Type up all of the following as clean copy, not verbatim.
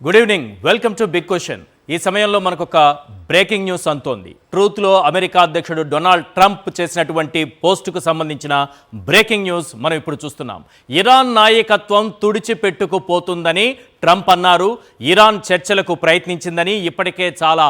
Good evening, welcome to big question. ఈ సమయంలో మనకు ఒక బ్రేకింగ్ న్యూస్ అంతోంది. ట్రూత్లో అమెరికా అధ్యక్షుడు డొనాల్డ్ ట్రంప్ చేసినటువంటి పోస్టుకు సంబంధించిన బ్రేకింగ్ న్యూస్ మనం ఇప్పుడు చూస్తున్నాం. ఇరాన్ నాయకత్వం తుడిచిపెట్టుకుపోతుందని ట్రంప్ అన్నారు. ఇరాన్ చర్చలకు ప్రయత్నించిందని, ఇప్పటికే చాలా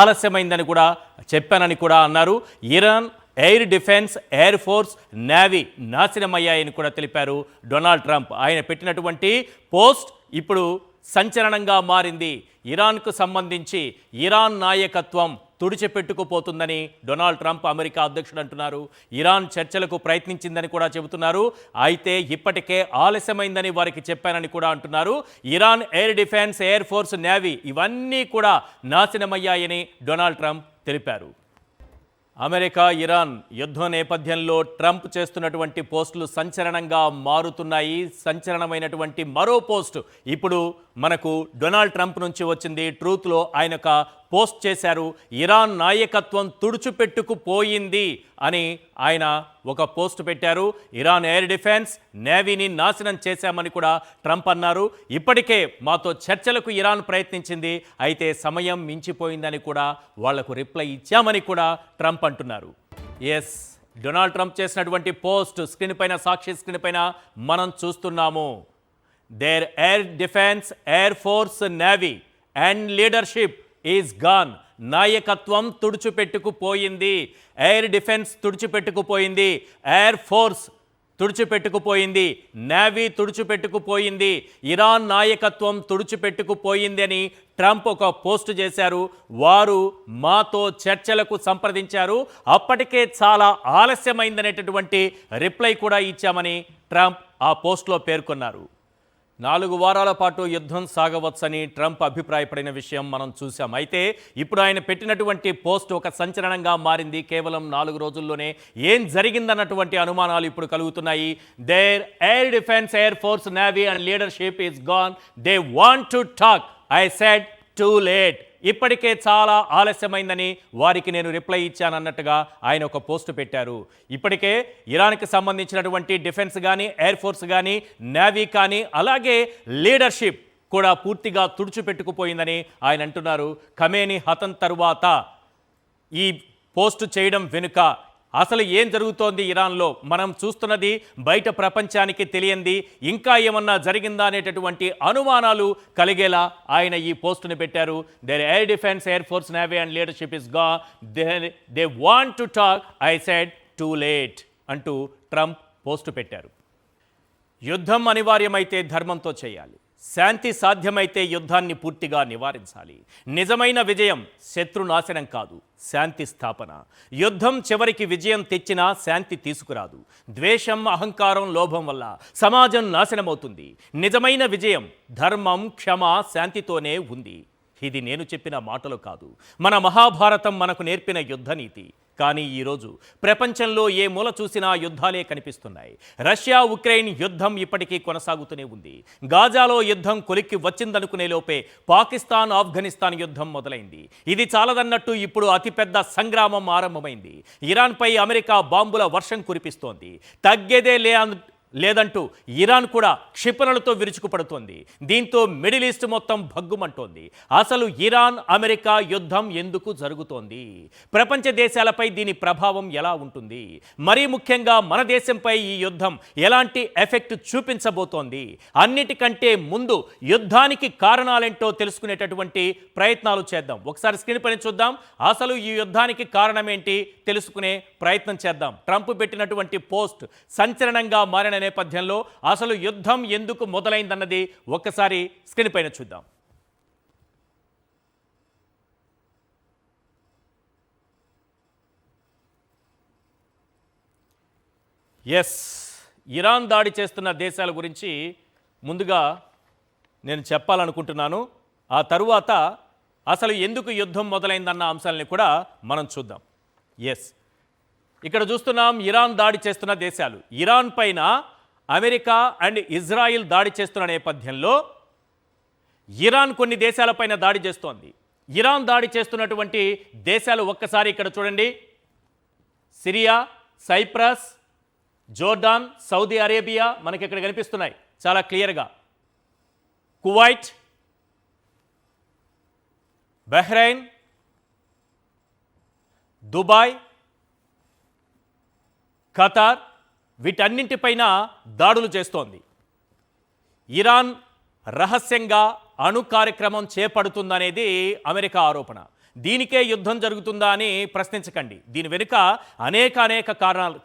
ఆలస్యమైందని కూడా చెప్పానని కూడా అన్నారు. Iran air defence, air force, navy నాశనమయ్యాయని కూడా తెలిపారు డొనాల్డ్ ట్రంప్. ఆయన పెట్టినటువంటి పోస్ట్ ఇప్పుడు సంచలనంగా మారింది. ఇరాన్కు సంబంధించి ఇరాన్ నాయకత్వం తుడిచిపెట్టుకుపోతుందని డొనాల్డ్ ట్రంప్ అమెరికా అధ్యక్షుడు అంటున్నారు. ఇరాన్ చర్చలకు ప్రయత్నించిందని కూడా చెబుతున్నారు. అయితే ఇప్పటికే ఆలస్యమైందని వారికి చెప్పానని కూడా అంటున్నారు. Iran air defence, air force, navy ఇవన్నీ కూడా నాశనమయ్యాయని డొనాల్డ్ ట్రంప్ తెలిపారు. అమెరికా ఇరాన్ యుద్ధం నేపథ్యంలో ట్రంప్ చేస్తున్నటువంటి పోస్టులు సంచలనంగా మారుతున్నాయి. సంచలనమైనటువంటి మరో పోస్ట్ ఇప్పుడు మనకు డొనాల్డ్ ట్రంప్ నుంచి వచ్చింది. ట్రూత్లో ఆయన ఒక పోస్ట్ చేశారు. ఇరాన్ నాయకత్వం తుడిచిపెట్టుకుపోయింది అని ఆయన ఒక పోస్ట్ పెట్టారు. ఇరాన్ ఎయిర్ డిఫెన్స్, నేవీని నాశనం చేశామని కూడా ట్రంప్ అన్నారు. ఇప్పటికే మాతో చర్చలకు ఇరాన్ ప్రయత్నించింది, అయితే సమయం మించిపోయిందని కూడా వాళ్లకు రిప్లై ఇచ్చామని కూడా ట్రంప్ అంటున్నారు. ఎస్, డొనాల్డ్ ట్రంప్ చేసినటువంటి పోస్ట్ స్క్రీన్ పైన, సాక్షి స్క్రీన్ పైన మనం చూస్తున్నాము. Their air defence, air force, navy and leadership is gone. నాయకత్వం తుడిచిపెట్టుకుపోయింది. ఎయిర్ డిఫెన్స్ తుడిచిపెట్టుకుపోయింది, ఎయిర్ ఫోర్స్ తుడిచిపెట్టుకుపోయింది, నేవీ తుడిచిపెట్టుకుపోయింది, ఇరాన్ నాయకత్వం తుడిచిపెట్టుకుపోయింది అని ట్రంప్ ఒక పోస్ట్ చేశారు. వారు మాతో చర్చలకు సంప్రదించారు, అప్పటికే చాలా ఆలస్యమైందనేటటువంటి రిప్లై కూడా ఇచ్చామని ట్రంప్ ఆ పోస్ట్లో పేర్కొన్నారు. 4 వారాల పాటు యుద్ధం సాగవచ్చని ట్రంప్ అభిప్రాయపడిన విషయం మనం చూసాం. అయితే ఇప్పుడు ఆయన పెట్టినటువంటి పోస్ట్ ఒక సంచలనంగా మారింది. కేవలం 4 రోజుల్లోనే ఏం జరిగిందన్నటువంటి అనుమానాలు ఇప్పుడు కలుగుతున్నాయి. Their air defence, air force, navy and leadership is gone. They want to talk. I said too late. ఇప్పటికే చాలా ఆలస్యమైందని వారికి నేను రిప్లై ఇచ్చానన్నట్టుగా ఆయన ఒక పోస్ట్ పెట్టారు. ఇప్పటికే ఇరాన్కి సంబంధించినటువంటి డిఫెన్స్ కానీ, ఎయిర్ ఫోర్స్ కానీ, నేవీ కానీ, అలాగే లీడర్షిప్ కూడా పూర్తిగా తుడిచిపెట్టుకుపోయిందని ఆయన అంటున్నారు. ఖమేనీ హతం తరువాత ఈ పోస్ట్ చేయడం వెనుక అసలు ఏం జరుగుతోంది ఇరాన్లో, మనం చూస్తున్నది బయట ప్రపంచానికి తెలియంది, ఇంకా ఏమన్నా జరిగిందా అనేటటువంటి అనుమానాలు కలిగేలా ఆయన ఈ పోస్టుని పెట్టారు. Their air defence, air force, navy and leadership is gone. They want to talk. I said too late అంటూ ట్రంప్ పోస్టు పెట్టారు. యుద్ధం అనివార్యమైతే ధర్మంతో చేయాలి. శాంతి సాధ్యమైతే యుద్ధాన్ని పూర్తిగా నివారించాలి. నిజమైన విజయం శత్రునాశనం కాదు, శాంతి స్థాపన. యుద్ధం చివరికి విజయం తెచ్చినా శాంతి తీసుకురాదు. ద్వేషం, అహంకారం, లోభం వల్ల సమాజం నాశనమవుతుంది. నిజమైన విజయం ధర్మం, క్షమ, శాంతితోనే ఉంది. ఇది నేను చెప్పిన మాటలు కాదు, మన మహాభారతం మనకు నేర్పిన యుద్ధనీతి. కానీ ఈరోజు ప్రపంచంలో ఏ మూల చూసినా యుద్ధాలే కనిపిస్తున్నాయి. రష్యా ఉక్రెయిన్ యుద్ధం ఇప్పటికీ కొనసాగుతూనే ఉంది. గాజాలో యుద్ధం కొలిక్కి వచ్చిందనుకునే లోపే పాకిస్తాన్, ఆఫ్ఘనిస్తాన్ యుద్ధం మొదలైంది. ఇది చాలదన్నట్టు ఇప్పుడు అతిపెద్ద సంగ్రామం ఆరంభమైంది. ఇరాన్పై అమెరికా బాంబుల వర్షం కురిపిస్తోంది. తగ్గేదే లేదంటూ ఇరాన్ కూడా క్షిపణులతో విరుచుకుపడుతోంది. దీంతో మిడిల్ ఈస్ట్ మొత్తం భగ్గుమంటోంది. అసలు ఇరాన్ అమెరికా యుద్ధం ఎందుకు జరుగుతోంది? ప్రపంచ దేశాలపై దీని ప్రభావం ఎలా ఉంటుంది? మరీ ముఖ్యంగా మన దేశంపై ఈ యుద్ధం ఎలాంటి ఎఫెక్ట్ చూపించబోతోంది? అన్నిటికంటే ముందు యుద్ధానికి కారణాలేంటో తెలుసుకునేటటువంటి ప్రయత్నాలు చేద్దాం. ఒకసారి స్క్రీన్ పైన చూద్దాం. అసలు ఈ యుద్ధానికి కారణమేంటి తెలుసుకునే ప్రయత్నం చేద్దాం. ట్రంప్ పెట్టినటువంటి పోస్ట్ సంచలనంగా మారిన నేపథ్యంలో అసలు యుద్ధం ఎందుకు మొదలైందన్నది ఒక్కసారి స్క్రీన్ పైన చూద్దాం. ఎస్, ఇరాన్ దాడి చేస్తున్న దేశాల గురించి ముందుగా నేను చెప్పాలనుకుంటున్నాను. ఆ తరువాత అసలు ఎందుకు యుద్ధం మొదలైందన్న అంశాలని కూడా మనం చూద్దాం. ఎస్, ఇక్కడ చూస్తున్నాం ఇరాన్ దాడి చేస్తున్న దేశాలు. ఇరాన్ పైన అమెరికా అండ్ ఇజ్రాయిల్ దాడి చేస్తున్న నేపథ్యంలో ఇరాన్ కొన్ని దేశాలపైన దాడి చేస్తోంది. ఇరాన్ దాడి చేస్తున్నటువంటి దేశాలు ఒక్కసారి ఇక్కడ చూడండి. Syria, Cyprus, Jordan, Saudi Arabia మనకి ఇక్కడ కనిపిస్తున్నాయి చాలా క్లియర్గా. కువైట్, బహ్రెయిన్, దుబాయ్, ఖతార్ వీటన్నింటిపైన దాడులు చేస్తోంది. ఇరాన్ రహస్యంగా అణు కార్యక్రమం చేపడుతుందనేది అమెరికా ఆరోపణ. దీనికే యుద్ధం జరుగుతుందా అని ప్రశ్నించకండి. దీని వెనుక అనేక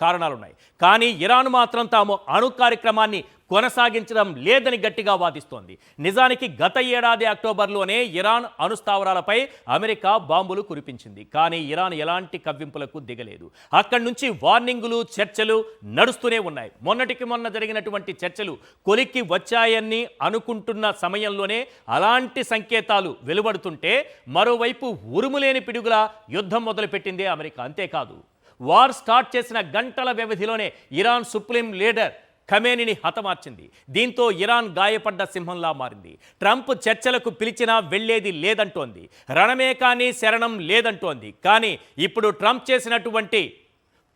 కారణాలున్నాయి. కానీ ఇరాన్ మాత్రం తాము అణు కార్యక్రమాన్ని కొనసాగించడం లేదని గట్టిగా వాదిస్తోంది. నిజానికి గత ఏడాది అక్టోబర్లోనే ఇరాన్ అణుస్థావరాలపై అమెరికా బాంబులు కురిపించింది. కానీ ఇరాన్ ఎలాంటి కవ్వింపులకు దిగలేదు. అక్కడి నుంచి వార్నింగులు, చర్చలు నడుస్తూనే ఉన్నాయి. మొన్నటికి మొన్న జరిగినటువంటి చర్చలు కొలిక్కి వచ్చాయని అనుకుంటున్న సమయంలోనే అలాంటి సంకేతాలు వెలువడుతుంటే మరోవైపు ఉరుములేని పిడుగుల యుద్ధం మొదలుపెట్టిందే అమెరికా. అంతేకాదు, వార్ స్టార్ట్ చేసిన గంటల వ్యవధిలోనే ఇరాన్ సుప్రీం లీడర్ ఖమేనీని హతమార్చింది. దీంతో ఇరాన్ గాయపడ్డ సింహంలా మారింది. ట్రంప్ చర్చలకు పిలిచినా వెళ్లేది లేదంటోంది. రణమే కానీ శరణం లేదంటోంది. కానీ ఇప్పుడు ట్రంప్ చేసినటువంటి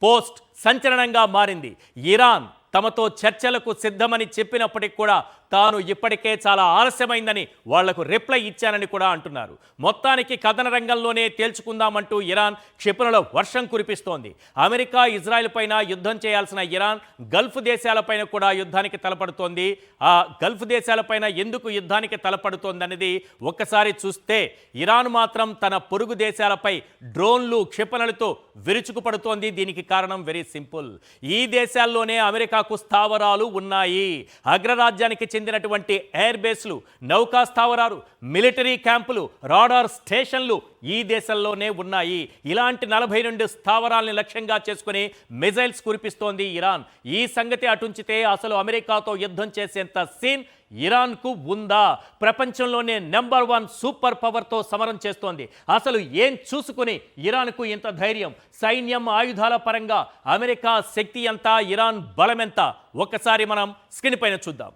పోస్ట్ సంచలనంగా మారింది. ఇరాన్ తమతో చర్చలకు సిద్ధమని చెప్పినప్పటికీ కూడా తాను ఇప్పటికే చాలా ఆలస్యమైందని వాళ్లకు రిప్లై ఇచ్చానని కూడా అంటున్నారు. మొత్తానికి కథన రంగంలోనే తేల్చుకుందామంటూ ఇరాన్ క్షిపణుల వర్షం కురిపిస్తోంది. అమెరికా, ఇజ్రాయెల్ పైన యుద్ధం చేయాల్సిన ఇరాన్ గల్ఫ్ దేశాలపైన కూడా యుద్ధానికి తలపడుతోంది. ఆ గల్ఫ్ దేశాలపైన ఎందుకు యుద్ధానికి తలపడుతోంది అనేది ఒక్కసారి చూస్తే ఇరాన్ మాత్రం తన పొరుగు దేశాలపై డ్రోన్లు, క్షిపణులతో విరుచుకుపడుతోంది. దీనికి కారణం వెరీ సింపుల్. ఈ దేశాల్లోనే అమెరికాకు స్థావరాలు ఉన్నాయి. అగ్రరాజ్యానికి చెందినటువంటి ఎయిర్ బేస్లు, నౌకా స్థావరాలు, మిలిటరీ క్యాంపులు, రాడార్ స్టేషన్లు ఈ దేశంలోనే ఉన్నాయి. ఇలాంటి 42 స్థావరాలని లక్ష్యంగా చేసుకుని మిజైల్స్ కురిపిస్తోంది ఇరాన్. ఈ సంగతి అటుంచితే అసలు అమెరికాతో యుద్ధం చేసేంత సీన్ ఇరాన్కు ఉందా? ప్రపంచంలోనే నెంబర్ 1 సూపర్ పవర్తో సమరం చేస్తోంది. అసలు ఏం చూసుకుని ఇరాన్కు ఇంత ధైర్యం? సైన్యం, ఆయుధాల పరంగా అమెరికా శక్తి ఎంత, ఇరాన్ బలం ఎంత? ఒక్కసారి మనం స్క్రీన్ పైన చూద్దాం.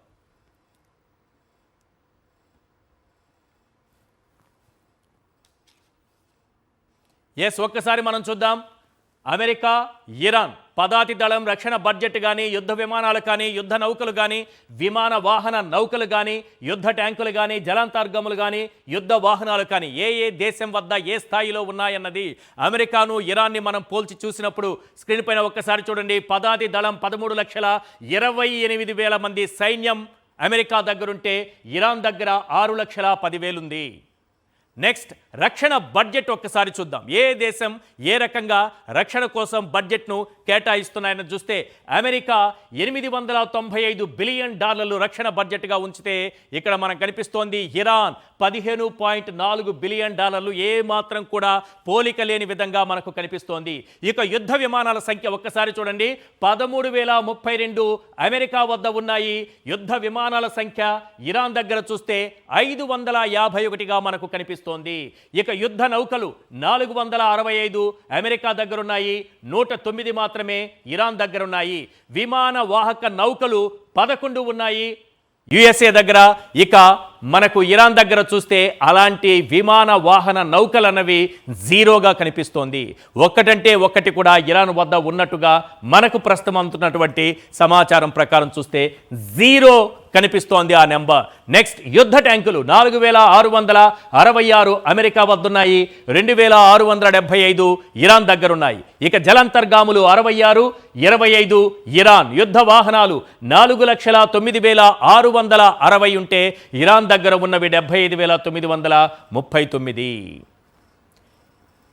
ఒక్కసారి మనం చూద్దాం. అమెరికా, ఇరాన్ పదాతి దళం, రక్షణ బడ్జెట్ కానీ, యుద్ధ విమానాలు కానీ, యుద్ధ నౌకలు కానీ, విమాన వాహన నౌకలు కానీ, యుద్ధ ట్యాంకులు కానీ, జలాంతర్గములు కానీ, యుద్ధ వాహనాలు కానీ ఏ దేశం వద్ద ఏ స్థాయిలో ఉన్నాయన్నది అమెరికాను, ఇరాన్ని మనం పోల్చి చూసినప్పుడు స్క్రీన్ పైన ఒక్కసారి చూడండి. పదాతి దళం 13,28,000 మంది సైన్యం అమెరికా దగ్గరుంటే ఇరాన్ దగ్గర 6,10,000 ఉంది. నెక్స్ట్, రక్షణ బడ్జెట్ ఒక్కసారి చూద్దాం. ఏ దేశం ఏ రకంగా రక్షణ కోసం బడ్జెట్ను కేటాయిస్తున్నాయని చూస్తే అమెరికా $895 బిలియన్ రక్షణ బడ్జెట్గా ఉంచితే ఇక్కడ మనకు కనిపిస్తోంది ఇరాన్ $15.4 బిలియన్. ఏ మాత్రం కూడా పోలిక లేని విధంగా మనకు కనిపిస్తోంది. ఇక యుద్ధ విమానాల సంఖ్య ఒక్కసారి చూడండి. 13,032 అమెరికా వద్ద ఉన్నాయి. యుద్ధ విమానాల సంఖ్య ఇరాన్ దగ్గర చూస్తే 551గా మనకు కనిపిస్తుంది. ఇక యుద్ధ నౌకలు 465 అమెరికా దగ్గరున్నాయి. 109 మాత్రమే ఇరాన్ దగ్గరున్నాయి. విమాన వాహక నౌకలు 11 ఉన్నాయి యుఎస్ఏ దగ్గర. ఇక మనకు ఇరాన్ దగ్గర చూస్తే అలాంటి విమాన వాహన నౌకలు అన్నవి జీరోగా కనిపిస్తోంది. ఒక్కటంటే ఒక్కటి కూడా ఇరాన్ వద్ద ఉన్నట్టుగా మనకు ప్రస్తుతం అందుతున్నటువంటి సమాచారం ప్రకారం చూస్తే జీరో కనిపిస్తోంది ఆ నెంబర్. నెక్స్ట్, యుద్ధ ట్యాంకులు 4,666 అమెరికా వద్దున్నాయి. 2,675 ఇరాన్ దగ్గరున్నాయి. ఇక జలాంతర్గాములు 66, 25 ఇరాన్. యుద్ధ వాహనాలు 4,09,660 ఉంటే ఇరాన్ దగ్గర ఉన్నవి 75,939.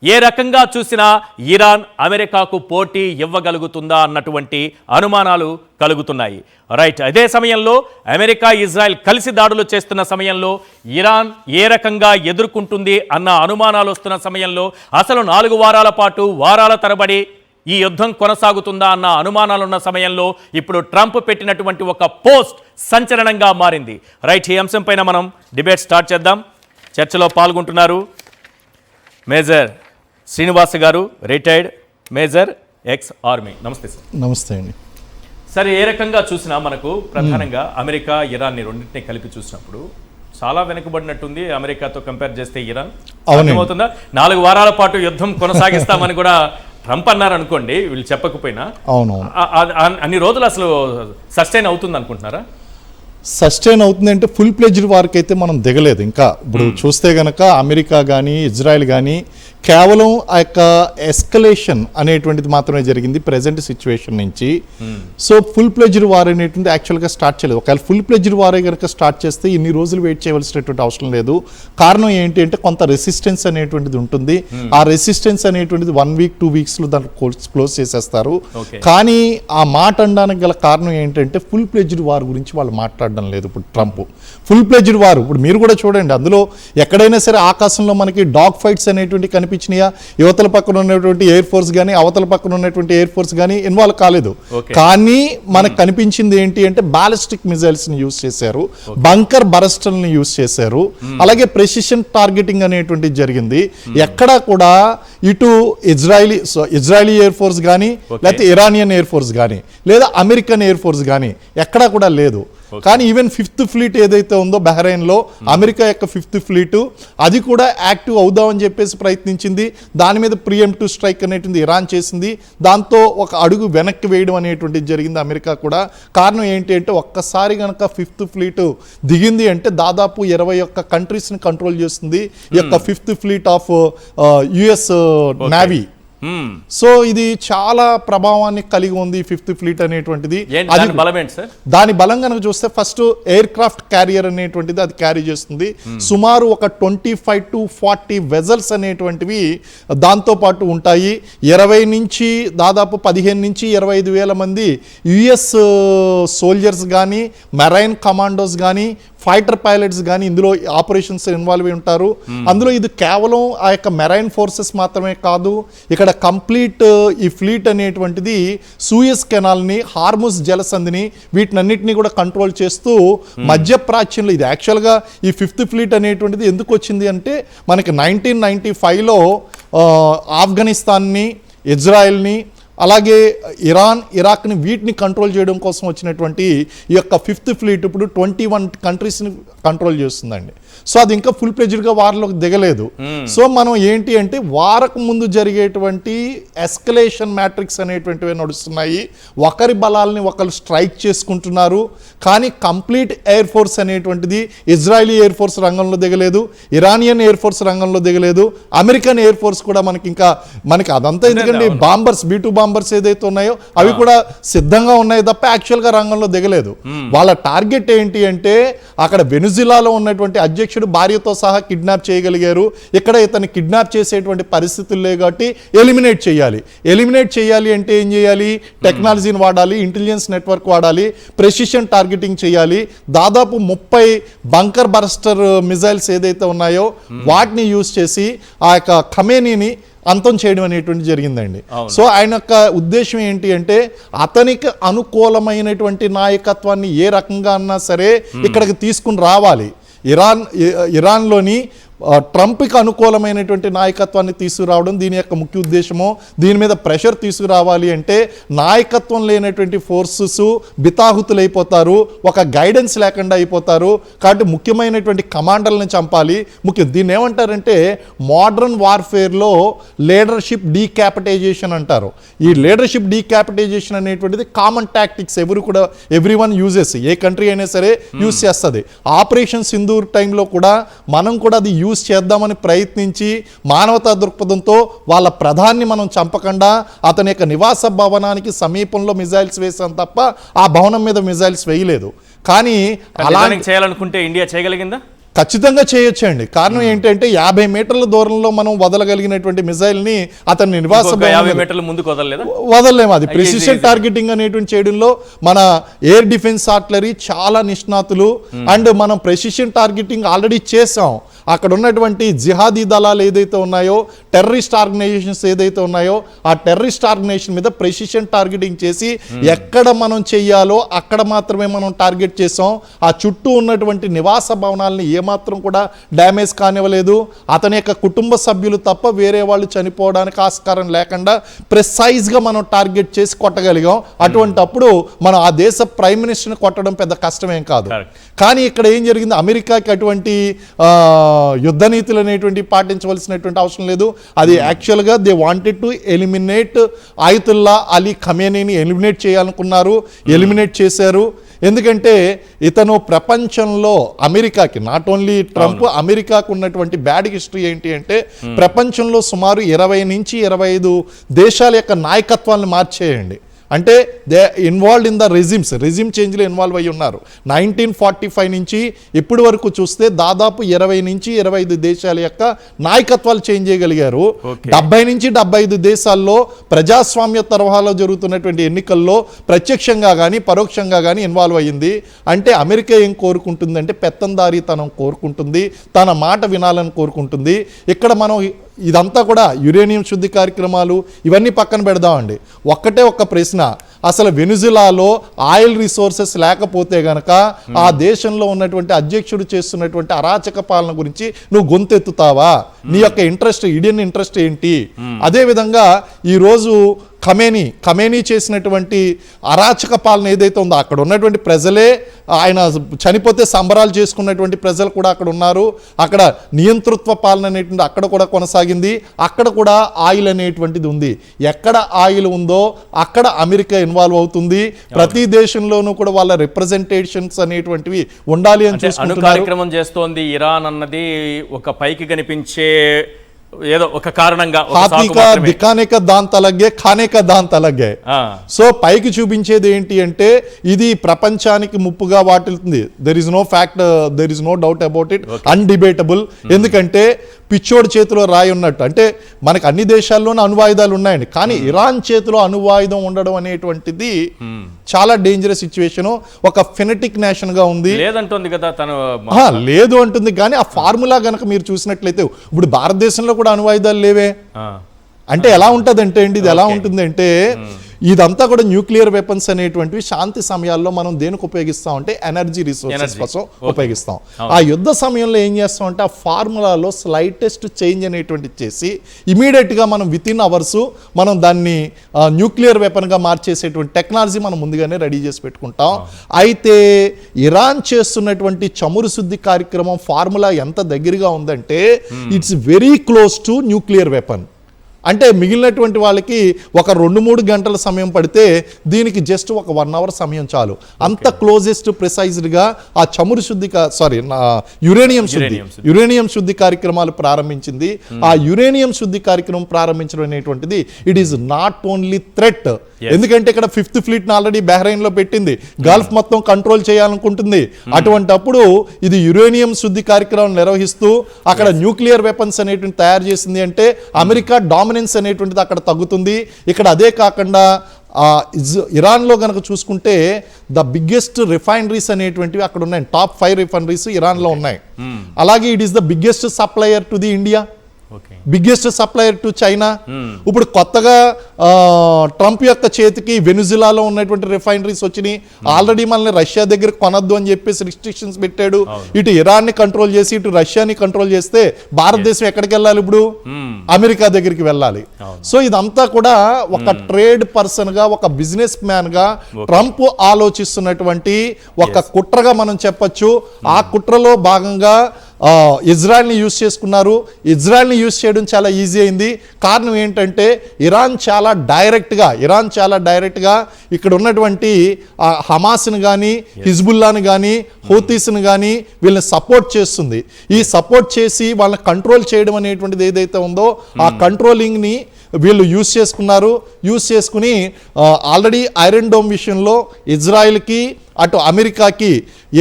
ఏ రకంగా చూసినా ఇరాన్ అమెరికాకు పోటీ ఇవ్వగలుగుతుందా అన్నటువంటి అనుమానాలు కలుగుతున్నాయి. రైట్. అదే సమయంలో అమెరికా, ఇజ్రాయెల్ కలిసి దాడులు చేస్తున్న సమయంలో ఇరాన్ ఏ రకంగా ఎదుర్కొంటుంది అన్న అనుమానాలు వస్తున్న సమయంలో అసలు 4 వారాల పాటు, వారాల తరబడి ఈ యుద్ధం కొనసాగుతుందా అన్న అనుమానాలున్న సమయంలో ఇప్పుడు ట్రంప్ పెట్టినటువంటి ఒక పోస్ట్ సంచలనంగా మారింది. రైట్. ఈ అంశం పైన మనం డిబేట్ స్టార్ట్ చేద్దాం. చర్చలో పాల్గొంటున్నారు మేజర్ శ్రీనివాస్ గారు, రిటైర్డ్ మేజర్, ఎక్స్ ఆర్మీ. నమస్తే సార్. నమస్తే అండి. సరే, ఏ రకంగా చూసినా మనకు ప్రధానంగా అమెరికా, ఇరాన్ని రెండింటినీ కలిపి చూసినప్పుడు చాలా వెనుకబడినట్టుంది అమెరికాతో కంపేర్ చేస్తే ఇరాన్. అర్థమవుతుందా? 4 వారాల పాటు యుద్ధం కొనసాగిస్తామని కూడా ట్రంప్ అన్నారు అనుకోండి, వీళ్ళు చెప్పకపోయినా. అవును. అన్ని రోజులు అసలు సస్టైన్ అవుతుంది అనుకుంటున్నారా? సస్టైన్ అవుతుంది అంటే ఫుల్ ప్లెజ్డ్ వారికి అయితే మనం దిగలేదు ఇంకా. ఇప్పుడు చూస్తే గనక అమెరికా కానీ ఇజ్రాయెల్ కానీ కేవలం ఆ యొక్క ఎస్కలేషన్ అనేటువంటిది మాత్రమే జరిగింది ప్రెజెంట్ సిచ్యువేషన్ నుంచి. సో ఫుల్ ప్లెజ్డ్ వార్ అనేటువంటి యాక్చువల్గా స్టార్ట్ చేయలేదు. ఒకవేళ ఫుల్ ప్లెజ్డ్ వారే కనుక స్టార్ట్ చేస్తే ఇన్ని రోజులు వెయిట్ చేయవలసినటువంటి అవసరం లేదు. కారణం ఏంటి అంటే కొంత రెసిస్టెన్స్ అనేటువంటిది ఉంటుంది. ఆ రెసిస్టెన్స్ అనేటువంటిది 1 వీక్ 2 వీక్స్లో దాన్ని క్లోజ్ చేసేస్తారు. కానీ ఆ మాట అనడానికి గల కారణం ఏంటంటే ఫుల్ ప్లెజ్డ్ వార్ గురించి వాళ్ళు మాట్లాడడం లేదు. ఇప్పుడు ట్రంప్ ఫుల్ ప్లెజ్డ్ వార్, ఇప్పుడు మీరు కూడా చూడండి, అందులో ఎక్కడైనా సరే ఆకాశంలో మనకి డాగ్ ఫైట్స్ అనేటువంటి కనిపించినాయా? యువతల పక్కన ఉన్నటువంటి ఎయిర్ ఫోర్స్ కానీ అవతల పక్కన ఉన్నటువంటి ఎయిర్ ఫోర్స్ కానీ ఇన్వాల్వ్ కాలేదు. కానీ మనకు కనిపించింది ఏంటి అంటే బాలిస్టిక్ మిజైల్స్ ని యూజ్ చేశారు, బంకర్ బరస్టర్ని యూజ్ చేశారు, అలాగే ప్రెసిషన్ టార్గెటింగ్ అనేటువంటిది జరిగింది. ఎక్కడా కూడా ఇటు ఇజ్రాయలీ ఎయిర్ ఫోర్స్ కానీ లేకపోతే ఇరానియన్ ఎయిర్ ఫోర్స్ కానీ లేదా అమెరికన్ ఎయిర్ ఫోర్స్ కానీ ఎక్కడా కూడా లేదు. కానీ ఈవెన్ 5th ఫ్లీట్ ఏదైతే ఉందో బహ్రెయిన్లో అమెరికా యొక్క 5th ఫ్లీట్ అది కూడా యాక్టివ్ అవుదామని చెప్పేసి ప్రయత్నించింది. దాని మీద ప్రియంప్టివ్ స్ట్రైక్ అనేటువంటి ఇరాన్ చేసింది. దాంతో ఒక అడుగు వెనక్కి వేయడం అనేటువంటిది జరిగింది అమెరికా కూడా. కారణం ఏంటి అంటే ఒక్కసారి కనుక 5th ఫ్లీట్ దిగింది అంటే దాదాపు 21 కంట్రీస్ని కంట్రోల్ చేస్తుంది ఈ యొక్క 5th fleet of US navy. So ఇది చాలా ప్రభావాన్ని కలిగి ఉంది 5th ఫ్లీట్ అనేటువంటిది. దాని బలం కనుక చూస్తే ఫస్ట్ ఎయిర్ క్రాఫ్ట్ క్యారియర్ అనేటువంటిది అది క్యారీ చేస్తుంది. సుమారు ఒక 25 to 40 వెజల్స్ అనేటువంటివి దాంతో పాటు ఉంటాయి. 20 నుంచి దాదాపు 15 నుంచి 25,000 మంది యుఎస్ సోల్జర్స్ కానీ మెరైన్ కమాండోస్ కానీ ఫైటర్ పైలట్స్ కానీ ఇందులో ఆపరేషన్స్ ఇన్వాల్వ్ అయి ఉంటారు. అందులో ఇది కేవలం ఆ యొక్క మెరైన్ ఫోర్సెస్ మాత్రమే కాదు, ఇక్కడ కంప్లీట్ ఈ ఫ్లీట్ అనేటువంటిది సూయస్ కెనాల్ని, హార్ముస్ జలసంధిని వీటినన్నిటినీ కూడా కంట్రోల్ చేస్తూ మధ్యప్రాచ్యంలో ఇది యాక్చువల్గా ఈ 5th ఫ్లీట్ అనేటువంటిది ఎందుకు వచ్చింది అంటే మనకి 1995లో ఆఫ్ఘనిస్తాన్ని, ఇజ్రాయెల్ని అలాగే ఇరాక్ని వీటిని కంట్రోల్ చేయడం కోసం వచ్చినటువంటి ఈ యొక్క 5th ఫ్లీట్ ఇప్పుడు 21 కంట్రీస్ని కంట్రోల్ చేస్తుందండి. సో అది ఇంకా ఫుల్ ప్లెజ్డ్గా వార్లోకి దిగలేదు. సో మనం ఏంటి అంటే వారకు ముందు జరిగేటువంటి ఎస్కలేషన్ మ్యాట్రిక్స్ అనేటువంటివి నడుస్తున్నాయి. ఒకరి బలాల్ని ఒకరు స్ట్రైక్ చేసుకుంటున్నారు. కానీ కంప్లీట్ ఎయిర్ ఫోర్స్ అనేటువంటిది ఇజ్రాయలీ ఎయిర్ ఫోర్స్ రంగంలో దిగలేదు, ఇరానియన్ ఎయిర్ ఫోర్స్ రంగంలో దిగలేదు, అమెరికన్ ఎయిర్ ఫోర్స్ కూడా మనకి అదంతా ఎందుకంటే బాంబర్స్ B-2 బాంబర్స్ ఏదైతే ఉన్నాయో అవి కూడా సిద్ధంగా ఉన్నాయి తప్ప యాక్చువల్గా రంగంలో దిగలేదు. వాళ్ళ టార్గెట్ ఏంటి అంటే అక్కడ వెనుజులాలో ఉన్నటువంటి అధ్యక్షుడు భార్యతో సహా కిడ్నాప్ చేయగలిగారు. ఇక్కడ ఇతన్ని కిడ్నాప్ చేసేటువంటి పరిస్థితులు లేవు కాబట్టి ఎలిమినేట్ చేయాలి అంటే ఏం చేయాలి? టెక్నాలజీని వాడాలి, ఇంటెలిజెన్స్ నెట్వర్క్ వాడాలి, ప్రెసిషన్ టార్గెటింగ్ చేయాలి. దాదాపు 30 బంకర్ బరస్టర్ మిజైల్స్ ఏదైతే ఉన్నాయో వాటిని యూజ్ చేసి ఆ యొక్క ఖమేనీని అంతం చేయడం అనేటువంటి జరిగిందండి. సో ఆయన యొక్క ఉద్దేశం ఏంటి అంటే అతనికి అనుకూలమైనటువంటి నాయకత్వాన్ని ఏ రకంగా అన్నా సరే ఇక్కడికి తీసుకుని రావాలి. ఇరాన్లోని ట్రంప్కి అనుకూలమైనటువంటి నాయకత్వాన్ని తీసుకురావడం దీని యొక్క ముఖ్య ఉద్దేశము. దీని మీద ప్రెషర్ తీసుకురావాలి అంటే నాయకత్వం లేనటువంటి ఫోర్సెస్ బితాహుతులైపోతారు, ఒక గైడెన్స్ లేకుండా అయిపోతారు. కాబట్టి ముఖ్యమైనటువంటి కమాండర్లను చంపాలి. దీన్ని ఏమంటారంటే మోడర్న్ వార్ఫేర్లో లీడర్షిప్ డీక్యాపిటైజేషన్ అంటారు. ఈ లీడర్షిప్ డీక్యాపిటైజేషన్ అనేటువంటిది కామన్ టాక్టిక్స్ ఎవ్రీవన్ యూజెస్, ఏ కంట్రీ అయినా సరే యూజ్ చేస్తుంది. ఆపరేషన్ సింధూర్ టైంలో కూడా మనం కూడా అది యూజ్ చేద్దామని ప్రయత్నించి మానవతా దృక్పథంతో వాళ్ళ ప్రధాన్ని మనం చంపకుండా అతని యొక్క నివాస భవనానికి సమీపంలో మిజైల్స్ వేసాం తప్ప ఆ భవనం మీద మిజైల్స్ వేయలేదు. కానీ అలా చేయాలనుకుంటే ఇండియా చేయగలిగిందా? ఖచ్చితంగా చేయొచ్చండి. కారణం ఏంటంటే 50 మీటర్ల దూరంలో మనం వదలగలిగినటువంటి మిజైల్ని అతని నివాస వదలలేము. అది ప్రెసిషన్ టార్గెటింగ్ అనేటువంటి చేయడంలో మన ఎయిర్ డిఫెన్స్ ఆర్టిలరీ చాలా నిష్ణాతులు. అండ్ మనం ప్రెసిషన్ టార్గెటింగ్ ఆల్రెడీ చేసాం. అక్కడ ఉన్నటువంటి జిహాదీ దళాలు ఏదైతే ఉన్నాయో, టెర్రరిస్ట్ ఆర్గనైజేషన్స్ ఏదైతే ఉన్నాయో ఆ టెర్రరిస్ట్ ఆర్గనైజేషన్ మీద ప్రెసిషన్ టార్గెటింగ్ చేసి ఎక్కడ మనం చెయ్యాలో అక్కడ మాత్రమే మనం టార్గెట్ చేసాం. ఆ చుట్టూ ఉన్నటువంటి నివాస భవనాలని ఏమాత్రం కూడా డ్యామేజ్ కానివ్వలేదు. అతని యొక్క కుటుంబ సభ్యులు తప్ప వేరే వాళ్ళు చనిపోవడానికి ఆస్కారం లేకుండా ప్రిసైజ్గా మనం టార్గెట్ చేసి కొట్టగలిగాం. అటువంటప్పుడు మనం ఆ దేశ ప్రైమ్ మినిస్టర్ని కొట్టడం పెద్ద కష్టమేం కాదు. కానీ ఇక్కడ ఏం జరిగింది, అమెరికాకి అటువంటి యుద్ధ నీతులు అనేటువంటి పాటించవలసినటువంటి అవసరం లేదు. అది యాక్చువల్గా they wanted to eliminate Ayatollah Ali ఖమేనీని ఎలిమినేట్ చేయాలనుకున్నారు, ఎలిమినేట్ చేశారు. ఎందుకంటే ఇతను ప్రపంచంలో అమెరికాకి, నాట్ ఓన్లీ ట్రంప్, అమెరికాకు ఉన్నటువంటి బ్యాడ్ హిస్టరీ ఏంటి అంటే ప్రపంచంలో సుమారు 20 నుంచి 25 దేశాల యొక్క నాయకత్వాన్ని మార్చేయండి. అంటే they involved in the regime చేంజ్లో ఇన్వాల్వ్ అయ్యి ఉన్నారు. 1945 నుంచి ఇప్పటి వరకు చూస్తే దాదాపు 20 నుంచి 25 దేశాల యొక్క నాయకత్వాలు చేంజ్ చేయగలిగారు. 70 నుంచి 75 దేశాల్లో ప్రజాస్వామ్య తరహాలో జరుగుతున్నటువంటి ఎన్నికల్లో ప్రత్యక్షంగా కానీ పరోక్షంగా కానీ ఇన్వాల్వ్ అయ్యింది. అంటే అమెరికా ఏం కోరుకుంటుందంటే పెత్తందారీతనం కోరుకుంటుంది, తన మాట వినాలని కోరుకుంటుంది. ఇక్కడ మనం ఇదంతా కూడా యురేనియం శుద్ధి కార్యక్రమాలు ఇవన్నీ పక్కన పెడదామండి. ఒక్కటే ఒక్క ప్రశ్న, అసలు వెనుజులాలో ఆయిల్ రిసోర్సెస్ లేకపోతే గనక ఆ దేశంలో ఉన్నటువంటి అధ్యక్షుడు చేస్తున్నటువంటి అరాచక పాలన గురించి నువ్వు గొంతెత్తుతావా? నీ యొక్క ఇంట్రెస్ట్, ఇండియన్ ఇంట్రెస్ట్ ఏంటి? అదేవిధంగా ఈరోజు ఖమేనీ చేసినటువంటి అరాచక పాలన ఏదైతే ఉందో అక్కడ ఉన్నటువంటి ప్రజలే, ఆయన చనిపోతే సంబరాలు చేసుకున్నటువంటి ప్రజలు కూడా అక్కడ ఉన్నారు. అక్కడ నియంతృత్వ పాలన అనేటువంటి అక్కడ కూడా కొనసాగింది. అక్కడ కూడా ఆయిల్ అనేటువంటిది ఉంది. ఎక్కడ ఆయిల్ ఉందో అక్కడ అమెరికా ఇన్వాల్వ్ అవుతుంది. ప్రతి దేశంలోనూ కూడా వాళ్ళ రిప్రజెంటేషన్స్ అనేటువంటివి ఉండాలి అని చూసుకుంటున్నారు. కార్యక్రమం చేస్తోంది ఇరాన్ అన్నది ఒక పైకి కనిపించే ఏదో ఒక కారణంగా దిఖానే కా దాంత్ అలగ్ హై, ఖానే కా దాంత్ అలగ్ హై. సో పైకి చూపించేది ఏంటి అంటే ఇది ప్రపంచానికి ముప్పుగా వాటిల్తుంది. There is no fact, there is no doubt about it, undebatable. ఎందుకంటే పిచ్చోడి చేతిలో రాయి ఉన్నట్టు. అంటే మనకు అన్ని దేశాల్లోనూ అణువాయుధాలు ఉన్నాయండి, కానీ ఇరాన్ చేతిలో అణువాయుధం ఉండడం అనేటువంటిది చాలా డేంజరస్ సిచ్యువేషన్. ఒక ఫెనటిక్ నేషన్ గా ఉంది. లేదంటుంది కదా తను, లేదు అంటుంది. కానీ ఆ ఫార్ములా గనక మీరు చూసినట్లయితే ఇప్పుడు భారతదేశంలో కూడా అణువాయుధాలు లేవే. అంటే ఎలా ఉంటుందంటే అండి, ఇది ఎలా ఉంటుందంటే ఇదంతా కూడా న్యూక్లియర్ వెపన్స్ అనేటువంటివి శాంతి సమయాల్లో మనం దేనికి ఉపయోగిస్తాం అంటే ఎనర్జీ రిసోర్సెస్ కోసం ఉపయోగిస్తాం. ఆ యుద్ధ సమయంలో ఏం చేస్తాం అంటే ఆ ఫార్ములాలో స్లైటెస్ట్ చేంజ్ అనేటువంటి చేసి ఇమీడియట్గా మనం విత్ ఇన్ అవర్స్ మనం దాన్ని న్యూక్లియర్ వెపన్గా మార్చేసేటువంటి టెక్నాలజీ మనం ముందుగానే రెడీ చేసి పెట్టుకుంటాం. అయితే ఇరాన్ చేస్తున్నటువంటి చమురు శుద్ధి కార్యక్రమం ఫార్ములా ఎంత దగ్గరగా ఉందంటే it's very close to nuclear weapon. అంటే మిగిలినటువంటి వాళ్ళకి ఒక 2-3 గంటల సమయం పడితే దీనికి జస్ట్ ఒక 1 అవర్ సమయం చాలు. అంత క్లోజెస్ట్ ప్రిసైజ్డ్గా ఆ చమురు శుద్ధి యురేనియం శుద్ధి కార్యక్రమాలు ప్రారంభించింది. ఆ యురేనియం శుద్ధి కార్యక్రమం ప్రారంభించడం అనేటువంటిది it is not only threat. ఎందుకంటే ఇక్కడ 5th ఫ్లీట్ ఆల్రెడీ బహ్రెయిన్ లో పెట్టింది, గల్ఫ్ మొత్తం కంట్రోల్ చేయాలనుకుంటుంది. అటువంటప్పుడు ఇది యురేనియం శుద్ధి కార్యక్రమం నిర్వహిస్తూ అక్కడ న్యూక్లియర్ వెపన్స్ అనేటువంటి తయారు చేసింది అంటే అమెరికా డామినెన్స్ అనేటువంటిది అక్కడ తగ్గుతుంది. ఇక్కడ అదే కాకుండా ఇరాన్లో కనుక చూసుకుంటే ద బిగ్గెస్ట్ రిఫైనరీస్ అనేటువంటివి అక్కడ ఉన్నాయి. టాప్ 5 రిఫైనరీస్ ఇరాన్లో ఉన్నాయి. అలాగే it is the biggest supplier to the India, biggest supplier to China. ఇప్పుడు కొత్తగా ట్రంప్ యొక్క చేతికి వెనుజులాలో ఉన్నటువంటి రిఫైనరీస్ వచ్చినాయి. ఆల్రెడీ మనల్ని రష్యా దగ్గర కొనద్దు అని చెప్పేసి రిస్ట్రిక్షన్స్ పెట్టాడు. ఇటు ఇరాన్ ని కంట్రోల్ చేసి ఇటు రష్యాని కంట్రోల్ చేస్తే భారతదేశం ఎక్కడికి వెళ్ళాలి? ఇప్పుడు అమెరికా దగ్గరికి వెళ్ళాలి. సో ఇదంతా కూడా ఒక ట్రేడ్ పర్సన్ గా, ఒక బిజినెస్ మ్యాన్ గా ట్రంప్ ఆలోచిస్తున్నటువంటి ఒక కుట్రగా మనం చెప్పొచ్చు. ఆ కుట్రలో భాగంగా ఇజ్రాయెల్ని యూజ్ చేసుకున్నారు. ఇజ్రాయెల్ని యూజ్ చేయడం చాలా ఈజీ అయింది. కారణం ఏంటంటే ఇరాన్ చాలా డైరెక్ట్గా ఇక్కడ ఉన్నటువంటి హమాస్ని కానీ, హిజ్బుల్లాని కానీ, హౌతీస్ని కానీ వీళ్ళని సపోర్ట్ చేస్తుంది. ఈ సపోర్ట్ చేసి వాళ్ళని కంట్రోల్ చేయడం అనేటువంటిది ఏదైతే ఉందో ఆ కంట్రోలింగ్ని వీళ్ళు యూజ్ చేసుకుని ఆల్రెడీ ఐరన్ డోమ్ విషయంలో ఇజ్రాయెల్కి అటు అమెరికాకి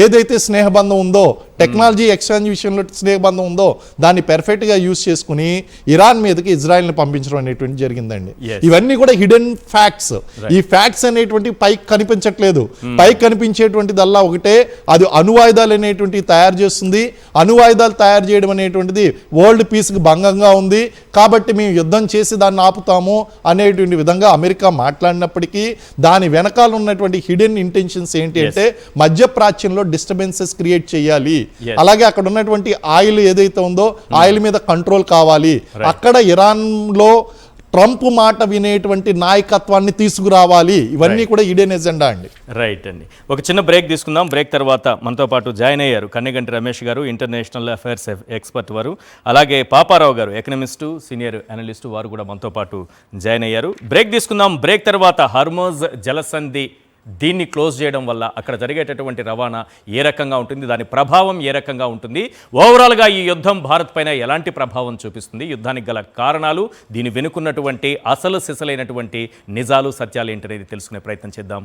ఏదైతే స్నేహబంధం ఉందో, టెక్నాలజీ ఎక్స్చేంజ్ విషయంలో స్నేహబంధం ఉందో దాన్ని పెర్ఫెక్ట్గా యూజ్ చేసుకుని ఇరాన్ మీదకి ఇజ్రాయెల్ని పంపించడం అనేటువంటి జరిగిందండి. ఇవన్నీ కూడా హిడెన్ ఫ్యాక్ట్స్. ఈ ఫ్యాక్ట్స్ అనేటువంటి పైకి కనిపించట్లేదు. పైకి కనిపించేటువంటిదల్లా ఒకటే, అది అణువాయుధాలు అనేటువంటివి తయారు చేస్తుంది. అణువాయుధాలు తయారు చేయడం అనేటువంటిది వరల్డ్ పీస్కి భంగంగా ఉంది కాబట్టి మేము యుద్ధం చేసి దాన్ని ఆపుతాము అనేటువంటి విధంగా అమెరికా మాట్లాడినప్పటికీ దాని వెనకాల ఉన్నటువంటి హిడెన్ ఇంటెన్షన్స్ ఏంటి అంటే మధ్యప్రాచ్యంలో డిస్టర్బెన్సెస్ క్రియేట్ చేయాలి. అలాగే అక్కడ ఉన్నటువంటి ఆయిల్ ఏదైతే ఉందో ఆయిల్ మీద కంట్రోల్ కావాలి. అక్కడ ఇరాన్ లో ట్రంప్ మాట వినేటువంటి నాయకత్వాన్ని తీసుకురావాలి. ఇవన్నీ కూడా ఈడెన్ ఎజెండా అండి. రైట్ అండి. ఒక చిన్న బ్రేక్ తీసుకుందాం. బ్రేక్ తర్వాత మనతో పాటు జాయిన్ అయ్యారు కన్నెగంటి రమేష్ గారు, ఇంటర్నేషనల్ అఫైర్స్ ఎక్స్పర్ట్ వారు. అలాగే పాపారావు గారు, ఎకనమిస్టు, సీనియర్ అనలిస్టు, వారు కూడా మనతో పాటు జాయిన్ అయ్యారు. బ్రేక్ తీసుకుందాం. బ్రేక్ తర్వాత హర్మోజ్ జలసంధి దీన్ని క్లోజ్ చేయడం వల్ల అక్కడ జరిగేటటువంటి రవాణా ఏ రకంగా ఉంటుంది, దాని ప్రభావం ఏ రకంగా ఉంటుంది, ఓవరాల్గా ఈ యుద్ధం భారత్ పైన ఎలాంటి ప్రభావం చూపిస్తుంది, యుద్ధానికి గల కారణాలు, దీని వెనుకున్నటువంటి అసలు సిసలైనటువంటి నిజాలు సత్యాలు ఏంటనేది తెలుసుకునే ప్రయత్నం చేద్దాం.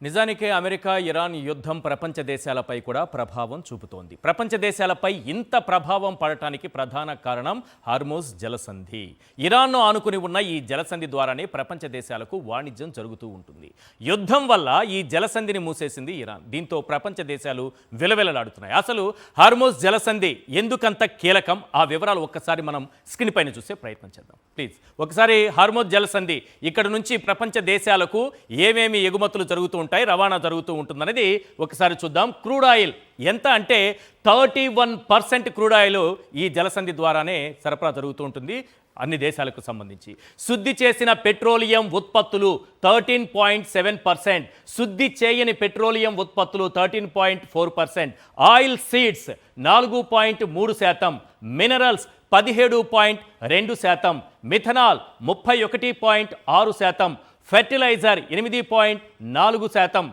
నిజానికే అమెరికా ఇరాన్ యుద్ధం ప్రపంచ దేశాలపై కూడా ప్రభావం చూపుతోంది. ప్రపంచ దేశాలపై ఇంత ప్రభావం పడటానికి ప్రధాన కారణం హార్మోజ్ జలసంధి. ఇరాన్ను ఆనుకుని ఉన్న ఈ జలసంధి ద్వారానే ప్రపంచ దేశాలకు వాణిజ్యం జరుగుతూ ఉంటుంది. యుద్ధం వల్ల ఈ జలసంధిని మూసేసింది ఇరాన్. దీంతో ప్రపంచ దేశాలు విలవిలలాడుతున్నాయి. అసలు హార్మోజ్ జలసంధి ఎందుకంత కీలకం, ఆ వివరాలు ఒక్కసారి మనం స్క్రీన్ పైన చూసే ప్రయత్నం చేద్దాం ప్లీజ్. ఒకసారి హార్మోజ్ జలసంధి ఇక్కడ నుంచి ప్రపంచ దేశాలకు ఏమేమి ఎగుమతులు జరుగుతూ ఉంటాయి, రవాణా జరుగుతూ ఉంటుందనేది ఒకసారి చూద్దాం. క్రూడ్ ఆయిల్ ఎంత అంటే 31% క్రూడ్ ఆయిల్ ఈ జలసంధి ద్వారానే సరఫరా జరుగుతూ ఉంటుంది అన్ని దేశాలకు సంబంధించి. శుద్ధి చేసిన పెట్రోలియం ఉత్పత్తులు 13.7%, శుద్ధి చేయని పెట్రోలియం ఉత్పత్తులు 13.4%, oil seeds 4.3%, minerals 17.2%, methanol 31.6%, fertiliser 8.4%,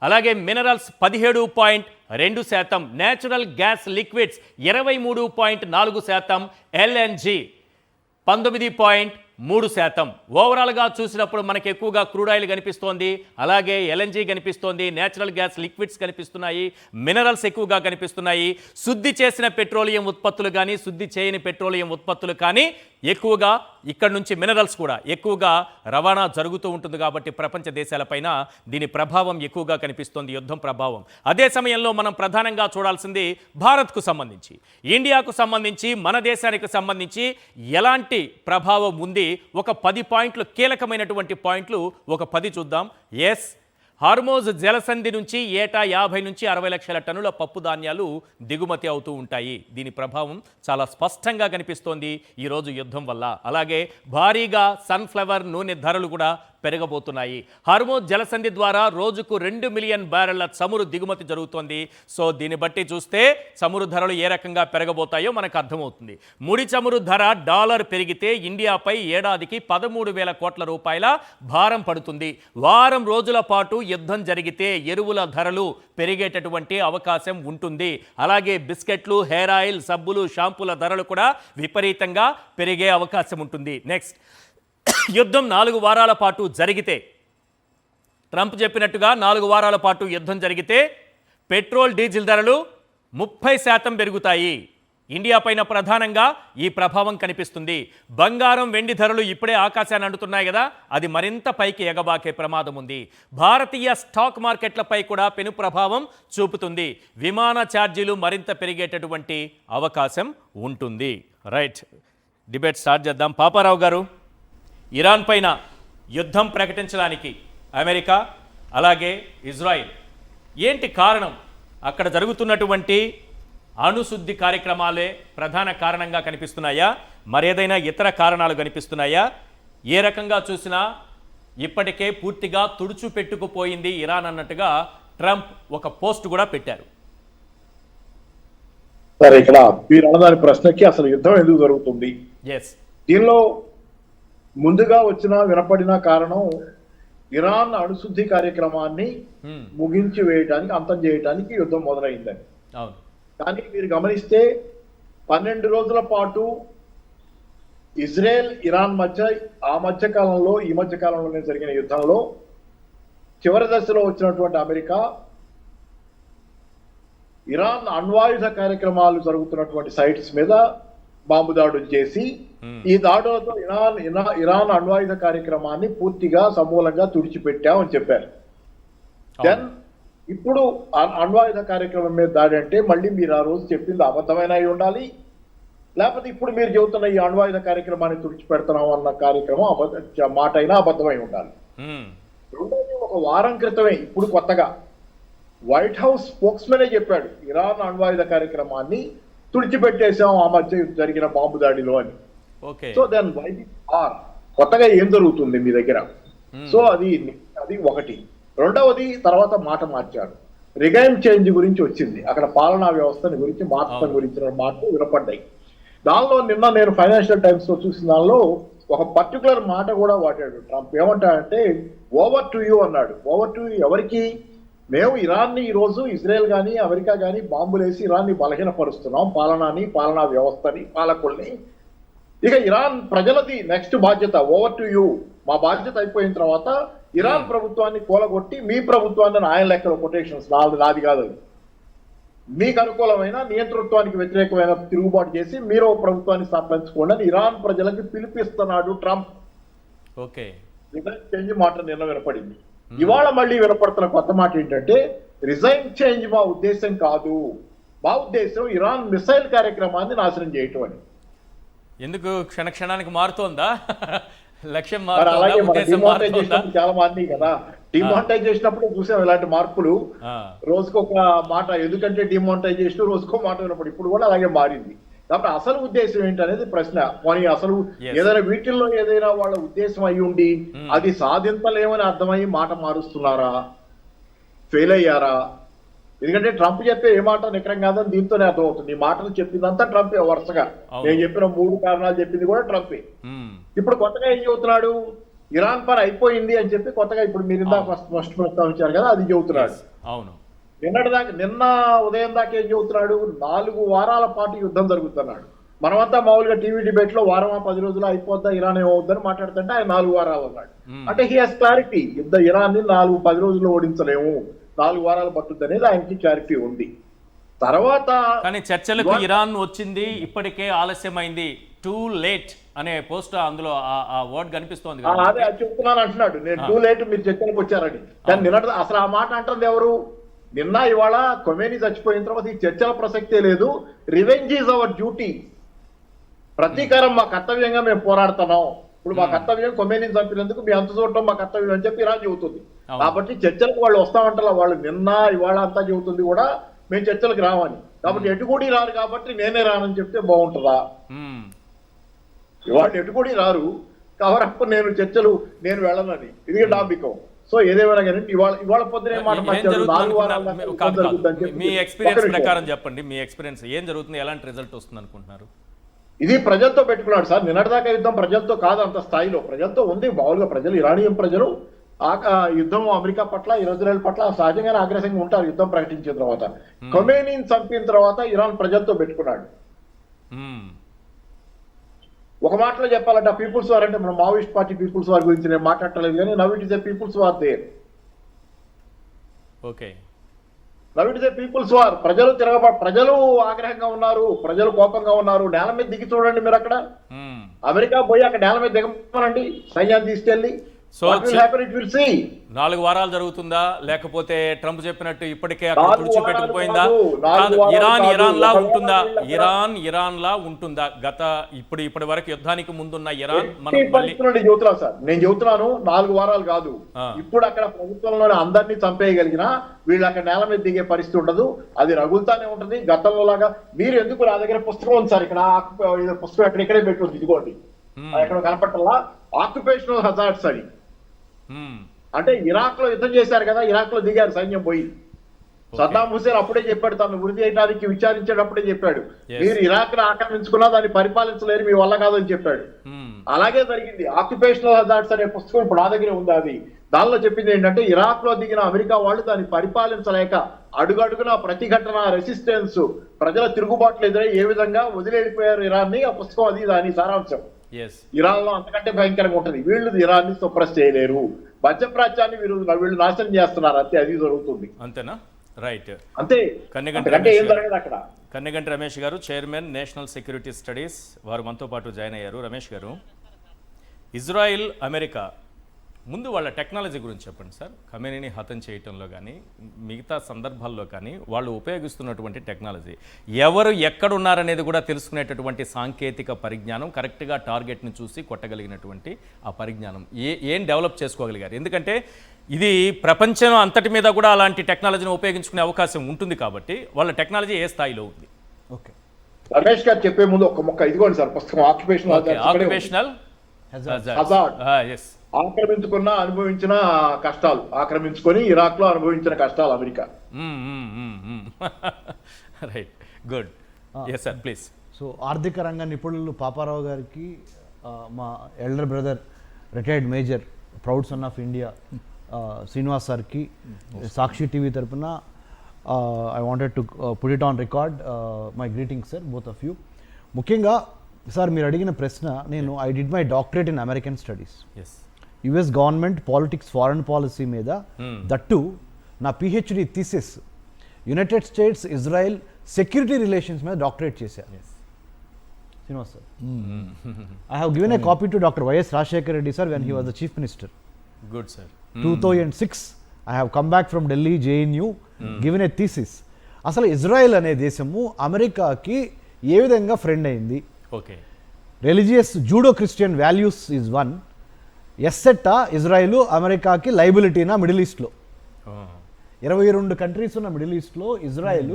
అలాగే minerals 17.2%, natural gas liquids 23.4%, LNG 19.3%. ఓవరాల్గా చూసినప్పుడు మనకి ఎక్కువగా క్రూడ్ ఆయిల్ కనిపిస్తోంది, అలాగే ఎల్ఎన్జీ కనిపిస్తోంది, నేచురల్ గ్యాస్ లిక్విడ్స్ కనిపిస్తున్నాయి, మినరల్స్ ఎక్కువగా కనిపిస్తున్నాయి. శుద్ధి చేసిన పెట్రోలియం ఉత్పత్తులు కానీ శుద్ధి చేయని పెట్రోలియం ఉత్పత్తులు కానీ ఎక్కువగా ఇక్కడ నుంచి మినరల్స్ కూడా ఎక్కువగా రవాణా జరుగుతూ ఉంటుంది. కాబట్టి ప్రపంచ దేశాలపైన దీని ప్రభావం ఎక్కువగా కనిపిస్తోంది, యుద్ధం ప్రభావం. అదే సమయంలో మనం ప్రధానంగా చూడాల్సింది భారత్కు సంబంధించి, ఇండియాకు సంబంధించి, మన దేశానికి సంబంధించి ఎలాంటి ప్రభావం ఉంది. ఒక 10 పాయింట్లు, కీలకమైనటువంటి పాయింట్లు ఒక 10 చూద్దాం. ఎస్, హార్మోజ్ జలసంధి నుంచి ఏటా 50 నుంచి 60 లక్షల టన్నుల పప్పు ధాన్యాలు దిగుమతి అవుతూ ఉంటాయి. దీని ప్రభావం చాలా స్పష్టంగా కనిపిస్తోంది ఈరోజు యుద్ధం వల్ల. అలాగే భారీగా సన్ఫ్లవర్ నూనె ధరలు కూడా పెరగబోతున్నాయి. హార్మోజ్ జలసంధి ద్వారా రోజుకు 2 మిలియన్ బ్యారెళ్ల చమురు దిగుమతి జరుగుతోంది. సో దీన్ని బట్టి చూస్తే చమురు ధరలు ఏ రకంగా పెరగబోతాయో మనకు అర్థమవుతుంది. ముడి చమురు ధర డాలర్ పెరిగితే ఇండియాపై ఏడాదికి 13,000 కోట్ల రూపాయల భారం పడుతుంది. వారం రోజుల పాటు యుద్ధం జరిగితే ఎరువుల ధరలు పెరిగేటటువంటి అవకాశం ఉంటుంది. అలాగే బిస్కెట్లు, హెయిర్ ఆయిల్, సబ్బులు, షాంపూల ధరలు కూడా విపరీతంగా పెరిగే అవకాశం ఉంటుంది. నెక్స్ట్, యుద్ధం 4 వారాల పాటు జరిగితే, ట్రంప్ చెప్పినట్టుగా 4 వారాల పాటు యుద్ధం జరిగితే పెట్రోల్, డీజిల్ ధరలు 30% పెరుగుతాయి. ఇండియా పైన ప్రధానంగా ఈ ప్రభావం కనిపిస్తుంది. బంగారం, వెండి ధరలు ఇప్పుడే ఆకాశాన్ని అంటున్నాయి కదా, అది మరింత పైకి ఎగబాకే ప్రమాదం ఉంది. భారతీయ స్టాక్ మార్కెట్లపై కూడా పెను ప్రభావం చూపుతుంది. విమాన ఛార్జీలు మరింత పెరిగేటటువంటి అవకాశం ఉంటుంది. రైట్, డిబేట్ స్టార్ట్ చేద్దాం. పాపారావు గారు, ఇరాన్ పైన యుద్ధం ప్రకటించడానికి అమెరికా అలాగే ఇజ్రాయిల్ ఏంటి కారణం? అక్కడ జరుగుతున్నటువంటి అణుశుద్ధి కార్యక్రమాలే ప్రధాన కారణంగా కనిపిస్తున్నాయా, మరేదైనా ఇతర కారణాలు కనిపిస్తున్నాయా? ఏ రకంగా చూసినా ఇప్పటికే పూర్తిగా తుడుచుపెట్టుకుపోయింది ఇరాన్ అన్నట్టుగా ట్రంప్ ఒక పోస్ట్ కూడా పెట్టారు. సరే, ఇక్కడ మీరు అన్నదాని ప్రశ్నకి అసలు యుద్ధం ఎందుకు జరుగుతుంది, దీనిలో ముందుగా వచ్చిన వినపడిన కారణం ఇరాన్ అణుశుద్ధి కార్యక్రమాన్ని ముగించి వేయడానికి, అంతం చేయడానికి యుద్ధం మొదలైందని. కానీ మీరు గమనిస్తే 12 రోజుల పాటు ఇజ్రాయెల్, ఇరాన్ మధ్య ఈ మధ్య కాలంలోనే జరిగిన యుద్ధంలో చివరి దశలో వచ్చినటువంటి అమెరికా ఇరాన్ అణ్వాయుధ కార్యక్రమాలు జరుగుతున్నటువంటి సైట్స్ మీద బాంబు దాడులు చేసి ఈ దాడులతో ఇరాన్ అణ్వాయుధ కార్యక్రమాన్ని పూర్తిగా సమూలంగా తుడిచిపెట్టామని చెప్పారు. దెన్ ఇప్పుడు అణ్వాయుధ కార్యక్రమం మీద దాడి అంటే మళ్ళీ మీరు ఆ రోజు చెప్పింది అబద్ధమైన అయి ఉండాలి, లేకపోతే ఇప్పుడు మీరు చెబుతున్న ఈ అణ్వాయుధ కార్యక్రమాన్ని తుడిచిపెడుతున్నాం అన్న కార్యక్రమం మాట అయినా అబద్ధమై ఉండాలి. రెండోది, ఒక వారం క్రితమే ఇప్పుడు కొత్తగా వైట్ హౌస్ స్పోక్స్మెనే చెప్పాడు ఇరాన్ అణ్వాయుధ కార్యక్రమాన్ని తుడిచిపెట్టేశాం ఆ మధ్య జరిగిన బాంబు దాడిలో అని. సో దెన్ వై ఆర్ కొత్తగా ఏం జరుగుతుంది మీ దగ్గర? సో అది ఒకటి. రెండవది, తర్వాత మాట మార్చాడు, రిగైమ్ చేంజ్ గురించి వచ్చింది, అక్కడ పాలనా వ్యవస్థని గురించి మార్చడం గురించిన మాటలు వినపడ్డాయి. దానిలో నిన్న నేను ఫైనాన్షియల్ టైమ్స్ లో చూసిన దానిలో ఒక పర్టికులర్ మాట కూడా వాడాడు ట్రంప్. ఏమంటాడంటే ఓవర్ టు యూ అన్నాడు. ఓవర్ టు యూ ఎవరికి? మేము ఇరాన్ని ఈరోజు ఇజ్రాయెల్ కానీ అమెరికా కానీ బాంబులేసి ఇరాన్ని బలహీనపరుస్తున్నాం, పాలనా వ్యవస్థని, పాలకుల్ని. ఇక ఇరాన్ ప్రజలది నెక్స్ట్ బాధ్యత. ఓవర్ టు యూ, మా బాధ్యత అయిపోయిన తర్వాత ఇరాన్ ప్రభుత్వాన్ని కూలగొట్టి మీ ప్రభుత్వాన్ని ఆయన లెక్కల కొటేషన్స్ నాది కాదు, మీకు అనుకూలమైన నియంతృత్వానికి వ్యతిరేకమైన తిరుగుబాటు చేసి మీరు ప్రభుత్వాన్ని స్థాపించుకోండి అని ఇరాన్ ప్రజలకి పిలిపిస్తున్నాడు ట్రంప్. ఓకే, రిజైన్ చేంజ్ మాట నిన్న వినపడింది. ఇవాళ మళ్ళీ వినపడుతున్న కొత్త మాట ఏంటంటే రిజైన్ చేంజ్ మా ఉద్దేశం కాదు, మా ఉద్దేశం ఇరాన్ మిసైల్ కార్యక్రమాన్ని నాశనం చేయటం అని. ఎందుకు క్షణానికి మారుతోందా? లక్ష్యం మరి అలాగే మన ఉద్దేశం మారుతోందా? డిమానిటైజేషన్ చాలా మంది కదా, డిమానిటైజ్ చేసినప్పుడు చూసాం ఇలాంటి మార్పులు. రోజుకొక మాట, ఎందుకంటే డిమానిటైజేషన్ రోజుకో మాట వినప్పుడు ఇప్పుడు కూడా అలాగే మారింది. కాబట్టి అసలు ఉద్దేశం ఏంటనేది ప్రశ్న. మరి అసలు ఏదైనా వీటిల్లో ఏదైనా వాళ్ళ ఉద్దేశం అయి ఉండి అది సాధించలేమని అర్థమయ్యి మాట మారుస్తున్నారా, ఫెయిల్ అయ్యారా? ఎందుకంటే ట్రంప్ చెప్పే ఏ మాట నికరం కాదని దీంతోనే అర్థమవుతుంది. ఈ మాటలు చెప్పిందంతా ట్రంపే వరుసగా. నేను చెప్పిన 3 కారణాలు చెప్పింది కూడా ట్రంపే. ఇప్పుడు కొత్తగా ఏం చెబుతున్నాడు? ఇరాన్ పని అయిపోయింది అని చెప్పి కొత్తగా ఇప్పుడు మీరు ఇందాక ఫస్ట్ ప్రస్తావించారు కదా, అది చెబుతున్నాడు. అవును, నిన్న ఉదయం దాకా ఏం చెబుతున్నాడు? 4 వారాల పాటు యుద్ధం జరుగుతున్నాడు. మనమంతా మామూలుగా టీవీ డిబేట్ లో వారమా 10 రోజులు అయిపోద్దా ఇరాన్ ఏమవుద్దని మాట్లాడుతుంటే ఆయన 4 వారాలు అన్నాడు. అంటే హీ హాస్ క్లారిటీ. ఇరాన్ ని 4-10 రోజుల్లో ఓడించలేము, 4 వారాలు పట్టుద్ది అనేది ఆయనకి క్లారిటీ ఉంది. తర్వాత కానీ చర్చలకు ఇరాన్ వచ్చింది, ఇప్పటికే ఆలస్యమైంది, టూ లేట్ అనే పోస్ట్ అందులో ఆ వర్డ్ కనిపిస్తోంది. అదే చెప్తున్నాను అంటున్నాడు, నేను టూ లేట్ మీరు చర్చలకు వచ్చారని. కానీ నిన్న అసలు ఆ మాట అంటుంది ఎవరు? నిన్న ఇవాళ కొమేని చచ్చిపోయిన తర్వాత ఈ చర్చల ప్రసక్తే లేదు. రివెంజ్ ఈజ్ అవర్ డ్యూటీ, ప్రతీకారం మా కర్తవ్యంగా మేము పోరాడుతున్నాం. ఇప్పుడు మా కర్తవ్యం కొమేనిని చంపినందుకు మీ అంత చూడటం మా కర్తవ్యం అని చెప్పి ఇరాన్ చెబుతుంది. కాబట్టి చర్చలకు వాళ్ళు వస్తామంటారా? వాళ్ళు నిన్న ఇవాళ అంతా చెబుతుంది కూడా మేము చర్చలకు రావని. కాబట్టి ఎటుకూడి రారు కాబట్టి నేనే రానని చెప్తే బాగుంటుందా? ఇవాళ ఎటుకూడి రారు కవరప్ప నేను వెళ్ళనని, ఇది డాంబికం. సో ఏదేమైనా కానీ ఇవాళ పొద్దునే మాట మీ ఎక్స్పీరియన్స్ ప్రకారం చెప్పండి. మీ ఎక్స్పీరియన్స్ ఏం జరుగుతుంది? ఎలాంటి రిజల్ట్ వస్తుంది అనుకుంటున్నారు? ఇది ప్రజలతో పెట్టుకున్నాడు సార్. నిన్నటిదాకా యుద్ధం ప్రజలతో కాదు, అంత స్థాయిలో ప్రజలతో ఉంది. మామూలుగా ప్రజలు, ఇరానియన్ ప్రజలు యుద్ధం అమెరికా పట్ల, ఇజ్రాయెల్ పట్ల సహజంగానే ఆగ్రహంగా ఉంటారు యుద్ధం ప్రకటించిన తర్వాత. ఖొమేనీని చంపిన తర్వాత ఇరాన్ ప్రజలతో పెట్టుకున్నాడు. ఒక మాటలో చెప్పాలంటే పీపుల్స్ వార్ అంటే మన మావోయిస్ట్ పార్టీ పీపుల్స్ వార్ గురించి నేను మాట్లాడలేదు, కానీ now it is a people's war there. Okay, now it is a people's war. ప్రజలు ఆగ్రహంగా ఉన్నారు, ప్రజలు కోపంగా ఉన్నారు. నేల మీద దిగి చూడండి మీరు. అక్కడ అమెరికా పోయి అక్కడ నేల మీద దిగమనండి సైన్యాన్ని తీసుకెళ్లి. సో 4 వారాలు జరుగుతుందా, లేకపోతే ట్రంప్ చెప్పినట్టు ఇప్పటికే అక్కడ తుడిచిపెట్టుకుపోయిందా? ఇరాన్ లా ఉంటుందా? ఇప్పటి వరకు యుద్ధానికి ముందున్న ఇరాన్ చెబుతున్నా సార్, నేను చెబుతున్నాను 4 వారాలు కాదు. ఇప్పుడు అక్కడ ప్రభుత్వంలోనే అందరినీ చంపేయగలిగిన వీళ్ళు అక్కడ నేల మీద దిగే పరిస్థితి ఉండదు. అది రగులుతానే ఉంటుంది గతంలో లాగా. మీరు ఎందుకు నా దగ్గర పుస్తకం ఉంది సార్, ఇక్కడ పుస్తకం ఇక్కడే పెట్టుకుంది, ఇదిగోండి ఎక్కడ కనపట్టాలా, ఆక్యుపేషనల్ హజార్డ్స్ అని. అంటే ఇరాక్ లో యుద్ధం చేశారు కదా, ఇరాక్ లో దిగారు సైన్యం పోయి. సద్దాం హుసేన్ అప్పుడే చెప్పాడు, తను వృద్ధి చేయడానికి విచారించేటప్పుడే చెప్పాడు, మీరు ఇరాక్ ను ఆక్రమించుకున్నా దాన్ని పరిపాలించలేరు, మీ వల్ల కాదని చెప్పాడు. అలాగే జరిగింది. ఆక్యుపేషనల్ హజార్డ్స్ అనే పుస్తకం ఇప్పుడు నా దగ్గర ఉంది. అది దానిలో చెప్పింది ఏంటంటే ఇరాక్ లో దిగిన అమెరికా వాళ్ళు దాన్ని పరిపాలించలేక అడుగడుగున ప్రతిఘటన, రెసిస్టెన్స్, ప్రజల తిరుగుబాట్లు ఎదురై ఏ విధంగా వదిలేడిపోయారు ఇరాన్ ని. ఆ పుస్తకం అది, దాని సారాంశం. ఇరాన్ లో అంతకంటే భయంకరంగా ఉంటుంది. వీళ్ళు ఇరాన్ ని సప్రెస్ చేయలేరు, మధ్యప్రాచ్యాన్ని వీళ్ళు నాశనం చేస్తున్నారు. అంతే, అది జరుగుతుంది. అంతేనా? రైట్. అంతే. ఏం జరగదు అక్కడ. కన్నెగంటి రమేష్ గారు, చైర్మన్ నేషనల్ సెక్యూరిటీ స్టడీస్, వారు మనతో పాటు జాయిన్ అయ్యారు. రమేష్ గారు, ఇజ్రాయిల్, అమెరికా ముందు వాళ్ళ టెక్నాలజీ గురించి చెప్పండి సార్. ఖమేనీని హతం చేయటంలో కానీ మిగతా సందర్భాల్లో కానీ వాళ్ళు ఉపయోగిస్తున్నటువంటి టెక్నాలజీ, ఎవరు ఎక్కడున్నారనేది కూడా తెలుసుకునేటటువంటి సాంకేతిక పరిజ్ఞానం, కరెక్ట్గా టార్గెట్ని చూసి కొట్టగలిగినటువంటి ఆ పరిజ్ఞానం ఏం డెవలప్ చేసుకోగలిగారు? ఎందుకంటే ఇది ప్రపంచం అంతటి మీద కూడా అలాంటి టెక్నాలజీని ఉపయోగించుకునే అవకాశం ఉంటుంది కాబట్టి వాళ్ళ టెక్నాలజీ ఏ స్థాయిలో ఉంది? ఓకే, రమేష్ గారు చెప్పే ముందు ఒక మొక్క ఇదిగోండి సార్ పుస్తకం, ఆక్యుపేషనల్ హజార్డ్. ఆక్రమించుకున్న అనుభవించిన కష్టాలు, ఆక్రమించుకొని ఇరాక్ లో అనుభవించిన కష్టాలు America. Right, good. yes sir, please. So ఆర్థిక రంగ నిపుణులు పాపారావు గారికి మా elder brother retired major proud son of India Srinivas సార్కి సాక్షి టీవీ తరపున I wanted to put it on record my greetings sir both of you. ముఖ్యంగా సార్ మీరు అడిగిన ప్రశ్న, నేను I did my doctorate in American studies, US government politics foreign policy మీద, that నా PhD thesis United States Israel security relations మీద doctorate చేశాను. Srinivas sir, I have given a copy to doctor YS Rajasekhar Reddy sir when he was the chief minister. Good sir. 2006 I have come back from Delhi JNU, given a thesis. అసలు Israel అనే దేశము అమెరికాకి ఏ విధంగా friend అయింది? Okay. Religious Judeo Christian values is one. ఎస్సెట్టా Israel అమెరికాకి లైబిలిటీనా మిడిల్ ఈస్ట్లో? 22 కంట్రీస్ ఉన్న మిడిల్ ఈస్ట్లో Israel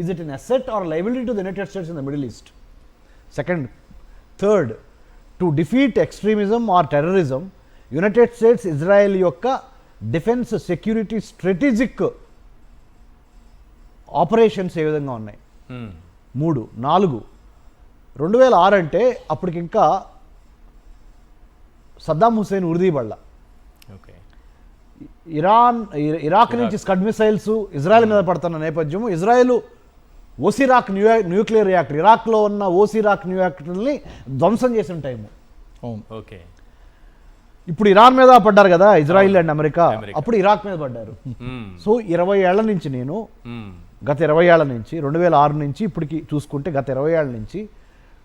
is it an asset or liability to the United States in the Middle East? Second, third, to defeat extremism or terrorism United States Israel యొక్క defence security strategic operations ఏ విధంగా ఉన్నాయి? 3, 4, 2006 అంటే అప్పటికి ఇంకా Saddam Hussein ఉరిదీబళ్ళ. Okay. Iraq నుంచి Scud missiles Israel మీద పడుతున్న నేపథ్యము, ఇజ్రాయెల్ ఓసిరాక్ న్యూక్లియర్ రియాక్టర్, ఇరాక్లో ఉన్న ఓసిరాక్ న్యూక్లియర్ని ధ్వంసం చేసిన టైము. ఓకే. ఇప్పుడు ఇరాన్ మీద పడ్డారు కదా ఇజ్రాయిల్ అండ్ అమెరికా, అప్పుడు ఇరాక్ మీద పడ్డారు. సో 20 ఏళ్ల నుంచి నేను గత 20 ఏళ్ల నుంచి 2006 నుంచి ఇప్పటికి చూసుకుంటే గత 20 ఏళ్ల నుంచి,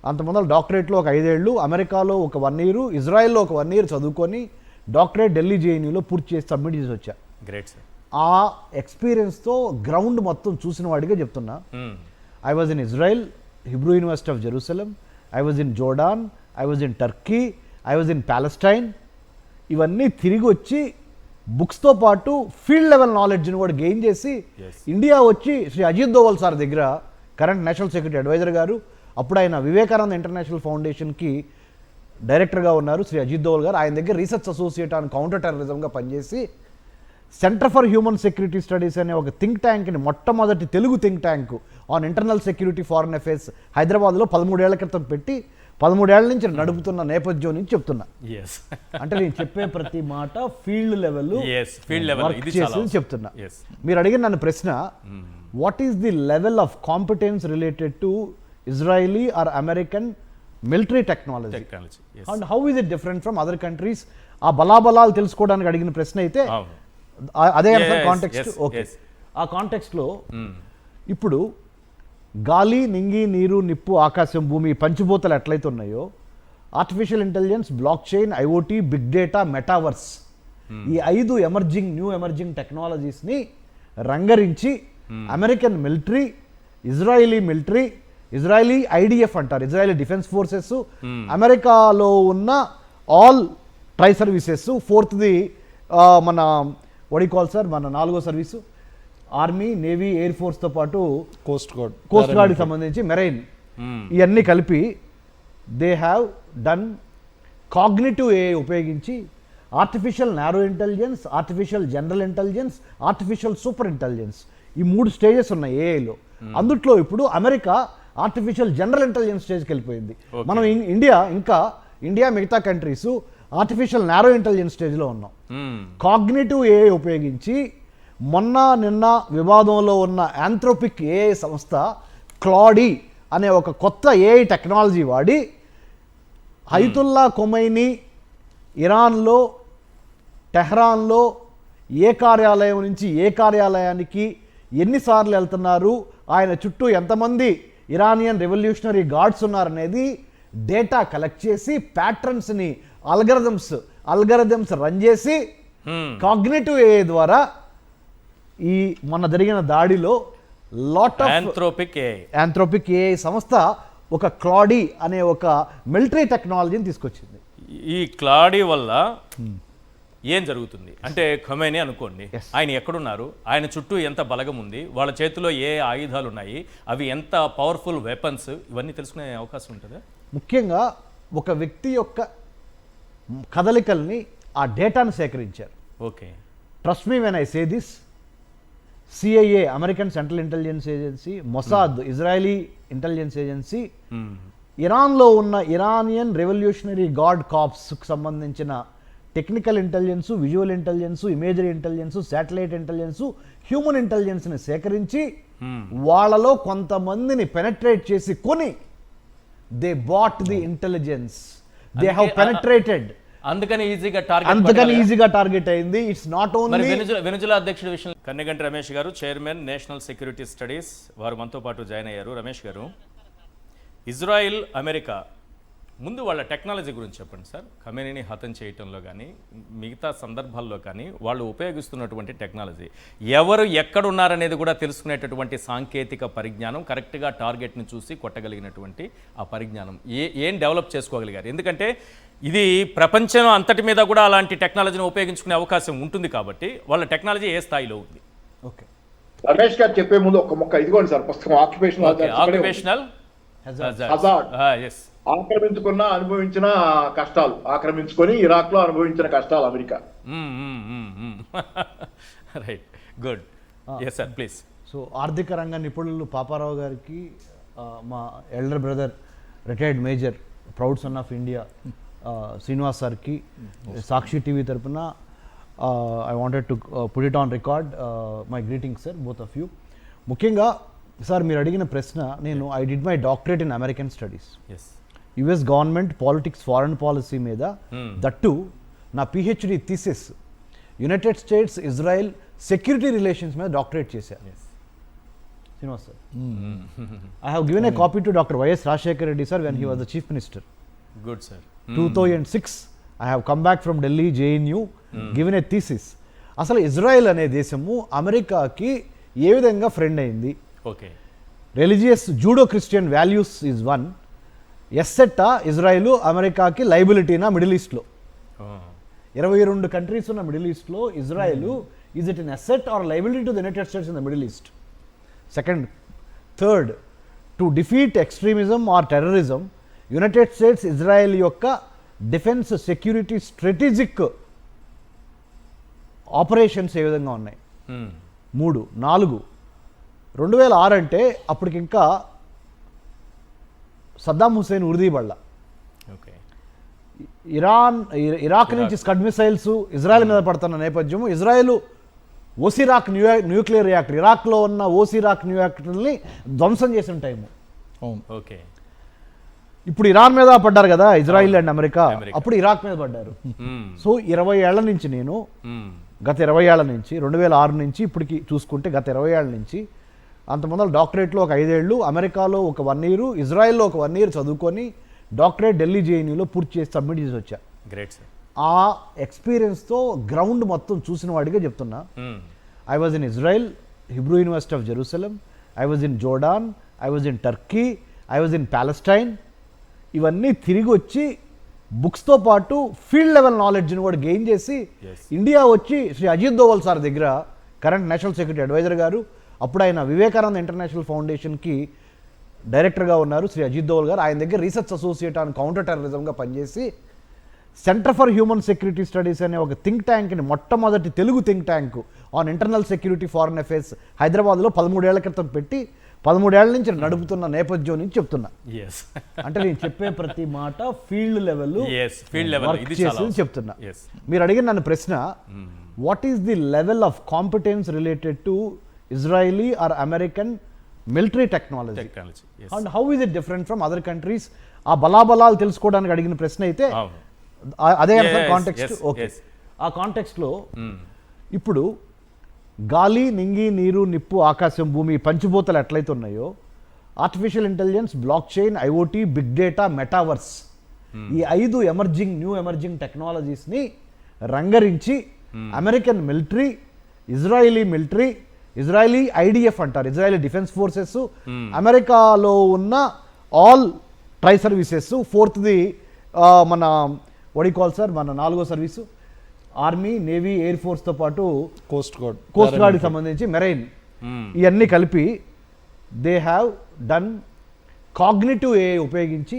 అంతమంది డాక్టరేట్లో ఒక 5 ఏళ్ళు, అమెరికాలో ఒక 1 ఇయర్, ఇజ్రాయెల్లో ఒక 1 ఇయర్ చదువుకొని డాక్టరేట్ ఢిల్లీ జేఎన్యూలో పూర్తి చేసి సబ్మిట్ చేసి వచ్చా. Great sir. ఆ ఎక్స్పీరియన్స్తో గ్రౌండ్ మొత్తం చూసిన వాడిగా చెప్తున్నా. I was in Israel, Hebrew university of Jerusalem, I was in Jordan, I was in Turkey, I was in Palestine. ఇవన్నీ తిరిగి వచ్చి బుక్స్తో పాటు ఫీల్డ్ లెవెల్ నాలెడ్జ్ని కూడా గెయిన్ చేసి ఇండియా వచ్చి శ్రీ అజిత్ దోవల్ సార్ దగ్గర, కరెంట్ నేషనల్ సెక్యూరిటీ అడ్వైజర్ గారు, అప్పుడు ఆయన వివేకానంద ఇంటర్నేషనల్ ఫౌండేషన్కి డైరెక్టర్గా ఉన్నారు శ్రీ అజిత్ దోవల్ గారు, ఆయన దగ్గర రీసెర్చ్ అసోసియేట్ ఆన్ కౌంటర్ టెర్రరిజంగా పనిచేసి centre for human security studies అనే ఒక థింక్ ట్యాంక్ని, మొట్టమొదటి Telugu think tank on internal security foreign affairs హైదరాబాద్లో 13 ఏళ్ల క్రితం పెట్టి 13 ఏళ్ల నుంచి నడుపుతున్న నేపథ్యం నుంచి చెప్తున్నా. అంటే నేను చెప్పే ప్రతి మాట ఫీల్డ్ లెవెల్ వర్క్ చేసి చెప్తున్నా. మీరు అడిగిన నన్ను ప్రశ్న, what is the level of competence related to Israeli or American military technology and how is it different from other countries? ఆ బలాబలాలు తెలుసుకోవడానికి అడిగిన ప్రశ్న అయితే అదే కాంటెక్స్ట్. ఓకే, ఆ కాంటెక్స్ట్లో ఇప్పుడు గాలి, నింగి, నీరు, నిప్పు, ఆకాశం, భూమి పంచభూతాలు ఎట్లయితే ఉన్నాయో, artificial intelligence, blockchain, IOT, big data, metaverse, ఈ 5 న్యూ ఎమర్జింగ్ టెక్నాలజీస్ని రంగరించి American military, Israeli military, Israeli IDF అంటారు, ఇజ్రాయిలీ డిఫెన్స్ ఫోర్సెస్, అమెరికాలో ఉన్న ఆల్ ట్రై సర్వీసెస్, 4th మన వడికాల్ సార్ మన 4వ సర్వీసు ఆర్మీ, నేవీ, ఎయిర్ ఫోర్స్తో పాటు కోస్ట్ గార్డ్కి సంబంధించి మెరైన్, ఇవన్నీ కలిపి they have done cognitive AI ఉపయోగించి artificial narrow intelligence, artificial general intelligence, artificial super intelligence, ఈ 3 స్టేజెస్ ఉన్నాయి ఏఐలో. అందుట్లో ఇప్పుడు అమెరికా ఆర్టిఫిషియల్ జనరల్ ఇంటెలిజెన్స్ స్టేజ్కి వెళ్ళిపోయింది. మనం ఇండియా మిగతా కంట్రీస్ ఆర్టిఫిషియల్ నారో ఇంటెలిజెన్స్ స్టేజ్లో ఉన్నాం. కాగ్నిటివ్ ఏఐ ఉపయోగించి నిన్న వివాదంలో ఉన్న ఆంథ్రోపిక్ ఏఐ సంస్థ క్లాడీ అనే ఒక కొత్త ఏఐ టెక్నాలజీ వాడి హైతుల్లా ఖొమైనీ ఇరాన్లో టెహ్రాన్లో ఏ కార్యాలయం నుంచి ఏ కార్యాలయానికి ఎన్నిసార్లు వెళ్తున్నారు, ఆయన చుట్టూ ఎంతమంది ఇరానియన్ రెవల్యూషనరీ గార్డ్స్ ఉన్నారనేది డేటా కలెక్ట్ చేసి ప్యాటర్న్స్ని అల్గరిథమ్స్ రన్ చేసి కాగ్నిటివ్ ఏఐ ద్వారా ఈ మొన్న జరిగిన దాడిలో లాట్ ఆఫ్ ఆంథ్రోపిక్ ఏఐ సంస్థ ఒక క్లాడీ అనే ఒక మిలిటరీ టెక్నాలజీని తీసుకొచ్చింది. ఈ క్లాడీ వల్ల ఏం జరుగుతుంది అంటే, ఖొమైనీ అనుకోండి, ఆయన ఎక్కడున్నారు, ఆయన చుట్టూ ఎంత బలగం ఉంది, వాళ్ళ చేతిలో ఏ ఆయుధాలు ఉన్నాయి, అవి ఎంత పవర్ఫుల్ వెపన్స్, ఇవన్నీ తెలుసుకునే అవకాశం ఉంటుందా? ముఖ్యంగా ఒక వ్యక్తి యొక్క కదలికల్ని ఆ డేటాను సేకరించారు. Okay, trust me when I say this, CIA American central intelligence agency, Mossad Israeli intelligence agency, ఇరాన్లో ఉన్న ఇరానియన్ రెవల్యూషనరీ గార్డ్ కార్ప్స్కి సంబంధించిన technical intelligence, visual intelligence, imagery intelligence, satellite intelligence, human ఇంటెలిజెన్స్ని సేకరించి వాళ్ళలో కొంతమందిని పెనట్రేట్ చేసి కొని they bought the intelligence, they have penetrated. అందుకని ఈజీగా టార్గెట్ అయింది. ఇట్స్ నాట్ ఓన్లీ వెనుజులా అధ్యక్షుడి విషయం. కన్నెగంటి రమేష్ గారు, చైర్మన్ నేషనల్ సెక్యూరిటీ స్టడీస్, వారు మనతో పాటు జాయిన్ అయ్యారు. రమేష్ గారు, ఇజ్రాయిల్, అమెరికా ముందు వాళ్ళ టెక్నాలజీ గురించి చెప్పండి సార్. ఖమేనీని హతం చేయటంలో కానీ మిగతా సందర్భాల్లో కానీ వాళ్ళు ఉపయోగిస్తున్నటువంటి టెక్నాలజీ, ఎవరు ఎక్కడున్నారనేది కూడా తెలుసుకునేటటువంటి సాంకేతిక పరిజ్ఞానం, కరెక్ట్గా టార్గెట్ని చూసి కొట్టగలిగినటువంటి ఆ పరిజ్ఞానం ఏం డెవలప్ చేసుకోగలిగారు? ఎందుకంటే ఇది ప్రపంచం అంతటి మీద కూడా అలాంటి టెక్నాలజీని ఉపయోగించుకునే అవకాశం ఉంటుంది కాబట్టి వాళ్ళ టెక్నాలజీ ఏ స్థాయిలో ఉంది? ఓకే, రమేష్ గారు చెప్పే ముందు ఒక మొక్క ఇదిగోండి సార్, పుస్తకం ఆక్యుపేషనల్ ఆక్రమించుకున్న అనుభవించిన కష్టాలు, ఆక్రమించుకొని ఇరాక్ లో అనుభవించిన కష్టాలు America. Right, good. Yes sir, please. So ఆర్థిక రంగ నిపుణులు పాపారావు గారికి, మా elder brother retired major proud son of India Srinivas సార్కి సాక్షి టీవీ తరపున I wanted to put it on record my greetings sir, both of you. ముఖ్యంగా సార్ మీరు అడిగిన ప్రశ్న, నేను I did my doctorate in American studies, US government politics, foreign policy మీద. That నా PhD thesis United States Israel security relations మీద doctorate చేశాను. Srinivas sir, I have given a copy to doctor YS Rajasekhar Reddy sir when he was the chief minister. Good sir. 2006 I have come back from Delhi JNU, given a thesis. అసలు Israel అనే దేశము అమెరికాకి ఏ విధంగా friend అయింది? Okay, religious Judeo Christian values is one. ఎస్సెట్టా Israel అమెరికాకి లైబిలిటీనా మిడిల్ ఈస్ట్లో? 22 కంట్రీస్ ఉన్న మిడిల్ ఈస్ట్లో Israel is it an asset or liability to the United States in the Middle East? Second, third, to defeat extremism or terrorism United States Israel యొక్క defence security strategic operations ఏ విధంగా ఉన్నాయి? 3, 4, 2006 అంటే అప్పటికి ఇంకా Saddam Hussein ఉరిదీబళ్ళ. Okay, Iraq నుంచి Scud missiles Israel మీద పడుతున్న నేపథ్యం, ఇజ్రాయెల్ ఓసిరాక్ న్యూక్లియర్ రియాక్టర్, ఇరాక్లో ఉన్న ఓసిరాక్ న్యూక్లియర్ని ధ్వంసం చేసిన టైము. ఓకే, ఇప్పుడు ఇరాన్ మీద పడ్డారు కదా ఇజ్రాయిల్ అండ్ అమెరికా, అప్పుడు ఇరాక్ మీద పడ్డారు. సో 20 ఏళ్ల నుంచి నేను, గత 20 ఏళ్ల నుంచి 2006 నుంచి ఇప్పటికి చూసుకుంటే గత 20 ఏళ్ల నుంచి, అంతమంది డాక్టరేట్లో ఒక 5 ఏళ్ళు, అమెరికాలో ఒక 1 ఇయర్, ఇజ్రాయెల్లో ఒక 1 ఇయర్ చదువుకొని డాక్టరేట్ ఢిల్లీ జేఎన్యూలో పూర్తి చేసి సబ్మిట్ చేసి వచ్చా. Great sir. ఆ ఎక్స్పీరియన్స్తో గ్రౌండ్ మొత్తం చూసిన వాడిగా చెప్తున్నా. I was in Israel, Hebrew university of Jerusalem, I was in Jordan, I was in Turkey, I was in Palestine. ఇవన్నీ తిరిగి వచ్చి బుక్స్తో పాటు ఫీల్డ్ లెవెల్ నాలెడ్జ్ని కూడా గెయిన్ చేసి ఇండియా వచ్చి శ్రీ అజిత్ దోవల్ సార్ దగ్గర, కరెంట్ నేషనల్ సెక్యూరిటీ అడ్వైజర్ గారు, అప్పుడు ఆయన వివేకానంద ఇంటర్నేషనల్ ఫౌండేషన్కి డైరెక్టర్గా ఉన్నారు శ్రీ అజిత్ దోవల్ గారు, ఆయన దగ్గర రీసెర్చ్ అసోసియేట్ ఆన్ కౌంటర్ టెర్రరిజంగా పనిచేసి centre for human security studies అనే ఒక థింక్ ట్యాంక్ని, మొట్టమొదటి Telugu think tank on internal security foreign affairs హైదరాబాద్లో 13 ఏళ్ల క్రితం పెట్టి 13 ఏళ్ల నుంచి నడుపుతున్న నేపథ్యం నుంచి చెప్తున్నా. అంటే నేను చెప్పే ప్రతి మాట ఫీల్డ్ లెవెల్ చేసి చెప్తున్నా. మీరు అడిగిన నన్ను ప్రశ్న, what is the level of competence related to Israeli or American military technology and how is it different from other countries? ఆ బలాబలాలు తెలుసుకోవడానికి అడిగిన ప్రశ్న అయితే అదే కాంటెక్స్ట్. ఓకే, ఆ కాంటెక్స్ట్లో ఇప్పుడు గాలి, నింగి, నీరు, నిప్పు, ఆకాశం, భూమి పంచభూతాలు ఎట్లయితే ఉన్నాయో, artificial intelligence, blockchain, IOT, big data, metaverse, ఈ 5 న్యూ ఎమర్జింగ్ టెక్నాలజీస్ని రంగరించి American military, Israeli military, Israeli IDF అంటారు, ఇజ్రాయిలీ డిఫెన్స్ ఫోర్సెస్, అమెరికాలో ఉన్న ఆల్ ట్రై సర్వీసెస్, 4th మన వడికాల్ సార్, మన 4వ సర్వీసు ఆర్మీ, నేవీ, ఎయిర్ ఫోర్స్తో పాటు కోస్ట్ గార్డ్కి సంబంధించి మెరైన్, ఇవన్నీ కలిపి they have done cognitive AI ఉపయోగించి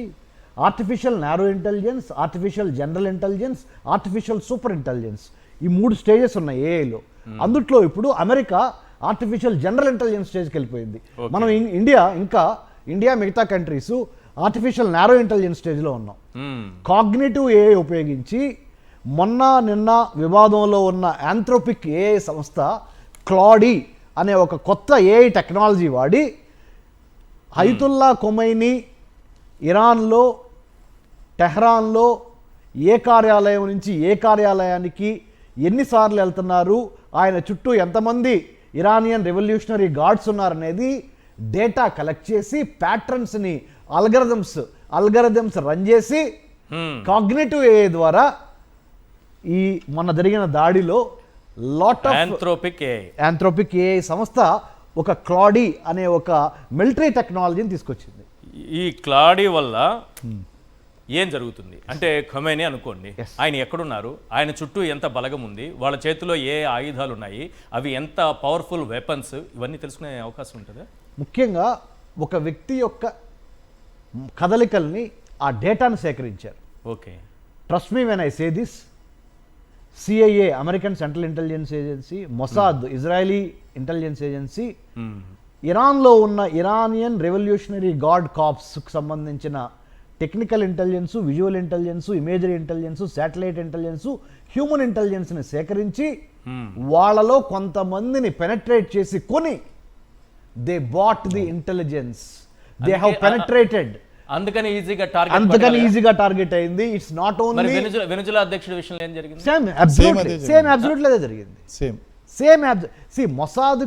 artificial narrow intelligence, artificial general intelligence, artificial super intelligence, ఈ 3 స్టేజెస్ ఉన్నాయి ఏఐలో. అందుట్లో ఇప్పుడు అమెరికా ఆర్టిఫిషియల్ జనరల్ ఇంటెలిజెన్స్ స్టేజ్కి వెళ్ళిపోయింది. మనం ఇండియా మిగతా కంట్రీస్ ఆర్టిఫిషియల్ నారో ఇంటెలిజెన్స్ స్టేజ్లో ఉన్నాం. కాగ్నిటివ్ ఏఐ ఉపయోగించి నిన్న వివాదంలో ఉన్న యాంథ్రోపిక్ ఏఐ సంస్థ క్లాడీ అనే ఒక కొత్త ఏఐ టెక్నాలజీ వాడి అయతుల్లా ఖొమైనీ ఇరాన్లో టెహ్రాన్లో ఏ కార్యాలయం నుంచి ఏ కార్యాలయానికి ఎన్నిసార్లు వెళ్తున్నారు, ఆయన చుట్టూ ఎంతమంది ఇరానియన్ రెవల్యూషనరీ గార్డ్స్ ఉన్నారనేది డేటా కలెక్ట్ చేసి ప్యాటర్న్స్ని అల్గరిథమ్స్ రన్ చేసి కాగ్నిటివ్ ఏఐ ద్వారా ఈ మొన్న జరిగిన దాడిలో లాట్ ఆఫ్ యాంథ్రోపిక్ ఏఐ సంస్థ ఒక క్లాడీ అనే ఒక మిలిటరీ టెక్నాలజీని తీసుకొచ్చింది. ఈ క్లాడీ వల్ల ఏం జరుగుతుంది అంటే ఖొమైనీ అనుకోండి, ఆయన ఎక్కడున్నారు, ఆయన చుట్టూ ఎంత బలగం ఉంది, వాళ్ళ చేతిలో ఏ ఆయుధాలు ఉన్నాయి, అవి ఎంత పవర్ఫుల్ వెపన్స్, ఇవన్నీ తెలుసుకునే అవకాశం ఉంటుందా? ముఖ్యంగా ఒక వ్యక్తి యొక్క కదలికల్ని ఆ డేటాను సేకరించారు. Okay, trust me when I say this, CIA American central intelligence agency, Mossad Israeli intelligence agency, ఇరాన్లో ఉన్న ఇరానియన్ రెవల్యూషనరీ గార్డ్ కార్ప్స్కి సంబంధించిన technical intelligence, visual intelligence, imagery intelligence, satellite intelligence, human ఇంటెలిజెన్స్ని సేకరించి వాళ్ళలో కొంతమందిని పెనట్రేట్ చేసి కొని they bought the intelligence, they have penetrated, అందుకని ఈజీగా టార్గెట్ అయింది. ఇట్స్ నాట్ ఓన్లీ వెనుజులా అధ్యక్షుడి విషయంలో ఏం జరిగింది? సేమ్ అబ్సల్యూట్లీ అదే జరిగింది. మొసాద్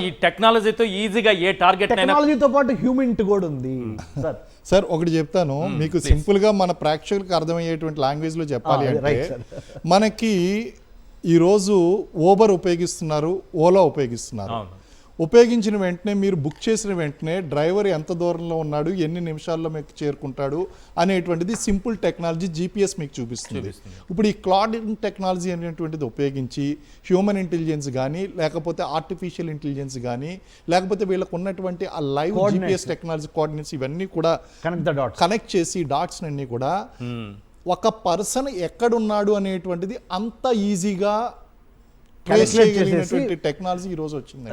ఈ టెక్నాలజీతో ఈజీగా ఏ టార్గెట్ టెక్నాలజీతో పాటు హ్యూమన్ కూడా ఉంది. సార్ ఒకటి చెప్తాను మీకు, సింపుల్ గా మన ప్రేక్షకులకు అర్థమయ్యేటువంటి లాంగ్వేజ్ లో చెప్పాలి అంటే, మనకి ఈరోజు ఊబర్ ఉపయోగిస్తున్నారు, ఓలా ఉపయోగిస్తున్నారు. ఉపయోగించిన వెంటనే మీరు బుక్ చేసిన వెంటనే డ్రైవర్ ఎంత దూరంలో ఉన్నాడు, ఎన్ని నిమిషాల్లో మీకు చేరుకుంటాడు అనేటువంటిది సింపుల్ టెక్నాలజీ జీపీఎస్ మీకు చూపిస్తుంది. ఇప్పుడు ఈ క్లాడ్ టెక్నాలజీ అనేటువంటిది ఉపయోగించి హ్యూమన్ ఇంటెలిజెన్స్ కానీ, లేకపోతే ఆర్టిఫిషియల్ ఇంటెలిజెన్స్ కానీ, లేకపోతే వీళ్ళకు ఉన్నటువంటి ఆ లైవ్ జీపీఎస్ టెక్నాలజీ కోఆర్డినేట్స్ ఇవన్నీ కూడా కనెక్ట్ చేసి డాట్స్ అన్ని కూడా ఒక పర్సన్ ఎక్కడున్నాడు అనేటువంటిది అంత ఈజీగా టెక్నాలజీ ఈ రోజు వచ్చింది.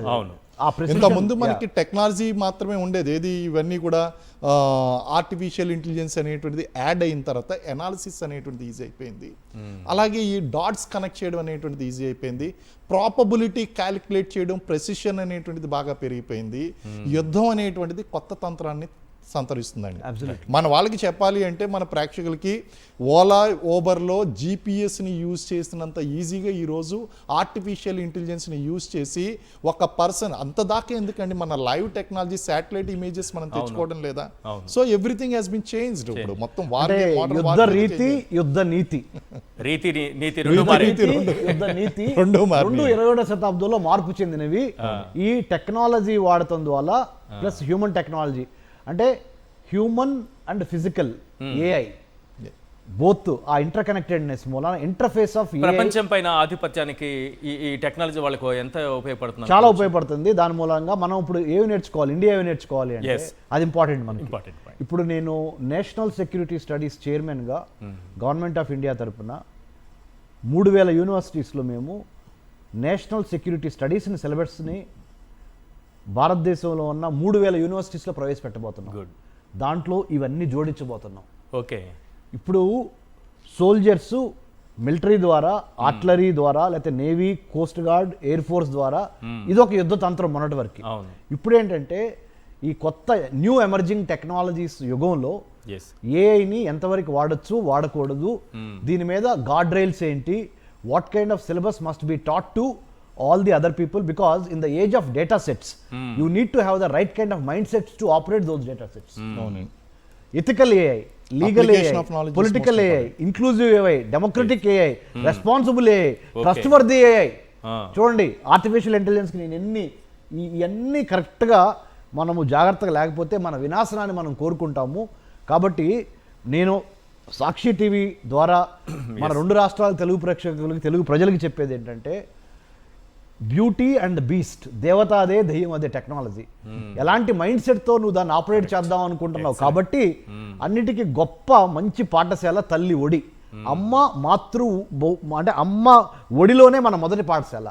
ఇంత ముందు మనకి టెక్నాలజీ మాత్రమే ఉండేది, ఏది ఇవన్నీ కూడా ఆర్టిఫిషియల్ ఇంటెలిజెన్స్ అనేటువంటిది యాడ్ అయిన తర్వాత ఎనాలిసిస్ అనేటువంటిది ఈజీ అయిపోయింది. అలాగే ఈ డాట్స్ కనెక్ట్ చేయడం అనేటువంటిది ఈజీ అయిపోయింది. ప్రాపబిలిటీ క్యాలిక్యులేట్ చేయడం, ప్రెసిషన్ అనేటువంటిది బాగా పెరిగిపోయింది. యుద్ధం అనేటువంటిది కొత్త తంత్రాన్ని సంతరిస్తుందండి. మన వాళ్ళకి చెప్పాలి అంటే, మన ప్రేక్షకులకి ఓలా ఓబర్లో జీపీఎస్ని యూజ్ చేసినంత ఈజీగా ఈరోజు ఆర్టిఫిషియల్ ఇంటెలిజెన్స్ని యూజ్ చేసి ఒక పర్సన్ అంత దాకా ఎందుకండి, మన లైవ్ టెక్నాలజీ శాటిలైట్ ఇమేజెస్ మనం తెచ్చుకోవడం లేదా? So everything has been changed. ఇప్పుడు మొత్తం యుద్ధ నీతి 21వ శతాబ్దంలో మార్పు చెందినవి. ఈ టెక్నాలజీ వాడటం ద్వారా ప్లస్ హ్యూమన్ టెక్నాలజీ అంటే human and physical AI both ఆ ఇంటర్ కనెక్టెడ్నెస్ మూలన ఇంటర్ఫేస్ ఆఫ్ ప్రపంచం పైన ఆధిపత్యానికి ఈ టెక్నాలజీ వాళ్ళకు ఎంత ఉపయోగపడుతుంది? చాలా ఉపయోగపడుతుంది. దాని మూలంగా మనం ఇప్పుడు ఏవి నేర్చుకోవాలి, ఇండియా ఏవి నేర్చుకోవాలి అంటే అది ఇంపార్టెంట్ మనకి. ఇప్పుడు నేను నేషనల్ సెక్యూరిటీ స్టడీస్ చైర్మన్గా గవర్నమెంట్ ఆఫ్ ఇండియా తరఫున 3000 యూనివర్సిటీస్లో మేము నేషనల్ సెక్యూరిటీ స్టడీస్ని సిలబస్ని భారతదేశంలో ఉన్న 3000 యూనివర్సిటీస్లో ప్రవేశపెట్టబోతున్నాం. దాంట్లో ఇవన్నీ జోడించబోతున్నాం. ఓకే, ఇప్పుడు సోల్జర్స్ మిలిటరీ ద్వారా, ఆర్టిలరీ ద్వారా, లేకపోతే navy, coast guard, air force ద్వారా ఇది ఒక యుద్ధ తంత్రం మొన్నటి వరకు. ఇప్పుడు ఏంటంటే ఈ కొత్త న్యూ ఎమర్జింగ్ టెక్నాలజీస్ యుగంలో ఏఐని ఎంతవరకు వాడచ్చు, వాడకూడదు, దీని మీద గార్డ్ రైల్స్ ఏంటి, what kind of syllabus must be taught to all the other people, because in the age of data sets you need to have the right kind of mindsets to operate those data sets. Ethical AI, legal AI, political AI, inclusive AI, democratic AI, responsible AI, trustworthy AI. చూడండి, artificial ఇంటెలిజెన్స్కి నేను ఇవన్నీ కరెక్ట్గా మనము జాగ్రత్తగా లేకపోతే మన వినాశనాన్ని మనం కోరుకుంటాము. కాబట్టి నేను సాక్షి టీవీ ద్వారా మన రెండు రాష్ట్రాల తెలుగు ప్రేక్షకులకి, తెలుగు ప్రజలకి చెప్పేది ఏంటంటే, బ్యూటీ అండ్ బీస్ట్, దేవతాదే దెయ్యం అదే టెక్నాలజీ. ఎలాంటి మైండ్ సెట్తో నువ్వు దాన్ని ఆపరేట్ చేద్దాం అనుకుంటున్నావు. కాబట్టి అన్నిటికీ గొప్ప మంచి పాఠశాల తల్లి ఒడి. అంటే అమ్మ ఒడిలోనే మన మొదటి పాఠశాల.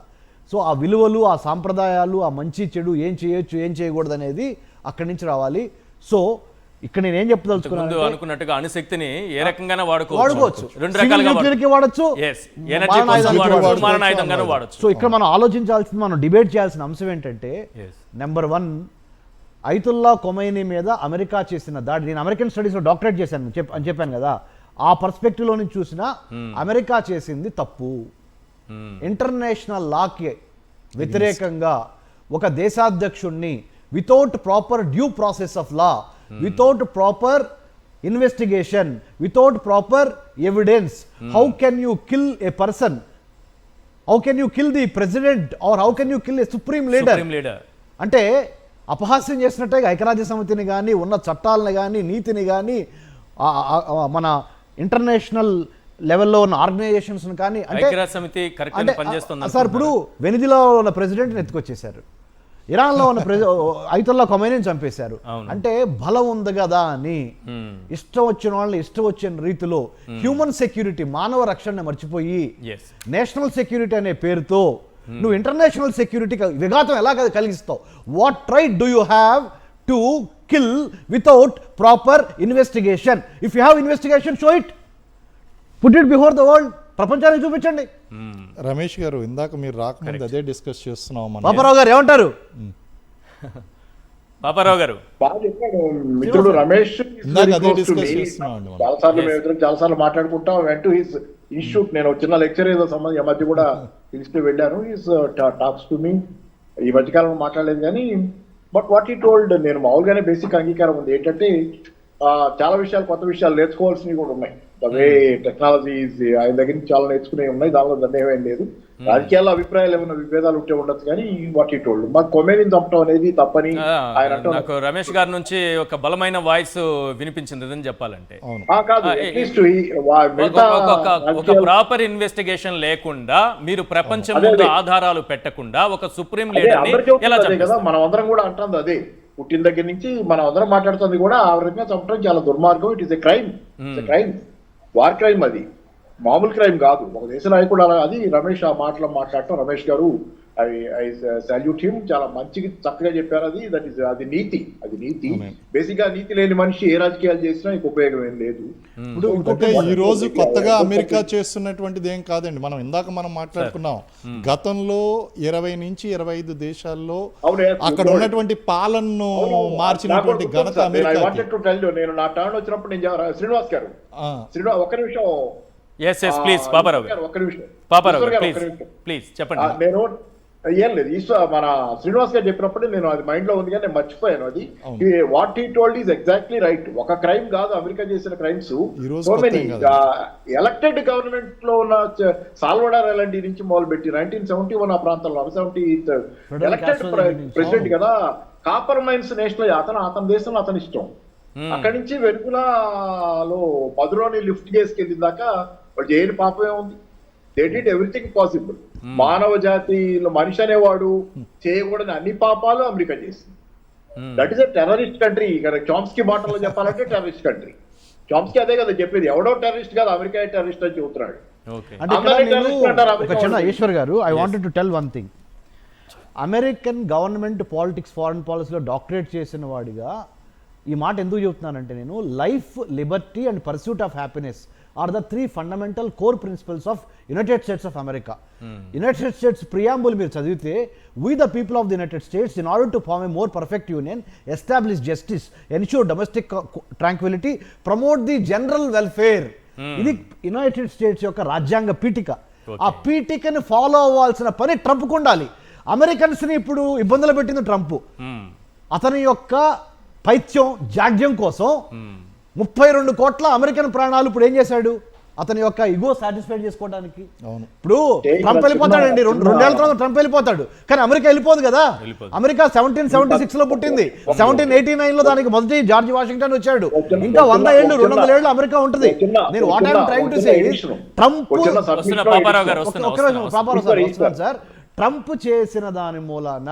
సో ఆ విలువలు, ఆ సాంప్రదాయాలు, ఆ మంచి చెడు, ఏం చేయొచ్చు, ఏం చేయకూడదు అనేది అక్కడి నుంచి రావాలి. సో ఇక్కడ నేనేం ముందు చెప్పదలుచుకున్నాను, అనుకున్నట్టుగా అణుశక్తిని ఏ రకంగానే వాడుకోవచ్చు, వాడుకోవచ్చు, రెండు Civil రకాలుగా nuclear కి వాడచ్చు, ఎనర్జీ కోసం వాడవచ్చు, వాడవచ్చు, మారణాయుధంగానూ వాడచ్చు. సో ఇక్కడ మనం ఆలోచించాల్సింది, మనం డిబేట్ చేయాల్సిన అంశం ఏంటంటే, Yes. నెంబర్ 1 ఐతుల్లా ఖొమైనీ మీద అమెరికా చేసిన దాడి, నేను అమెరికన్ స్టడీస్లో డాక్టరేట్ చేశాను అని చెప్పాను కదా, ఆ పర్స్పెక్టివ్లో నుంచి చూసినా అమెరికా చేసింది తప్పు. ఇంటర్నేషనల్ లాకి వ్యతిరేకంగా ఒక దేశాధ్యక్షుణ్ణి without proper due process of law, without proper investigation, without proper evidence, how can you kill a person, how can you kill the president or how can you kill a supreme leader అంటే అపహాస్యం చేసినట్టే ఐక్యరాజ్య సమితిని కానీ, ఉన్న చట్టాలను కానీ, నీతిని కానీ, మన ఇంటర్నేషనల్ లెవెల్లో ఉన్న ఆర్గనైజేషన్స్ కానీ, అంటే సార్ ఇప్పుడు వెనిజులా ఉన్న ప్రెసిడెంట్ని ఎత్తుకొచ్చేశారు, ఇరాన్లో ఉన్న ఐతుల్లా ఖొమైనీని చంపేశారు. అంటే బలం ఉంది కదా అని ఇష్టం వచ్చిన వాళ్ళని ఇష్టం వచ్చిన రీతిలో హ్యూమన్ సెక్యూరిటీ, మానవ రక్షణ మర్చిపోయి నేషనల్ సెక్యూరిటీ అనే పేరుతో నువ్వు ఇంటర్నేషనల్ సెక్యూరిటీకి విఘాతం ఎలా కలిగిస్తావు? What right do you have to kill without proper investigation? If you have investigation, show it, put it before the world, ప్రపంచానికి చూపించండి. రమేష్ గారు, ఇందాక మీరు రాకముందు అదే డిస్కస్ చేస్తున్నాం. పాపారావు గారు ఏమంటారు? పాపారావు గారు బాగా చెప్పాడు మిత్రుడు రమేష్. చాలాసార్లు మేము చాలాసార్లు మాట్లాడుకుంటాం. వెంట హిస్ ఇన్స్టిట్యూట్, నేను చిన్న లెక్చర్ ఏదో సంబంధం ఈ మధ్య కూడా పిలిచి వెళ్ళాను. His talks to me. ఈ మధ్యకాలంలో మాట్లాడలేదు కానీ, బట్ వాట్ ఈ టోల్డ్, నేను మామూలుగానే బేసిక్ అంగీకారం ఉంది ఏంటంటే, చాలా విషయాలు, కొత్త విషయాలు నేర్చుకోవాల్సినవి కూడా ఉన్నాయి. అవే టెక్నాలజీస్ ఆయన దగ్గర నుంచి చాలా నేర్చుకునేవి ఉన్నాయి, దానిలో దండేమేం లేదు. రాజకీయాల్లో అభిప్రాయాలు ఏమైనా విభేదాలు ఉంటే ఉండొచ్చు కానీ వాట్ ఈ టోల్డ్, మాకు ఖొమైనీని చంపడం అనేది తప్పని ఆయన అంటారు. నాకు రమేష్ గారి నుంచి ఒక బలమైన వాయిస్ వినిపించింది అని చెప్పాలంటే. కాదు, అట్లీస్ట్ ఒక ప్రాపర్ ఇన్వెస్టిగేషన్ లేకుండా, మీరు ప్రపంచం ముందు ఆధారాలు పెట్టకుండా ఒక సుప్రీం లీడర్ ఎలా కదా మనం అందరం కూడా అంటుంది అదే. పుట్టిన దగ్గర నుంచి మనం అందరం మాట్లాడుతుంది కూడా ఆ రకంగా చంపడం చాలా దుర్మార్గం. It is a crime, crime, war crime. అది మామూలు క్రైమ్ కాదు. ఒక దేశ నాయకుడు అలా, అది రమేష్ ఆ మాటలో మాట్లాడటం, రమేష్ గారు ఐ సాల్యూట్ హిమ్, చాలా మంచిగా చక్కగా చెప్పారు. అది దట్ ఈస్, అది నీతి, అది నీతి. బేసిక్ గా నీతి లేని మనిషి ఏ రాజకీయాలు చేసినా ఇంక ఉపయోగం ఏం లేదు. ఇప్పుడు ఇంకొక ఈ రోజు కొత్తగా అమెరికా చేస్తున్నటువంటిది ఏం కాదండి. మనం ఇందాక మాట్లాడుకున్నాం, గతంలో 20 నుంచి 25 దేశాల్లో అక్కడ ఉన్నటువంటి పాలనను మార్చినటువంటి ఘనత అమెరికా. నేను నా టర్న్ వచ్చినప్పుడు నేను శ్రీనివాస్ గారు, ఒక్క నిమిషం, నేను ఏం లేదు, మన శ్రీనివాస్ గారు చెప్పినప్పుడు నేను అది మైండ్ లో ఉంది కానీ నేను మర్చిపోయాను. అది what he told is exactly right. ఒక క్రైమ్ కాదు అమెరికా చేసిన crimes so many. Elected government లో ఉన్న సాల్వడార్ ఎలాంటి నుంచి మొదలు పెట్టి 1971 ఆ ప్రాంతంలో 78 ఎలక్టెడ్ ప్రెసిడెంట్ కదా. కాపర్ మైన్స్ నేషనల్, అతని దేశంలో అతని ఇష్టం. అక్కడి నుంచి వెనుకలో మధులోని లిఫ్ట్ చేసుకెళ్ళిన దాకా వాళ్ళు చేయని పాపం ఏముంది? They did everything possible. మానవ జాతిలో మనిషి అనేవాడు చేయకూడని అన్ని పాపాలు అమెరికా చేసింది. That is a terrorist country. ఇక్కడ చామ్స్కీ మాటల్లో చెప్పాలంటే టెర్రరిస్ట్ కంట్రీ. చామ్స్కీ అదే కదా చెప్పేది, ఎవడో టెర్రరిస్ట్ కాదు అమెరికా టెర్రరిస్ట్ అని చెబుతున్నాడు. ఈశ్వర్ గారు, I wanted to tell one thing. American government politics, foreign పాలసీలో డాక్టరేట్ చేసిన వాడిగా ఈ మాట ఎందుకు చెబుతున్నానంటే, నేను life, liberty and pursuit of happiness are the 3 fundamental core principles of United States of America. United States preamble మీరు చదివితే, we the people of the United States in order to form a more perfect union, establish justice, ensure domestic tranquility, promote the general welfare. ఇది United states యొక్క రాజ్యాంగ పీఠిక. ఆ పీఠికని follow అవ్వాల్సిన పని ట్రంప్కు ఉండాలి. Americans ని ఇప్పుడు ఇబ్బందులు పెట్టింది ట్రంప్. అతని యొక్క పైత్యం, జాడ్యం కోసం 32 కోట్ల అమెరికన్ ప్రాణాలు ఇప్పుడు ఏం చేశాడు? అతని యొక్క ఇగో సాటిస్ఫైడ్ చేసుకోవడానికి. ఇప్పుడు ట్రంప్ వెళ్ళిపోతాడండి, 2 ఏళ్ల తర్వాత ట్రంప్ వెళ్ళిపోతాడు, కానీ అమెరికా వెళ్ళిపోదు కదా. అమెరికా 1776 లో పుట్టింది, 1789 లో దానికి మొదటి జార్జ్ వాషింగ్టన్ వచ్చాడు. ఇంకా 100 ఏళ్ళు, 200 ఏళ్ళు అమెరికా ఉంటుంది. నేను what I'm trying to say, Trump sir, Trump చేసిన దాని మూలాన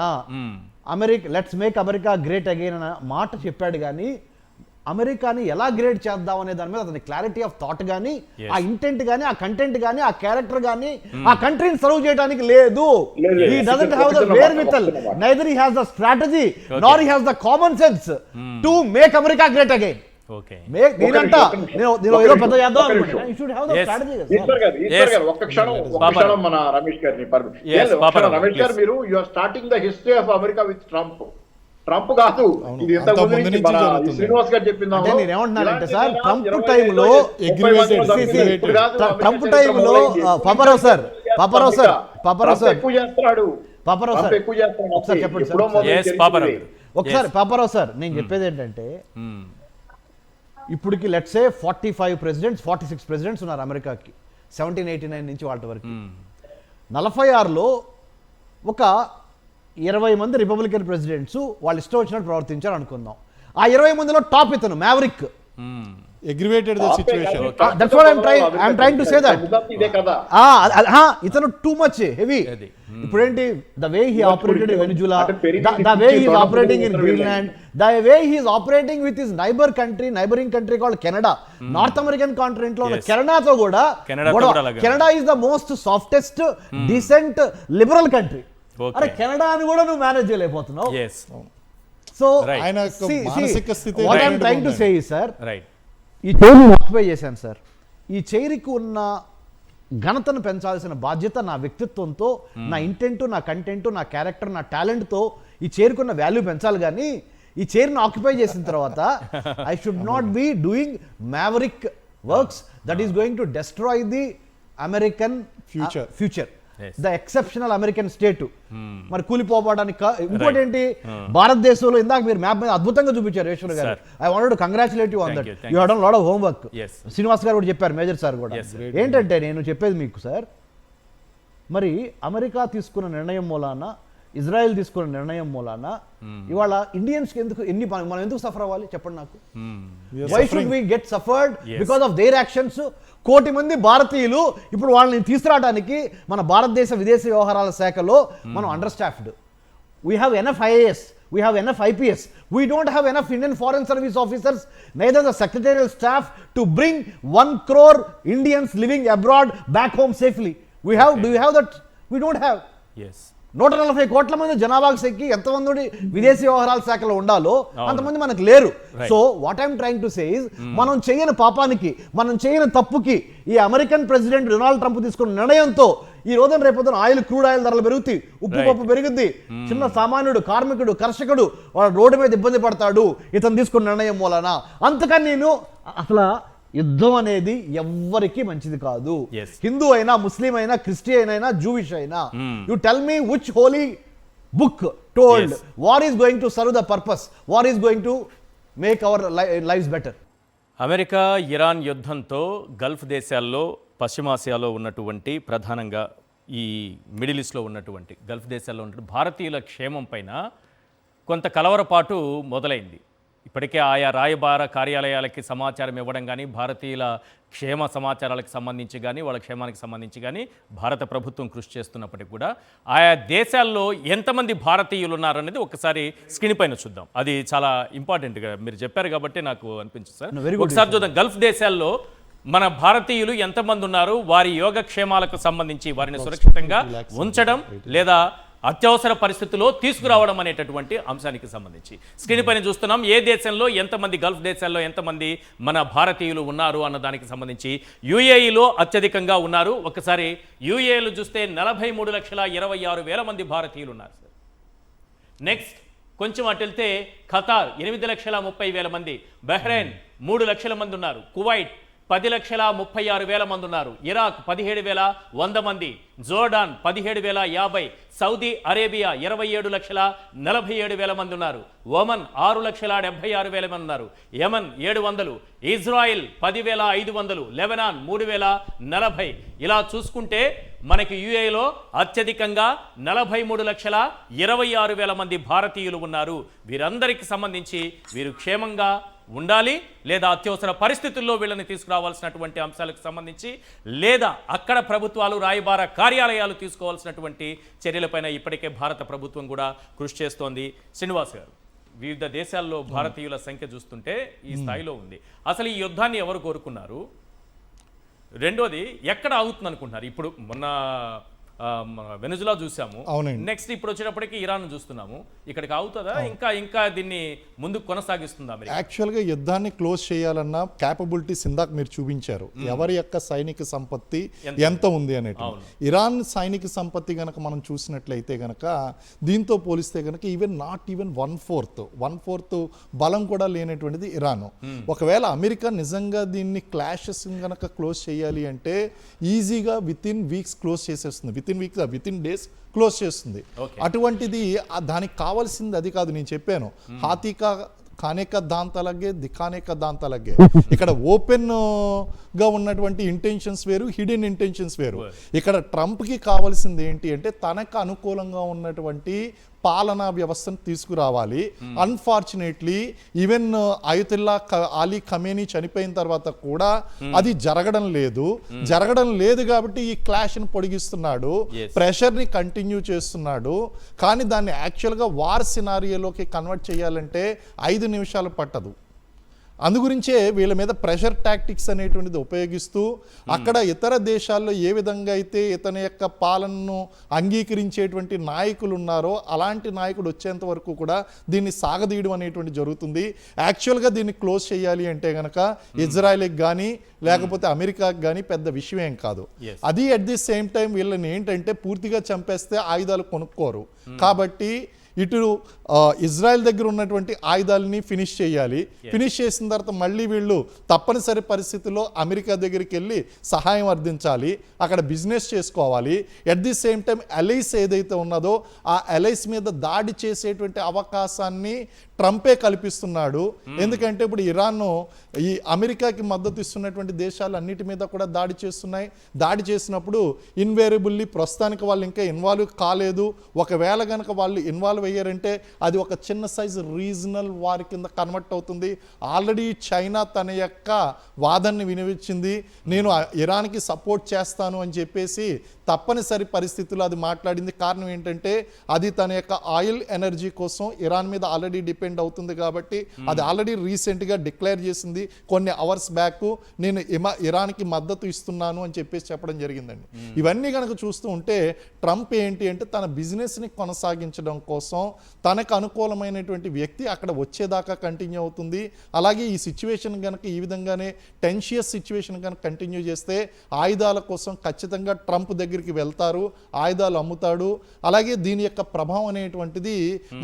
America, let's make America great again అన్న మాట చెప్పాడు కానీ అమెరికాని ఎలా గ్రేడ్ చేద్దాం అనే దాని మీద అతని క్లారిటీ ఆఫ్ థాట్ కానీ Yes. ఆ ఇంటెంట్ కానీ ఆ కంటెంట్ కానీ ఆ క్యారెక్టర్ కానీ ఆ కంట్రీని సర్వ్ చేయడానికి లేదు. లేదు. He doesn't have the wherewithal, neither he has the strategy nor he has the common sense to make America great again. Okay నేనంట నేను ఏదో పెద్ద చేద్దాం అనుకుంటున్నా. You should have the Yes. strategy. Eshwar గారు ఒక్క క్షణం మన రమేష్ గారిని రమేష్ గారు మీరు you are starting the history of America with Trump కాదు, ఇది ఇంతకు ముందు నుంచి మన శ్రీనివాస్ గారు చెప్పిందా. అంటే నేను ఏమంటున్నానంటే సార్, ట్రంప్ టైంలో ఎక్కువ చేస్తున్నాడు. ఒకసారి చెప్పండి ఒకసారి పాపారావు సార్, నేను చెప్పేది ఏంటంటే ఇప్పటికి లెట్స్ సే 46 ప్రెసిడెంట్స్ ఉన్నారు అమెరికాకి 1789 నుంచి వాళ్ళ వరకు. 46లో ఒక 20 మంది రిపబ్లికన్ ప్రెసిడెంట్స్ వాళ్ళు ఇష్టం వచ్చినట్టు ప్రవర్తించారు అనుకుందాం. ఆ 20 మందిలో టాప్ ఇతను maverick. aggravated the situation. That's what I'm trying to say that. ఇతను టూ మచ్ హెవీ. ఇప్పుడేంటి the way he operated in Venezuela, the way he is operating in Greenland, the way he is operating with his neighboring country called Canada, North American continent లో ఉన్న కెనడాతో కూడా Canada is the most softest, decent, liberal country. అరే Canada అని కూడా నువ్వు manage చేయలేకపోతున్నావు. So ఆయన మానసిక స్థితి what I'm trying to say is sir, right ఈ చైర్ని ఆక్యుపై చేశాను సార్. ఈ చైర్కి ఉన్న ఘనతను పెంచాల్సిన బాధ్యత నా వ్యక్తిత్వంతో, నా ఇంటెంట్, నా కంటెంట్, నా క్యారెక్టర్, నా టాలెంట్తో ఈ చైర్కున్న వాల్యూ పెంచాలి. కానీ ఈ చైర్ని ఆక్యుపై చేసిన తర్వాత I should not be doing maverick works that is going to destroy the American future, the exceptional American state. మరి కూలిపోవడానికి ఇంకోటి ఏంటి, భారతదేశంలో ఇందాక మీరు మ్యాప్ మీద అద్భుతంగా చూపించారు ఈశ్వర్ గారు. I wanted to congratulate you on that. You have done lot of homework. Srinivas గారు కూడా చెప్పారు, మేజర్ సార్ కూడా. ఏంటంటే నేను చెప్పేది మీకు సార్, మరి అమెరికా తీసుకున్న నిర్ణయం మూలాన, ఇజ్రాయెల్ తీసుకున్న నిర్ణయం మూలాన ఇవాళ ఇండియన్స్కి మనం ఎందుకు సఫర్ అవ్వాలి చెప్పండి నాకు. Why should we get suffered because of their actions? 1 కోటి మంది భారతీయులు ఇప్పుడు వాళ్ళని తీసుకురావడానికి మన భారతదేశ విదేశీ వ్యవహారాల శాఖలో మనం understaffed. We have enough IAS, we have enough IPS, we don't have enough Indian foreign service officers, neither the secretarial staff to bring 1 crore Indians living abroad back home safely. Do you have that? We don't have. 140 కోట్ల మంది జనాభాకు శక్తి ఎంతమంది విదేశీ వ్యవహారాల శాఖలో ఉండాలో అంతమంది మనకు లేరు. So what I'm trying to say is, మనం చేయని పాపానికి, మనం చేయని తప్పుకి ఈ అమెరికన్ ప్రెసిడెంట్ డొనాల్డ్ ట్రంప్ తీసుకున్న నిర్ణయంతో ఈ రోజున రేపొద్దున క్రూడ్ ఆయిల్ ధరలు పెరుగుతాయి, ఉప్పు పప్పు పెరుగుద్ది, చిన్న సామాన్యుడు, కార్మికుడు, కర్షకుడు వాడు రోడ్డు మీద ఇబ్బంది పడతాడు ఇతను తీసుకున్న నిర్ణయం మూలన. అందుకని నేను అసలు యుద్ధం అనేది ఎవ్వరికి మంచిది కాదు. హిందూ అయినా, ముస్లిం అయినా, క్రిస్టియన్ అయినా, జూవిష్ అయినా. You tell me which holy book told war is going to serve the purpose, war is going to make our lifes better. America Iran యుద్ధంతో గల్ఫ్ దేశాల్లో, పశ్చిమాసియాలో ఉన్నటువంటి, ప్రధానంగా ఈ మిడిల్ ఈస్ట్లో ఉన్నటువంటి గల్ఫ్ దేశాల్లో ఉన్నటువంటి భారతీయుల క్షేమం పైన కొంత కలవరపాటు మొదలైంది. ఇప్పటికే ఆయా రాయబార కార్యాలయాలకి సమాచారం ఇవ్వడం కానీ, భారతీయుల క్షేమ సమాచారాలకు సంబంధించి కానీ, వాళ్ళ క్షేమానికి సంబంధించి కానీ భారత ప్రభుత్వం కృషి చేస్తున్నప్పటికీ కూడా ఆయా దేశాల్లో ఎంతమంది భారతీయులు ఉన్నారనేది ఒకసారి స్క్రీన్ పైన చూద్దాం. అది చాలా ఇంపార్టెంట్గా మీరు చెప్పారు కాబట్టి నాకు అనిపించింది సార్. ఒకసారి చూద్దాం, గల్ఫ్ దేశాల్లో మన భారతీయులు ఎంతమంది ఉన్నారు, వారి యోగక్షేమాలకు సంబంధించి, వారిని సురక్షితంగా ఉంచడం లేదా అత్యవసర పరిస్థితుల్లో తీసుకురావడం అనేటటువంటి అంశానికి సంబంధించి స్క్రీన్ పైన చూస్తున్నాం. ఏ దేశంలో ఎంతమంది, గల్ఫ్ దేశాల్లో ఎంతమంది మన భారతీయులు ఉన్నారు అన్న దానికి సంబంధించి యుఏఈలో అత్యధికంగా ఉన్నారు. ఒకసారి యుఏఈలో చూస్తే 43,26,000 మంది భారతీయులు ఉన్నారు సార్. నెక్స్ట్ కొంచెం అటు వెళ్తే ఖతార్ 8,30,000 మంది, బహ్రెయిన్ 3 లక్షల మంది ఉన్నారు, కువైట్ 10,36,000 మంది ఉన్నారు, ఇరాక్ 17,100 మంది, జోర్డాన్ 17,050, సౌదీ అరేబియా 27,47,000 మంది ఉన్నారు, ఒమన్ 6,76,000 మంది ఉన్నారు, యమన్ 700, ఇజ్రాయిల్ 10,500, లెబనాన్ 3,040. ఇలా చూసుకుంటే మనకి యుఏఈలో అత్యధికంగా 43,26,000 మంది భారతీయులు ఉన్నారు. వీరందరికి సంబంధించి వీరు క్షేమంగా ఉండాలి లేదా అత్యవసర పరిస్థితుల్లో వీళ్ళని తీసుకురావాల్సినటువంటి అంశాలకు సంబంధించి, లేదా అక్కడ ప్రభుత్వాలు, రాయబార కార్యాలయాలు తీసుకోవాల్సినటువంటి చర్యలపైన ఇప్పటికే భారత ప్రభుత్వం కూడా కృషి చేస్తోంది. శ్రీనివాస్ గారు, వివిధ దేశాల్లో భారతీయుల సంఖ్య చూస్తుంటే ఈ స్థాయిలో ఉంది. అసలు ఈ యుద్ధాన్ని ఎవరు కోరుకున్నారు? రెండోది ఎక్కడ ఆగుతుంది అనుకుంటున్నారు? ఇప్పుడు మొన్న వెనుజులా చూసాము, అవునండి. నెక్స్ట్ ఇప్పుడు వచ్చేటప్పటికి ఇరాన్ చూస్తున్నాము. ఇక్కడికి ఆగుతుందా? ఇంకా దీన్ని ముందుకు కొనసాగిస్తుందా అమెరికా? యాక్చువల్గా యుద్ధాన్ని క్లోజ్ చేయాలన్న క్యాపబిలిటీస్ ఇందాక మీరు చూపించారు, ఎవరి యొక్క సైనిక సంపత్తి ఎంత ఉంది అనేది. ఇరాన్ సైనిక సంపత్తి గనక మనం చూసినట్లయితే గనక దీంతో పోలిస్తే గనక నాట్ ఈవెన్ 1/4 బలం కూడా లేనటువంటిది ఇరాన్. ఒకవేళ అమెరికా నిజంగా దీన్ని క్లాషెస్ గనక క్లోజ్ చేయాలి అంటే ఈజీగా విత్ ఇన్ వీక్స్ క్లోజ్ చేసేస్తుంది, విత్ ఇన్ డేస్ క్లోజ్ చేస్తుంది. అటువంటిది దానికి కావాల్సింది అది కాదు. నేను చెప్పాను, హాతీకా కానేక దాంతలగే దిఖానేక దాంతలగే. ఇక్కడ ఓపెన్ గా ఉన్నటువంటి ఇంటెన్షన్స్ వేరు, హిడెన్ ఇంటెన్షన్స్ వేరు. ఇక్కడ ట్రంప్ కి కావాల్సింది ఏంటి అంటే తనకు అనుకూలంగా ఉన్నటువంటి పాలనా వ్యవస్థను తీసుకురావాలి. Unfortunately even Ayatollah Ali Khamenei చనిపోయిన తర్వాత కూడా అది జరగడం లేదు కాబట్టి ఈ క్లాష్ ని పొడిగిస్తున్నాడు, ప్రెషర్ ని కంటిన్యూ చేస్తున్నాడు. కానీ దాన్ని యాక్చువల్గా వార్ సినారియోలోకి కన్వర్ట్ చేయాలంటే 5 నిమిషాలు పట్టదు. అందుగురించే వీళ్ళ మీద ప్రెషర్ టాక్టిక్స్ అనేటువంటిది ఉపయోగిస్తూ అక్కడ ఇతర దేశాల్లో ఏ విధంగా అయితే ఇతని యొక్క పాలనను అంగీకరించేటువంటి నాయకులు ఉన్నారో అలాంటి నాయకుడు వచ్చేంత వరకు కూడా దీన్ని సాగదీయడం అనేటువంటి జరుగుతుంది. యాక్చువల్గా దీన్ని క్లోజ్ చేయాలి అంటే కనుక ఇజ్రాయెల్కి కానీ లేకపోతే అమెరికాకి కానీ పెద్ద విషయం ఏం కాదు. అది అట్ ది సేమ్ టైం వీళ్ళని ఏంటంటే పూర్తిగా చంపేస్తే ఆయుధాలు కొనుక్కోరు కాబట్టి ఇటు ఇజ్రాయెల్ దగ్గర ఉన్నటువంటి ఆయుధాలని ఫినిష్ చేయాలి. ఫినిష్ చేసిన తర్వాత మళ్ళీ వీళ్ళు తప్పనిసరి పరిస్థితుల్లో అమెరికా దగ్గరికి వెళ్ళి సహాయం అందించాలి, అక్కడ బిజినెస్ చేసుకోవాలి. At the same time allies ఏదైతే ఉన్నదో ఆ అలైస్ మీద దాడి చేసేటువంటి అవకాశాన్ని ట్రంపే కల్పిస్తున్నాడు. ఎందుకంటే ఇప్పుడు ఇరాన్ ఈ అమెరికాకి మద్దతు ఇస్తున్నటువంటి దేశాలు అన్నిటి మీద కూడా దాడి చేస్తున్నాయి. దాడి చేసినప్పుడు ఇన్వేరియబుల్లీ ప్రస్తుతానికి వాళ్ళు ఇంకా ఇన్వాల్వ్ కాలేదు. ఒకవేళ కనుక వాళ్ళు ఇన్వాల్వ్ అయ్యారంటే అది ఒక చిన్న సైజు రీజనల్ వార్ కింద కన్వర్ట్ అవుతుంది. ఆల్రెడీ చైనా తన యొక్క వాదనని వినిపించింది, నేను ఇరాన్కి సపోర్ట్ చేస్తాను అని చెప్పేసి తప్పనిసరి పరిస్థితుల్లో అది మాట్లాడింది. కారణం ఏంటంటే అది తన యొక్క ఆయిల్ ఎనర్జీ కోసం ఇరాన్ మీద ఆల్రెడీ డిపెండ్ అవుతుంది కాబట్టి అది ఆల్రెడీ రీసెంట్గా డిక్లేర్ చేసింది కొన్ని అవర్స్ బ్యాక్, నేను ఇరాన్కి మద్దతు ఇస్తున్నాను అని చెప్పేసి చెప్పడం జరిగిందండి. ఇవన్నీ కనుక చూస్తూ ఉంటే ట్రంప్ ఏంటి అంటే తన బిజినెస్ని కొనసాగించడం కోసం తనకు అనుకూలమైనటువంటి వ్యక్తి అక్కడ వచ్చేదాకా కంటిన్యూ అవుతుంది. అలాగే ఈ సిచ్యువేషన్ కనుక ఈ విధంగానే టెన్షియస్ సిచ్యువేషన్ కనుక కంటిన్యూ చేస్తే ఆయుధాల కోసం ఖచ్చితంగా ట్రంప్ దగ్గరికి వెళ్తారు, ఆయుధాలు అమ్ముతాడు. అలాగే దీని యొక్క ప్రభావం అనేటువంటిది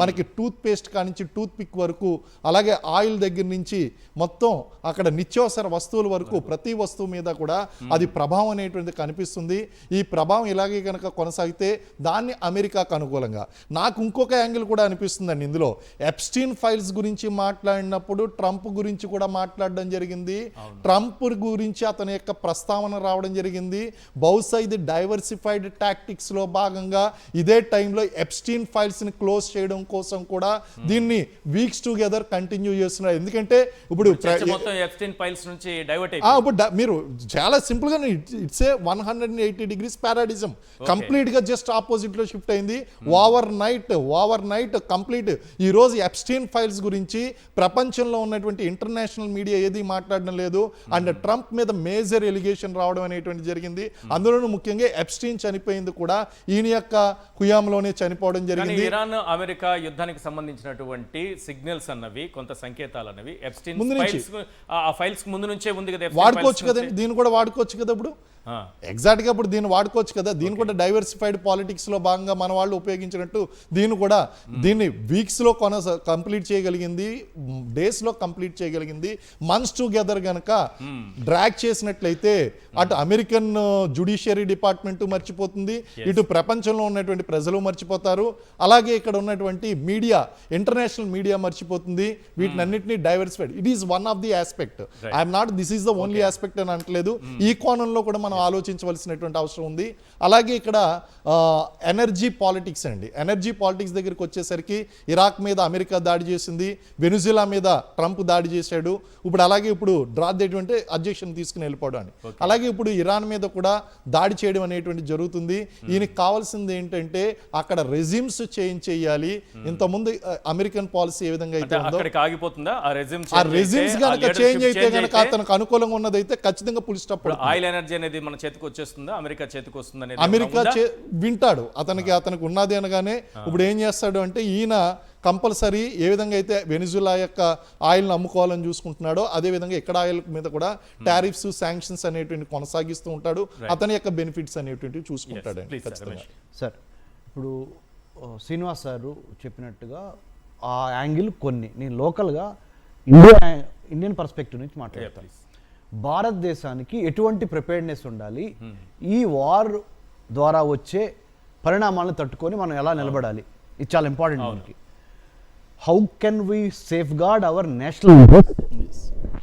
మనకి టూత్ పేస్ట్ కానించి టూత్ పిక్ వరకు, అలాగే ఆయిల్ దగ్గర నుంచి మొత్తం అక్కడ నిత్యావసర వస్తువుల వరకు ప్రతి వస్తువు మీద కూడా అది ప్రభావం అనేటువంటిది కనిపిస్తుంది. ఈ ప్రభావం ఇలాగే కనుక కొనసాగితే దాన్ని అమెరికాకు అనుకూలంగా. నాకు ఇంకొక యాంగిల్ కూడా అనిపిస్తుందండి ఇందులో. ఎప్స్టీన్ ఫైల్స్ గురించి మాట్లాడినప్పుడు ట్రంప్ గురించి కూడా మాట్లాడడం జరిగింది. ట్రంప్ గురించి అతని యొక్క ప్రస్తావన రావడం జరిగింది. బహుశా ఇది డైవర్సిఫైడ్ టాక్టిక్స్ లో భాగంగా ఇదే టైంలో ఎప్స్టీన్ ఫైల్స్ ని క్లోజ్ చేయడం కోసం కూడా దీన్ని వీక్స్ టుగెదర్ కంటిన్యూ చేస్తున్నారు. ఎందుకంటే ఇప్పుడు మీరు చాలా సింపుల్ గా ఇట్స్ ఏ 180 degrees పారాడిజం కంప్లీట్ గా జస్ట్ ఆపోజిట్ లో షిఫ్ట్ అయింది. ఓవర్ నైట్ కంప్లీట్ ఈ రోజు ఎప్స్టీన్ ఫైల్స్ గురించి ప్రపంచంలో ఉన్నటువంటి ఇంటర్నేషనల్ మీడియా ఏది మాట్లాడడం లేదు. అండ్ ట్రంప్ మీద మేజర్ ఎలిగేషన్ రావడం అనేటువంటి జరిగింది. అందులోనూ ముఖ్యంగా ఎప్స్టీన్ చనిపోయింది కూడా ఈయన యొక్క హుయాంలోనే చనిపోవడం జరిగింది. ఇరాన్ అమెరికా యుద్ధానికి సంబంధించినటువంటి సిగ్నల్స్ అన్నవి, కొంత సంకేతాలు అన్నవి ఎప్స్టీన్ ఫైల్స్ ముందు నుంచే ఉంది కదా, వాడుకోవచ్చు కదండి, దీన్ని కూడా వాడుకోవచ్చు కదా. ఇప్పుడు ఎగ్జాక్ట్ గా ఇప్పుడు దీన్ని వాడుకోవచ్చు కదా. దీన్ని కూడా డైవర్సిఫైడ్ పాలిటిక్స్ లో భాగంగా మన వాళ్ళు ఉపయోగించినట్టు దీన్ని వీక్స్ లో కంప్లీట్ చేయగలిగింది, డేస్ లో కంప్లీట్ చేయగలిగింది. మంత్స్ టుగెదర్ గనక డ్రాగ్ చేసినట్లయితే అటు అమెరికన్ జుడిషియరీ డిపార్ట్మెంట్ మర్చిపోతుంది, ఇటు ప్రపంచంలో ఉన్నటువంటి ప్రజలు మర్చిపోతారు, అలాగే ఇక్కడ ఉన్నటువంటి మీడియా, ఇంటర్నేషనల్ మీడియా మర్చిపోతుంది. వీటినన్నింటినీ diversified, it is one of the aspect. I'm not this is the only aspect అని అంటలేదు. ఈ కోణంలో కూడా మనం మనం ఆలోచించవలసినటువంటి అవసరం ఉంది. అలాగే ఇక్కడ ఎనర్జీ పాలిటిక్స్ అండి. ఎనర్జీ పాలిటిక్స్ దగ్గరికి వచ్చేసరికి ఇరాక్ మీద అమెరికా దాడి చేసింది, వెనుజులా మీద ట్రంప్ దాడి చేశాడు. అలాగే ఇప్పుడు అంటే అబ్జెక్షన్ తీసుకుని వెళ్ళిపోవడం అని. అలాగే ఇప్పుడు ఇరాన్ మీద కూడా దాడి చేయడం అనేటువంటి జరుగుతుంది. ఈయనకి కావాల్సింది ఏంటంటే అక్కడ రెజిమ్స్ చేంజ్ చేయాలి. ఇంతకుముందు అమెరికన్ పాలసీ ఏ విధంగా అయితే ఉందో ఆ రెజిమ్స్ కనుక చేంజ్ అయితే కనుక అతనికి అనుకూలంగా ఉన్నదైతే ఖచ్చితంగా పులి స్టాప్. ఆయిల్ ఎనర్జీ అనేది మన చేతికి వచ్చేస్తుందా, అమెరికా చేతికి వస్తుందా? అమెరికా వింటాడు, అతనికి ఉన్నది అనగానే ఇప్పుడు ఏం చేస్తాడు అంటే ఈయన కంపల్సరీ ఏ విధంగా అయితే వెనిజులా యొక్క ఆయిల్ని అమ్ముకోవాలని చూసుకుంటున్నాడో అదే విధంగా ఇక్కడ ఆయిల్ మీద కూడా టారిఫ్స్, శాంక్షన్స్ అనేటువంటి కొనసాగిస్తూ ఉంటాడు. అతని యొక్క బెనిఫిట్స్ అనేటువంటివి చూసుకుంటాడు. సార్ ఇప్పుడు శ్రీనివాస్ సార్ చెప్పినట్టుగా ఆ యాంగిల్ కొన్ని నేను లోకల్గా ఇండియన్ పర్స్పెక్టివ్ నుంచి మాట్లాడతాను. భారతదేశానికి ఎటువంటి ప్రిపేర్డ్నెస్ ఉండాలి, ఈ వార్ ద్వారా వచ్చే పరిణామాలను తట్టుకొని మనం ఎలా నిలబడాలి, ఇది చాలా ఇంపార్టెంట్ మనకి. How can we safeguard our national interest,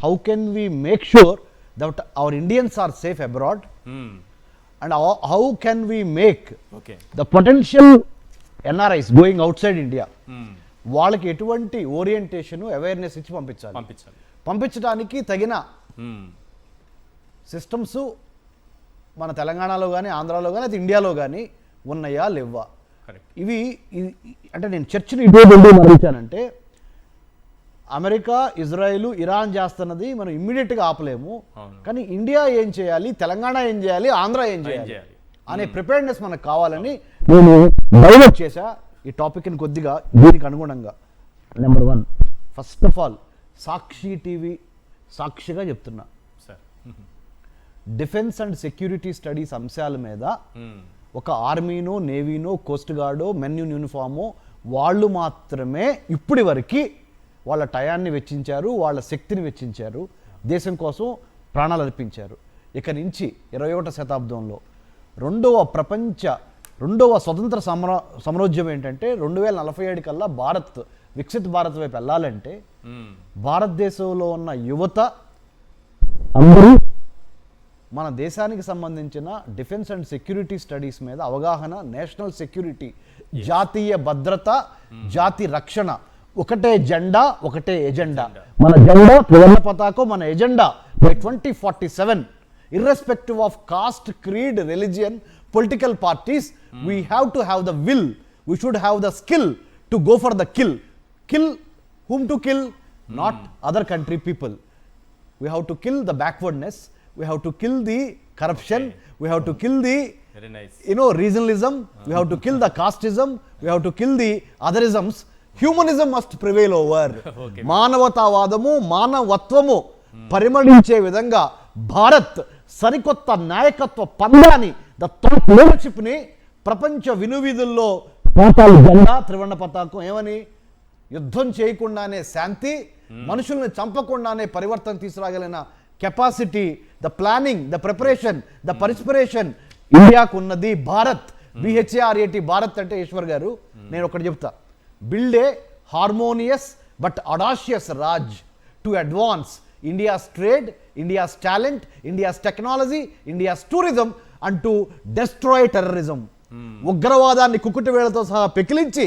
how can we make sure that our Indians are safe abroad, and how can we make the potential NRIs going outside India వాళ్ళకి ఎటువంటి orientation, awareness ఇచ్చి పంపించడానికి తగిన systems మన తెలంగాణలో కానీ, ఆంధ్రాలో కానీ, అది ఇండియాలో కానీ ఉన్నాయా లేవా? ఇవి అంటే నేను చర్చను ఇటువంటి మరణించానంటే అమెరికా, ఇజ్రాయెల్, ఇరాన్ చేస్తున్నది మనం ఇమ్మీడియట్గా ఆపలేము. కానీ ఇండియా ఏం చేయాలి, తెలంగాణ ఏం చేయాలి, ఆంధ్ర ఏం చేయాలి అనే ప్రిపేర్డ్నెస్ మనకు కావాలని నేను డైవర్ట్ చేశా ఈ టాపిక్ని కొద్దిగా దీనికి అనుగుణంగా. Number 1, first of all Sakshi TV సాక్షిగా చెప్తున్నా, డిఫెన్స్ అండ్ సెక్యూరిటీ స్టడీస్ అంశాల మీద ఒక ఆర్మీనో, నేవీనో, కోస్ట్ గార్డో, మెన్ ఇన్ యూనిఫామో వాళ్ళు మాత్రమే ఇప్పటి వరకు వాళ్ళ టయాన్ని వెచ్చించారు, వాళ్ళ శక్తిని వెచ్చించారు, దేశం కోసం ప్రాణాలు అర్పించారు. ఇక నుంచి 21వ శతాబ్దంలో రెండవ స్వతంత్ర సమరోద్యమం ఏంటంటే 2047 కల్లా వికసిత భారత్ వైపు వెళ్ళాలంటే భారతదేశంలో ఉన్న యువత అందరూ మన దేశానికి సంబంధించిన డిఫెన్స్ అండ్ సెక్యూరిటీ స్టడీస్ మీద అవగాహన, నేషనల్ సెక్యూరిటీ, జాతీయ భద్రత, జాతి రక్షణ, ఒకటే జెండా, ఒకటే ఎజెండా. మన జెండా త్రివర్ణ పతాకం, మన agenda by 2047 irrespective of caste, creed, religion, political parties, we have to have the will, we should have the skill to go for the kill. Whom to kill? Not other country people. We have to kill the backwardness, we have to kill the corruption, we have to kill the regionalism, we have to kill the casteism, we have to kill the otherisms. Humanism must prevail over. మానవతావాదము, మానవత్వము పరిమళించే విధంగా భారత్ సరికొత్త నాయకత్వ పందాని, the thought లీడర్షిప్ని ప్రపంచ వినువీధుల్లో జెండా, త్రివర్ణ పతాకం ఏమని యుద్ధం చేయకుండానే శాంతి, మనుషుల్ని చంపకుండానే పరివర్తన తీసుకురాగలిగిన capacity, the planning, the preparation, the perspiration ఇండియాకు ఉన్నది. భారత్, BHARAT, భారత్ అంటే ఈశ్వర్ గారు నేను ఒకటి చెప్తా, build a harmonious but audacious Raj to advance India's trade, India's talent, India's technology, India's tourism and to destroy terrorism. ఉగ్రవాదాన్ని కుక్కుటి వేళతో సహా పెకిలించి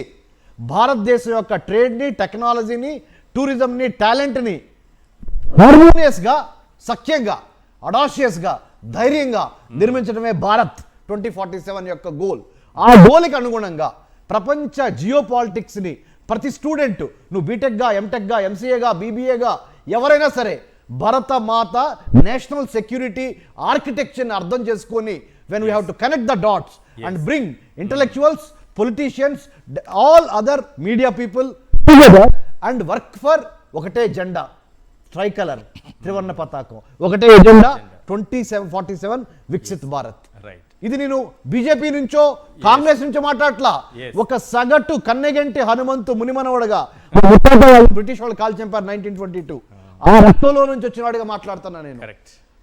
భారతదేశం యొక్క ట్రేడ్ని, టెక్నాలజీని, టూరిజంని, టాలెంట్ని హార్మోనియస్గా, సఖ్యంగా, అడాషియస్గా, ధైర్యంగా నిర్మించడమే భారత్ 2047 యొక్క గోల్. ఆ గోల్కి అనుగుణంగా ప్రపంచ జియోపాలిటిక్స్ని ప్రతి స్టూడెంట్, నువ్వు బీటెక్గా, ఎంటెక్గా, ఎంసీఏగా, బీబీఏగా ఎవరైనా సరే భారత మాత నేషనల్ సెక్యూరిటీ ఆర్కిటెక్చర్ని అర్థం చేసుకొని when we have to connect the dots and bring intellectuals, politicians, all other media people together and work for ఒకటే జెండా, ట్రైకలర్, త్రివర్ణ పతాకం, ఒకటే ఎజెండా 2047 వికసిత్ భారత్. ఇది నేను బీజేపీ నుంచో కాంగ్రెస్ నుంచో మాట్లాడట్లా, ఒక సగటు కన్నెగంటి హనుమంతు మునిమనవడగా బ్రిటిష్ వాళ్ళు కాల్ చంపారు 1922, ఆ రక్తంలో నుంచి వచ్చిన వాడిగా మాట్లాడుతున్నా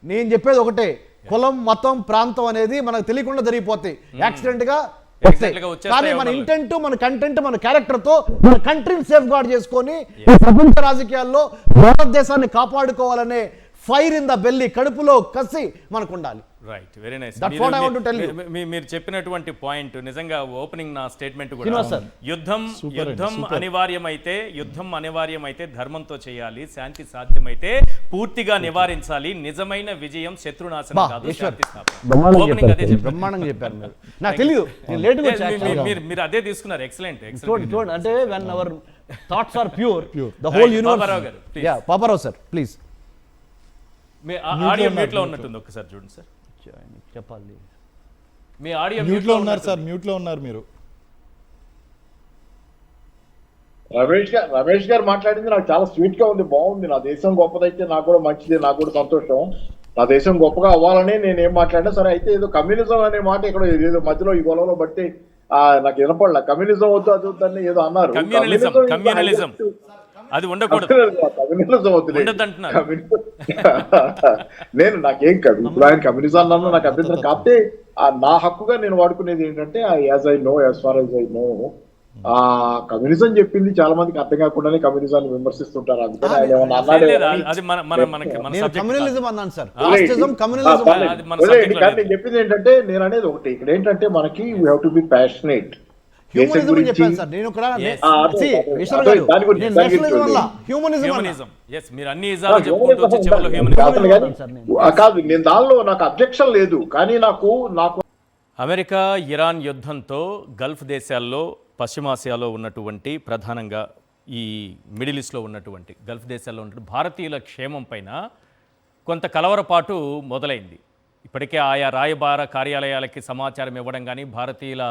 నేను చెప్పేది ఒకటే, కులం, మతం, ప్రాంతం అనేది మనకు తెలియకుండా జరిగిపోతాయి, యాక్సిడెంట్ గా వస్తాయి. కానీ మన ఇంటెంట్, మన కంటెంట్, మన క్యారెక్టర్ తో మన కంట్రీని సేఫ్ గార్డ్ చేసుకొని ప్రపంచ రాజకీయాల్లో భారతదేశాన్ని కాపాడుకోవాలనే ఫైర్ ఇన్ ద బెల్లి, కడుపులో కసి మనకు ఉండాలి. Right, very nice. That's what I want to tell you. మీరు చెప్పినటువంటి పాయింట్ నిజంగా ఓపెనింగ్ నా స్టేట్మెంట్ కూడా శ్రీనివాస్ sir. యుద్ధం అనివార్యమైతే ధర్మంతో చేయాలి, శాంతి సాధ్యమైతే పూర్తిగా నివారించాలి. నిజమైన విజయం శత్రునాశనం కాదు, శాంతి స్థాపన. Opening అదే చెప్పారు. బ్రహ్మాండంగా చెప్పారు మీరు. నాకు తెలియదు, నేను లేట్గా వచ్చాను. మీరు అదే తీసుకున్నారు. ఎక్సలెంట్. చూడండి అంటే when our thoughts are pure, the whole universe. Paparao గారు, please. Yeah, Paparao sir please. Me audio mute లో ఉన్నట్టుంది, ఒకసారి చూడండి సార్. చెప్పాలి, మీ ఆడియో మ్యూట్ లో ఉన్నారు సార్, మ్యూట్ లో ఉన్నారు మీరు. రమేష్ గారు మాట్లాడింది నాకు చాలా స్వీట్ గా ఉంది, బాగుంది. నా దేశం గొప్పదైతే నాకు కూడా మంచిది, నాకు కూడా సంతోషం. నా దేశం గొప్పగా అవ్వాలని నేను ఏం మాట్లాడినా సరే. అయితే ఏదో కమ్యూనిజం అనే మాట ఇక్కడ ఏదో మధ్యలో ఈ గొడవలో బట్టి నాకు వినపడలే. కమ్యూనిజం వద్దు అది వద్దని ఏదో అన్నారు. కమ్యూనలిజం అది ఉండకూడదు, కమ్యూనిజం వద్దు ఉండదంటున్నారు. నేను నాకేం కాదు, ఇప్పుడు ఆయన కమ్యూనిజం అన్నా నాకు అభ్యంతరం. కాకపోతే నా హక్కుగా నేను వాడుకునేది ఏంటంటే as far as I know communism చెప్పింది చాలా మందికి అర్థం కాకుండానే కమ్యూనిజాన్ని విమర్శిస్తుంటారు. అందుకని ఆయన ఏమన్నా కమ్యూనలిజం అన్నాను సార్. నేను చెప్పింది ఏంటంటే, నేను అనేది ఒకటి ఇక్కడ ఏంటంటే మనకి we have to be passionate. Humanism అని చెప్పాను సార్ నేను ఇక్కడ. కాదు, నేను దానిలో నాకు అబ్జెక్షన్ లేదు, కానీ నాకు అమెరికా ఇరాన్ యుద్ధంతో గల్ఫ్ దేశాల్లో, పశ్చిమాసియాలో ఉన్నటువంటి ప్రధానంగా ఈ మిడిల్ ఈస్ట్లో ఉన్నటువంటి గల్ఫ్ దేశాల్లో ఉన్నటువంటి భారతీయుల క్షేమం పైన కొంత కలవరపాటు మొదలైంది. ఇప్పటికే ఆయా రాయబార కార్యాలయాలకి సమాచారం ఇవ్వడం కానీ, భారతీయుల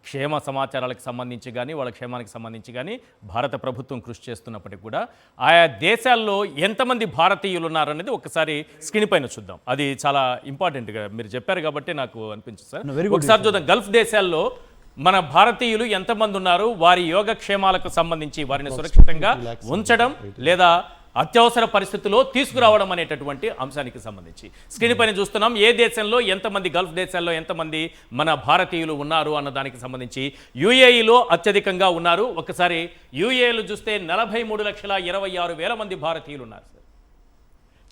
క్షేమ సమాచారాలకు సంబంధించి కానీ, వాళ్ళ క్షేమానికి సంబంధించి కానీ భారత ప్రభుత్వం కృషి చేస్తున్నప్పటికీ కూడా ఆయా దేశాల్లో ఎంతమంది భారతీయులు ఉన్నారనేది ఒకసారి స్క్రీన్ పైన చూద్దాం. అది చాలా ఇంపార్టెంట్గా మీరు చెప్పారు కాబట్టి నాకు అనిపించింది సార్. ఒకసారి చూద్దాం, గల్ఫ్ దేశాల్లో మన భారతీయులు ఎంతమంది ఉన్నారు, వారి యోగక్షేమాలకు సంబంధించి వారిని సురక్షితంగా ఉంచడం లేదా అత్యవసర పరిస్థితుల్లో తీసుకురావడం అనేటటువంటి అంశానికి సంబంధించి స్క్రీన్ పైన చూస్తున్నాం. ఏ దేశంలో ఎంతమంది, గల్ఫ్ దేశాల్లో ఎంతమంది మన భారతీయులు ఉన్నారు అన్న దానికి సంబంధించి యుఏఈలో అత్యధికంగా ఉన్నారు. ఒకసారి యుఏఈలో చూస్తే 43,26,000 మంది భారతీయులు ఉన్నారు సార్.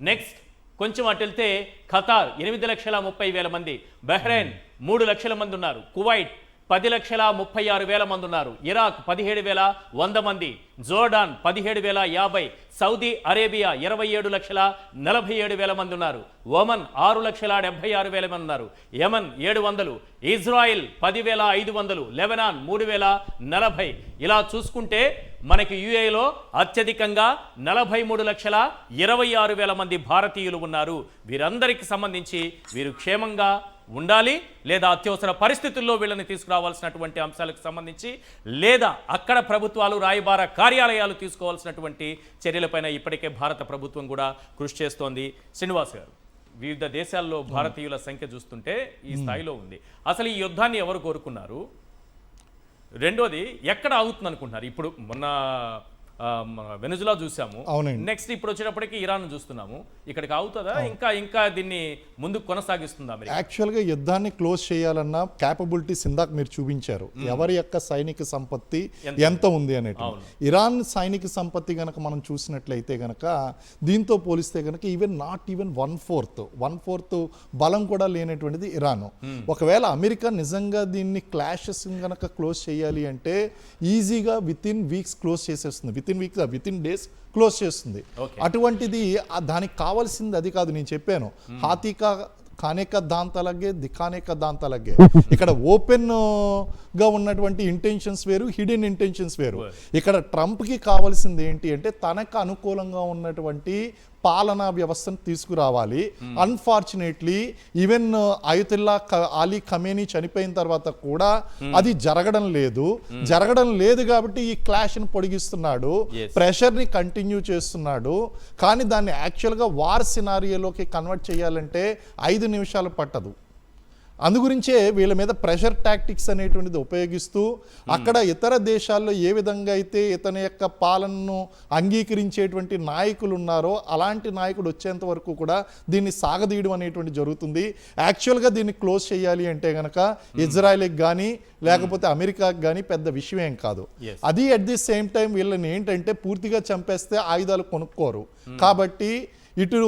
నెక్స్ట్ కొంచెం అటు వెళ్తే ఖతార్ 8,30,30,000 మంది, బహ్రెయిన్ 3 లక్షల మంది ఉన్నారు, కువైట్ 10,36,000 మంది ఉన్నారు, ఇరాక్ 17,100 మంది, జోర్డాన్ 17,050, సౌదీ అరేబియా 27,47,000 మంది ఉన్నారు, ఒమన్ 6,76,000 మంది ఉన్నారు, యమన్ 700, ఇజ్రాయిల్ 10,500, లెబనాన్ 3,040. ఇలా చూసుకుంటే మనకి యుఏలో అత్యధికంగా 43,26,000 మంది భారతీయులు ఉన్నారు. వీరందరికీ సంబంధించి వీరు క్షేమంగా ఉండాలి లేదా అత్యవసర పరిస్థితుల్లో వీళ్ళని తీసుకురావాల్సినటువంటి అంశాలకు సంబంధించి లేదా అక్కడ ప్రభుత్వాలు, రాయబార కార్యాలయాలు తీసుకోవాల్సినటువంటి చర్యలపైన ఇప్పటికే భారత ప్రభుత్వం కూడా కృషి చేస్తోంది. శ్రీనివాస్ గారు, వివిధ దేశాల్లో భారతీయుల సంఖ్య చూస్తుంటే ఈ స్థాయిలో ఉంది. అసలు ఈ యుద్ధాన్ని ఎవరు కోరుకున్నారు? రెండోది ఎక్కడ ఆగుతుంది అనుకుంటున్నారు? ఇప్పుడు మొన్న వెనుజులా చూసాము, నెక్స్ట్ ఇప్పుడు వచ్చేటప్పటికి ఇరాన్ చూస్తున్నాము. ఇక్కడికి అవుతుందా, ఇంకా దీన్ని ముందుకు కొనసాగిస్తుందా? యాక్చువల్గా యుద్ధాన్ని క్లోజ్ చేయాలన్న క్యాపబిలిటీస్ ఇందాక మీరు చూపించారు, ఎవరి యొక్క సైనిక సంపత్తి ఎంత ఉంది అనేది. ఇరాన్ సైనిక సంపత్తి గనక మనం చూసినట్లయితే గనక దీంతో పోలిస్తే గనక నాట్ ఈవెన్ 1/4 బలం కూడా లేనటువంటిది ఇరాన్. ఒకవేళ అమెరికా నిజంగా దీన్ని క్లాషెస్ గనక క్లోజ్ చేయాలి అంటే ఈజీగా విత్ ఇన్ వీక్స్ క్లోజ్ చేసేస్తుంది, విత్ ఇన్ డేస్ క్లోజ్ చేస్తుంది. అటువంటిది దానికి కావాల్సింది అది కాదు. నేను చెప్పాను, హాతీకా ఖానేక దాంతలగే దిఖానేక దాంతలగే. ఇక్కడ ఓపెన్ గా ఉన్నటువంటి ఇంటెన్షన్స్ వేరు, హిడెన్ ఇంటెన్షన్స్ వేరు. ఇక్కడ ట్రంప్కి కావాల్సింది ఏంటి అంటే తనకు అనుకూలంగా ఉన్నటువంటి పాలనా వ్యవస్థను తీసుకురావాలి. Unfortunately even Ayatollah Ali Khamenei చనిపోయిన తర్వాత కూడా అది జరగడం లేదు కాబట్టి ఈ క్లాష్ని పొడిగిస్తున్నాడు, ప్రెషర్ని కంటిన్యూ చేస్తున్నాడు. కానీ దాన్ని యాక్చువల్గా వార్ సినారియోలోకి కన్వర్ట్ చేయాలంటే 5 నిమిషాలు పట్టదు. అందుగురించే వీళ్ళ మీద ప్రెషర్ టాక్టిక్స్ అనేటువంటిది ఉపయోగిస్తూ అక్కడ ఇతర దేశాల్లో ఏ విధంగా అయితే ఇతని యొక్క పాలనను అంగీకరించేటువంటి నాయకులు ఉన్నారో అలాంటి నాయకుడు వచ్చేంత వరకు కూడా దీన్ని సాగదీయడం అనేటువంటి జరుగుతుంది. యాక్చువల్గా దీన్ని క్లోజ్ చేయాలి అంటే కనుక ఇజ్రాయెల్కి కానీ లేకపోతే అమెరికాకి కానీ పెద్ద విషయం ఏం కాదు. అది అట్ ది సేమ్ టైం వీళ్ళని ఏంటంటే పూర్తిగా చంపేస్తే ఆయుధాలు కొనుక్కోరు. కాబట్టి ఇటు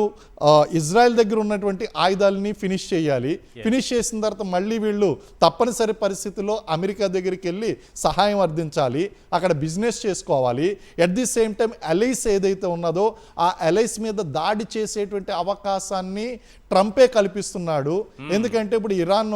ఇజ్రాయెల్ దగ్గర ఉన్నటువంటి ఆయుధాలని ఫినిష్ చేయాలి. ఫినిష్ చేసిన తర్వాత మళ్ళీ వీళ్ళు తప్పనిసరి పరిస్థితుల్లో అమెరికా దగ్గరికి వెళ్ళి సహాయం అందించాలి, అక్కడ బిజినెస్ చేసుకోవాలి. At the same time allies ఏదైతే ఉన్నదో ఆ ఎలైస్ మీద దాడి చేసేటువంటి అవకాశాన్ని ట్రంపే కల్పిస్తున్నాడు. ఎందుకంటే ఇప్పుడు ఇరాన్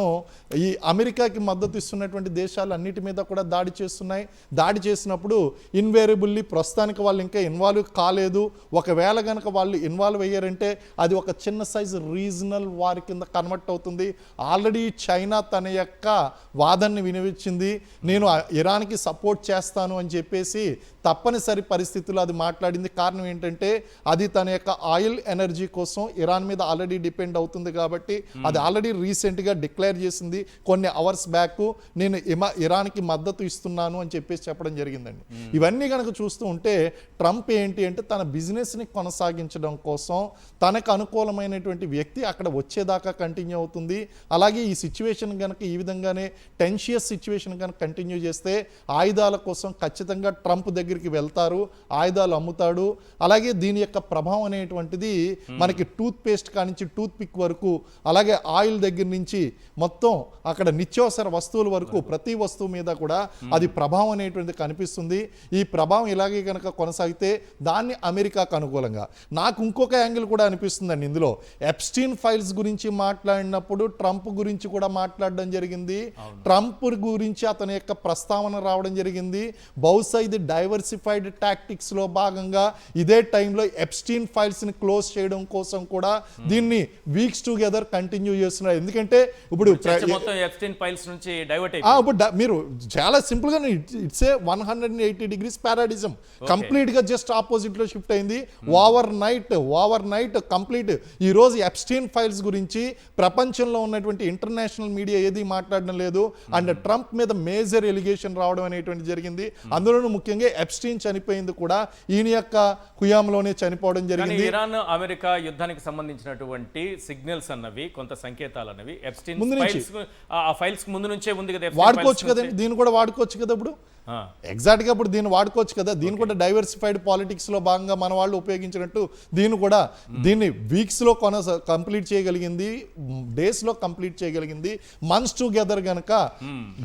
ఈ అమెరికాకి మద్దతు ఇస్తున్నటువంటి దేశాలు అన్నిటి మీద కూడా దాడి చేస్తున్నాయి. దాడి చేసినప్పుడు ఇన్వేరియబుల్లీ ప్రస్తుతానికి వాళ్ళు ఇంకా ఇన్వాల్వ్ కాలేదు. ఒకవేళ కనుక వాళ్ళు ఇన్వాల్వ్ అయ్యారంటే అది ఒక చిన్న సైజు రీజనల్ వార్ కింద కన్వర్ట్ అవుతుంది. ఆల్రెడీ చైనా తన యొక్క వాదనని వినిపించింది, నేను ఇరాన్కి సపోర్ట్ చేస్తాను అని చెప్పేసి తప్పనిసరి పరిస్థితుల్లో అది మాట్లాడింది. కారణం ఏంటంటే అది తన యొక్క ఆయిల్ ఎనర్జీ కోసం ఇరాన్ మీద ఆల్రెడీ డిపెండ్ అవుతుంది కాబట్టి అది ఆల్రెడీ రీసెంట్గా డిక్లేర్ చేసింది కొన్ని అవర్స్ బ్యాక్, నేను ఇరాన్కి మద్దతు ఇస్తున్నాను అని చెప్పేసి చెప్పడం జరిగిందండి. ఇవన్నీ కనుక చూస్తూ ఉంటే ట్రంప్ ఏంటి అంటే తన బిజినెస్ని కొనసాగించడం కోసం తనకు అనుకూలమైనటువంటి వ్యక్తి అక్కడ వచ్చేదాకా కంటిన్యూ అవుతుంది. అలాగే ఈ సిచ్యువేషన్ కనుక ఈ విధంగానే టెన్షియస్ సిచ్యువేషన్ కనుక కంటిన్యూ చేస్తే ఆయుధాల కోసం ఖచ్చితంగా ట్రంప్ దగ్గరికి వెళ్తారు, ఆయుధాలు అమ్ముతాడు. అలాగే దీని యొక్క ప్రభావం అనేటువంటిది మనకి టూత్ పేస్ట్ కానించి టూత్ పిక్ వరకు, అలాగే ఆయిల్ దగ్గర నుంచి మొత్తం అక్కడ నిత్యావసర వస్తువుల వరకు ప్రతి వస్తువు మీద కూడా అది ప్రభావం అనేటువంటిది కనిపిస్తుంది. ఈ ప్రభావం ఇలాగే కనుక కొనసాగితే దాన్ని అమెరికాకు అనుకూలంగా. నాకు ఇంకొక యాంగిల్ కూడా అనిపిస్తుందండి ఇందులో. ఎప్స్టీన్ ఫైల్స్ గురించి మాట్లాడినప్పుడు ట్రంప్ గురించి కూడా మాట్లాడడం జరిగింది. ట్రంప్ గురించి అతని యొక్క ప్రస్తావన రావడం జరిగింది. బహుశా ఇది డైవర్సిఫైడ్ టాక్టిక్స్ లో భాగంగా ఇదే టైంలో ఎప్స్టీన్ ఫైల్స్ ని క్లోజ్ చేయడం కోసం కూడా దీన్ని వీక్స్ టుగెదర్ కంటిన్యూ చేస్తున్నారు. ఎందుకంటే ఇప్పుడు మీరు చాలా సింపుల్ గా ఇట్స్ ఏ 180 degrees పారాడిజం కంప్లీట్ గా జస్ట్ ఆపోజిట్ లో షిఫ్ట్ అయింది. ఓవర్ నైట్ కంప్లీట్ ఈ రోజు ఎప్స్టీన్ ఫైల్స్ గురించి ప్రపంచంలో ఉన్నటువంటి ఇంటర్నేషనల్ మీడియా ఏది మాట్లాడడం లేదు. అండ్ ట్రంప్ మీద మేజర్ ఎలిగేషన్ రావడం అనేటువంటి జరిగింది. అందులోనూ ముఖ్యంగా ఎప్స్టీన్ చనిపోయింది కూడా ఈయన యొక్క హుయాంలోనే చనిపోవడం జరిగింది. ఇరాన్ అమెరికా యుద్ధానికి సంబంధించినటువంటి సిగ్నల్స్ అన్నవి, కొంత సంకేతాలు అన్నవి ఎప్స్టీన్ ఫైల్స్ ముందు నుంచే ఉంది కదా, వాడుకోవచ్చు కదండి, దీన్ని కూడా వాడుకోవచ్చు కదా. ఇప్పుడు ఎగ్జాక్ట్ గా ఇప్పుడు దీన్ని వాడుకోవచ్చు కదా. దీన్ని కూడా డైవర్సిఫైడ్ పాలిటిక్స్ లో భాగంగా మన వాళ్ళు ఉపయోగించినట్టు దీన్ని వీక్స్ లో కంప్లీట్ చేయగలిగింది, డేస్ లో కంప్లీట్ చేయగలిగింది. మంత్స్ టుగెదర్ గనక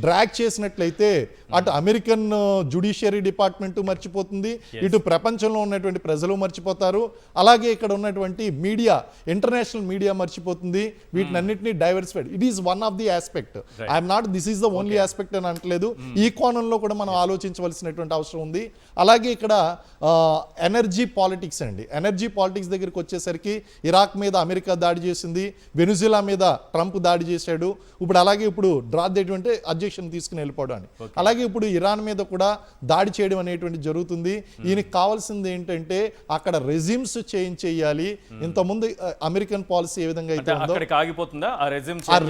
డ్రాగ్ చేసినట్లయితే అటు అమెరికన్ జుడిషియరీ డిపార్ట్మెంట్ మర్చిపోతుంది, ఇటు ప్రపంచంలో ఉన్నటువంటి ప్రజలు మర్చిపోతారు, అలాగే ఇక్కడ ఉన్నటువంటి మీడియా, ఇంటర్నేషనల్ మీడియా మర్చిపోతుంది. వీటినన్నింటినీ diversified, it is one of the aspect. I'm not this is the only aspect అని అంటలేదు. ఈ కోణంలో కూడా మనం ఆలోచించవలసినటువంటి అవసరం ఉంది. అలాగే ఇక్కడ ఎనర్జీ పాలిటిక్స్ అండి. ఎనర్జీ పాలిటిక్స్ దగ్గరికి వచ్చేసరికి ఇరాక్ మీద అమెరికా దాడి చేసింది, వెనుజులా మీద ట్రంప్ దాడి చేశాడు. ఇప్పుడు డ్రాదేటువంటి అబ్జెక్షన్ తీసుకుని వెళ్ళిపోవడం అని. అలాగే ఇప్పుడు ఇరాన్ మీద కూడా దాడి చేయడం అనేటువంటి జరుగుతుంది. ఈయనకి కావాల్సింది ఏంటంటే అక్కడ రెజిమ్స్ చేంజ్ చేయాలి. ఇంతకుముందు అమెరికన్ పాలసీ ఏ విధంగా అయితే ఉందో ఆ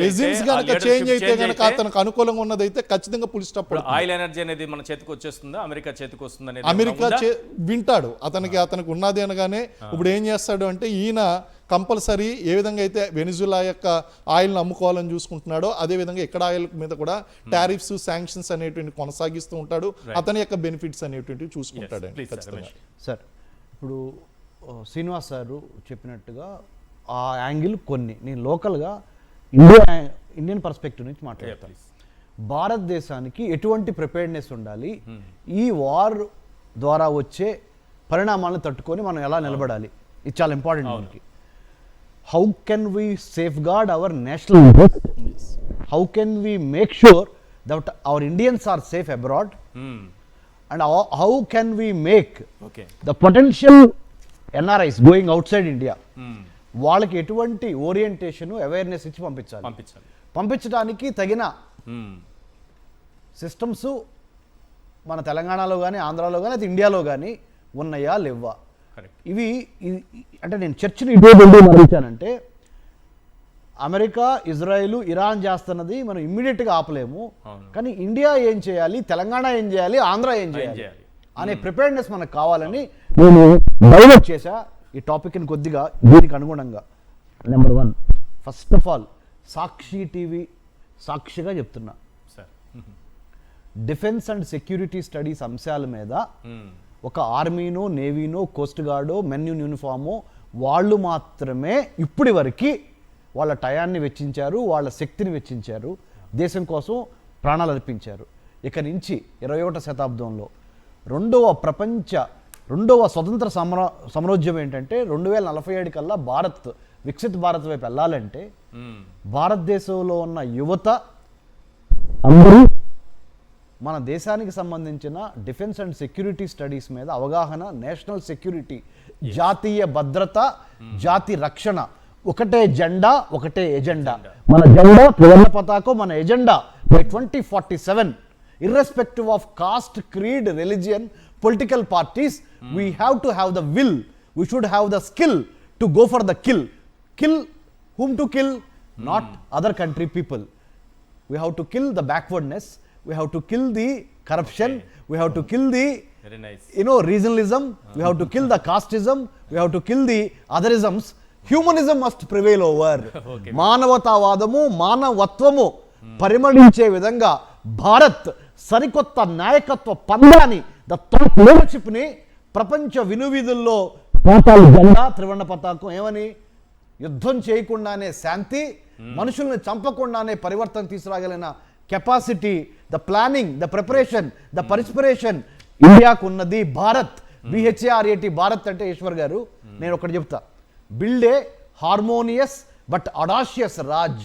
రెజిమ్స్ కనుక చేంజ్ అయితే కనుక అతనికి అనుకూలంగా ఉన్నదైతే ఖచ్చితంగా ఫుల్ స్టాప్. ఆయిల్ ఎనర్జీ అనేది మన చేతికి వచ్చేస్తుందా, అమెరికా చేతికి వస్తుంది? అమెరికా వింటాడు, అతనికి ఉన్నది అనగానే ఇప్పుడు ఏం చేస్తాడు అంటే ఈయన కంపల్సరీ ఏ విధంగా అయితే వెనిజులా యొక్క ఆయిల్ని అమ్ముకోవాలని చూసుకుంటున్నాడో అదే విధంగా ఇక్కడ ఆయిల్ మీద కూడా టారిఫ్స్, శాంక్షన్స్ అనేటువంటి కొనసాగిస్తూ ఉంటాడు. అతని యొక్క బెనిఫిట్స్ అనేటువంటి చూసుకుంటాడు. సార్ ఇప్పుడు శ్రీనివాస్ సార్ చెప్పినట్టుగా ఆ యాంగిల్ కొన్ని నేను లోకల్గా ఇండియన్ పర్స్పెక్టివ్ నుంచి మాట్లాడతాను. భారతదేశానికి ఎటువంటి ప్రిపేర్డ్నెస్ ఉండాలి, ఈ వార్ ద్వారా వచ్చే పరిణామాలను తట్టుకొని మనం ఎలా నిలబడాలి, ఇది చాలా ఇంపార్టెంట్ మనకి. How can we safeguard our national interest, how can we make sure that our Indians are safe abroad, and how can we make the potential NRIs going outside India వాళ్ళకి ఎటువంటి orientation, awareness ఇచ్చి పంపించడానికి తగిన systems మన తెలంగాణలో కానీ, ఆంధ్రాలో కానీ, అది ఇండియాలో కానీ ఉన్నాయా లేవా? ఇవి అంటే నేను చర్చని ఇటువంటి మరించానంటే అమెరికా, ఇజ్రాయెల్, ఇరాన్ చేస్తున్నది మనం ఇమ్మీడియట్గా ఆపలేము. కానీ ఇండియా ఏం చేయాలి, తెలంగాణ ఏం చేయాలి, ఆంధ్ర ఏం చేయాలి అనే ప్రిపేర్డ్నెస్ మనకు కావాలని నేను డైవర్ట్ చేశా ఈ టాపిక్ని కొద్దిగా దీనికి అనుగుణంగా. Number 1, first of all Sakshi TV సాక్షిగా చెప్తున్నా, డిఫెన్స్ అండ్ సెక్యూరిటీ స్టడీస్ అంశాల మీద ఒక ఆర్మీనో, నేవీనో, కోస్ట్ గార్డో, మెన్ ఇన్ యూనిఫామో వాళ్ళు మాత్రమే ఇప్పటి వరకు వాళ్ళ టయాన్ని వెచ్చించారు, వాళ్ళ శక్తిని వెచ్చించారు, దేశం కోసం ప్రాణాలు అర్పించారు. ఇక నుంచి 21వ శతాబ్దంలో రెండవ స్వతంత్ర సమరోద్యమం ఏంటంటే 2047 కల్లా భారత్ వికసిత్ భారత్ వైపు వెళ్ళాలంటే భారతదేశంలో ఉన్న యువత అందరూ మన దేశానికి సంబంధించిన డిఫెన్స్ అండ్ సెక్యూరిటీ స్టడీస్ మీద అవగాహన, నేషనల్ సెక్యూరిటీ, జాతీయ భద్రత, జాతి రక్షణ, ఒకటే జెండా, ఒకటే ఎజెండా. మన జెండా త్రివర్ణ పతాకం, మన agenda by 2047 irrespective of caste, creed, religion, political parties, we have to have the will, we should have the skill to go for the kill. Whom to kill? Not other country people. We have to kill the backwardness, we have to kill the corruption, we have to kill the Very nice. regionalism, we have to kill the casteism, we have to kill the otherisms. Humanism must prevail over. మానవతావాదము, మానవత్వము పరిమళించే విధంగా భారత్ సరికొత్త నాయకత్వ పందాన్ని, the thought leadership ని ప్రపంచ వినువీధుల్లో పాతాళ జెండా, త్రివర్ణ పతాకం ఏమని యుద్ధం చేయకుండానే శాంతి, మనుషుల్ని చంపకుండానే పరివర్తన తీసుకురాగలిగిన capacity, the planning, the preparation, the perspiration ఇండియాకు ఉన్నది భారత్. BHARAT భారత్ అంటే ఈశ్వర్ గారు నేను ఒకటి చెప్తా, build a harmonious but audacious Raj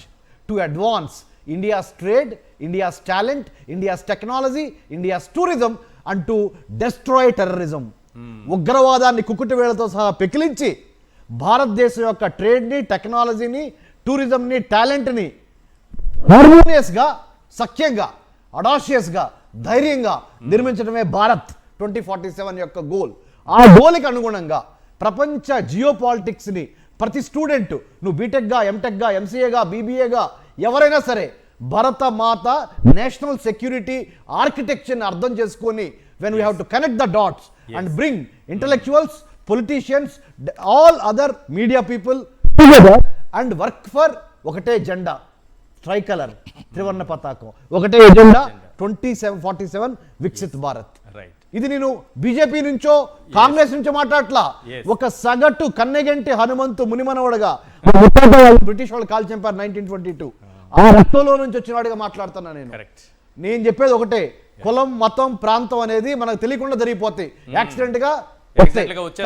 to advance India's trade, India's talent, India's technology, India's tourism and to destroy terrorism. ఉగ్రవాదాన్ని కుక్కుటి వేళతో సహా పెకిలించి భారతదేశం యొక్క ట్రేడ్ని, టెక్నాలజీని, టూరిజంని, టాలెంట్ని హార్మోనియస్గా, సఖ్యంగా, అడాషియస్గా, ధైర్యంగా నిర్మించడమే భారత్ 2047 యొక్క గోల్. ఆ గోల్కి అనుగుణంగా ప్రపంచ జియో పాలిటిక్స్ని ప్రతి స్టూడెంట్, నువ్వు బీటెక్గా, ఎంటెక్గా, ఎంసీఏగా, బీబీఏగా ఎవరైనా సరే భరత మాత నేషనల్ సెక్యూరిటీ ఆర్కిటెక్చర్ని అర్థం చేసుకొని when we have to connect the dots and bring intellectuals, politicians, all other media people together and work for ఒకటే జెండా, ట్రైకలర్, త్రివర్ణ పతాకం, ఒకటే ఎజెండా 2047 వికసిత్ భారత్. ఇది నేను బీజేపీ నుంచో కాంగ్రెస్ నుంచో మాట్లాడట్లా, ఒక సగటు కన్నెగంటి హనుమంతు మునిమనవడగా బ్రిటిష్ వాళ్ళు కాల్ చంపారు 1922, ఆ రక్తంలో నుంచి వచ్చినవాడిగా మాట్లాడుతున్నా నేను చెప్పేది ఒకటే, కులం, మతం, ప్రాంతం అనేది మనకు తెలియకుండా జరిగిపోతాయి, యాక్సిడెంట్ గా.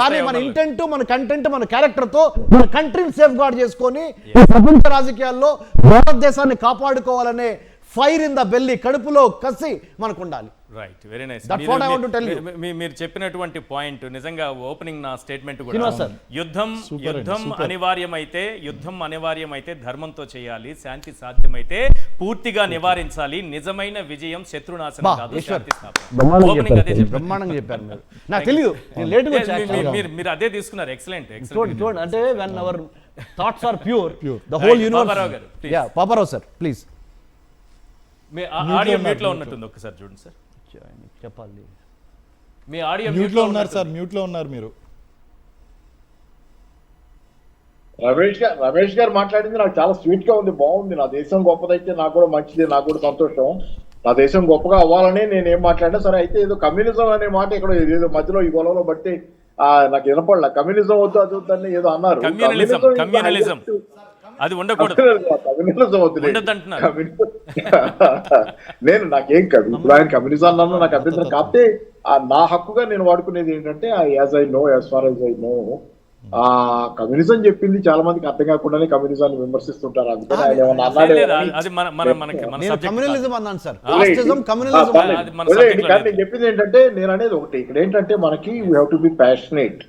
కానీ మన ఇంటెంట్, మన కంటెంట్, మన క్యారెక్టర్ తో మన కంట్రీని సేఫ్ గార్డ్ చేసుకొని ప్రపంచ రాజకీయాల్లో భారతదేశాన్ని కాపాడుకోవాలనే ఫైర్ ఇన్ ద బెల్లి, కడుపులో కసి మనకు ఉండాలి. Right, very nice. That's what I want to tell you. మీరు చెప్పినటువంటి పాయింట్ నిజంగా ఓపెనింగ్ నా స్టేట్మెంట్ కూడా, Sir. యుద్ధం అనివార్యమైతే ధర్మంతో చేయాలి, శాంతి సాధ్యమైతే పూర్తిగా నివారించాలి, నిజమైన విజయం శత్రునాశనం కాదు, శాంతి స్థాపన. ఓపెనింగ్ అదే చెప్పారు, బ్రహ్మాండంగా చెప్పారు మీరు. నాకు తెలియదు, నేను లేట్గా వచ్చాను. మీరు అదే తీసుకున్నారు. ఎక్సలెంట్. అంటే when our thoughts are pure, the whole universe. Yeah, Paparao sir please. Me audio mute లో ఉన్నట్టుంది, ఒక్కసారి చూడండి సార్. చెప్పాలి, మీ ఆడియో మ్యూట్ లో ఉన్నారు సార్, మ్యూట్ లో ఉన్నారు మీరు. రమేష్ గారు మాట్లాడింది నాకు చాలా స్వీట్ గా ఉంది, బాగుంది. నా దేశం గొప్పదైతే నాకు కూడా మంచిది, నాకు కూడా సంతోషం. నా దేశం గొప్పగా అవ్వాలని నేను ఏం మాట్లాడినా సరే. అయితే ఏదో కమ్యూనిజం అనే మాట ఇక్కడ ఏదో మధ్యలో ఈ గొడవలో బట్టి నాకు వినపడలే. కమ్యూనిజం వద్దు అది ఏదో అన్నారు. కమ్యూనలిజం అది ఉండకూడదు, నేను నాకేం ఇప్పుడు ఆయన కమ్యూనిజం అన్నాను, నాకు అభ్యంతరం. కాకపోతే నా హక్కుగా నేను వాడుకునేది ఏంటంటే as far as I know communism చెప్పింది చాలా మందికి అర్థం కాకుండానే కమ్యూనిజాన్ని విమర్శిస్తుంటారు. అందుకని ఆయన ఏమన్నా అన్నాడే. నేను చెప్పింది ఏంటంటే, నేను అనేది ఒకటి, ఇక్కడ ఏంటంటే మనకి we have to be passionate.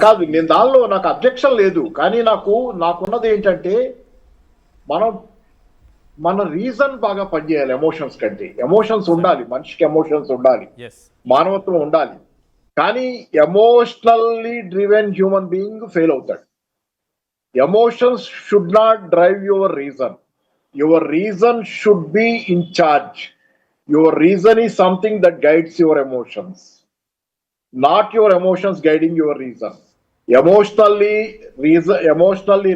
కాదు, నేను దానిలో నాకు అబ్జెక్షన్ లేదు. కానీ నాకున్నది ఏంటంటే, మన రీజన్ బాగా పనిచేయాలి. ఎమోషన్స్ కంటే ఎమోషన్స్ ఉండాలి, మనిషికి ఎమోషన్స్ ఉండాలి, మానవత్వం ఉండాలి. కానీ emotionally driven human being fail అవుతాడు. Emotions should not drive your reason. Your reason should be in charge. Your reason is something that guides your emotions, not your emotions guiding your reason. Emotionally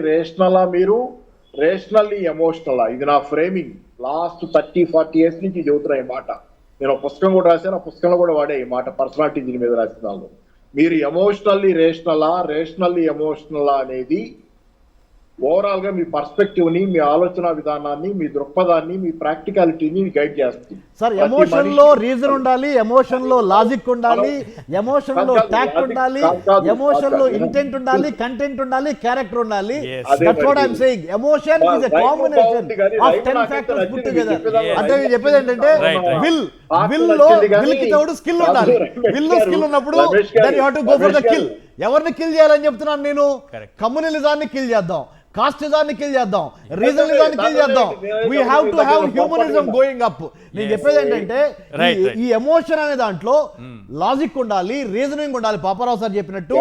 rational మీరు rationally emotional. ఇది నా framing. Last 30-40 years నుంచి చెబుతున్నా ఈ మాట. నేను ఒక పుస్తకం కూడా రాశాను, ఆ పుస్తకంలో కూడా వాడే ఈ మాట, పర్సనాలిటీ దీని మీద రాసిన వాళ్ళు. మీరు ఎమోషనల్లీ ఎమోషనలా అనేది ఓవరాల్ గా మీ పర్స్పెక్టివ్ ని, మీ ఆలోచన విధానాన్ని, మీ దృక్పథాన్ని, మీ ప్రాక్టికాలిటీని గైడ్ చేస్తుంది. సార్ ఎమోషన్ లో రీజన్ ఉండాలి, ఎమోషన్ లో లాజిక్ ఉండాలి, ఎమోషన్ లో టాక్ట్ ఉండాలి, ఎమోషన్ లో ఇంటెంట్ ఉండాలి, కంటెంట్ ఉండాలి, క్యారెక్టర్ ఉండాలి. That's what I am saying. Emotion is a combination of 10 factors put together. అంటే నేను చెప్పేది ఏంటంటే విల్ కి తోడు స్కిల్ ఉండాలి. విల్ స్కిల్ ఉన్నప్పుడు then you have to go for the kill. ఎవరిని కిల్ చేయాలని చెప్తున్నాను నేను? కమ్యూనలిజాన్ని కిల్ చేద్దాం, కాస్టిజాన్ని కిల్ చేద్దాం, రీజనలిజాన్ని కిల్ చేద్దాం. We have to have humanism going up. నేను చెప్పేది ఏంటంటే ఈ ఎమోషన్ అనే దాంట్లో లాజిక్ ఉండాలి, రీజనింగ్ ఉండాలి, పాపారావు సార్ చెప్పినట్టు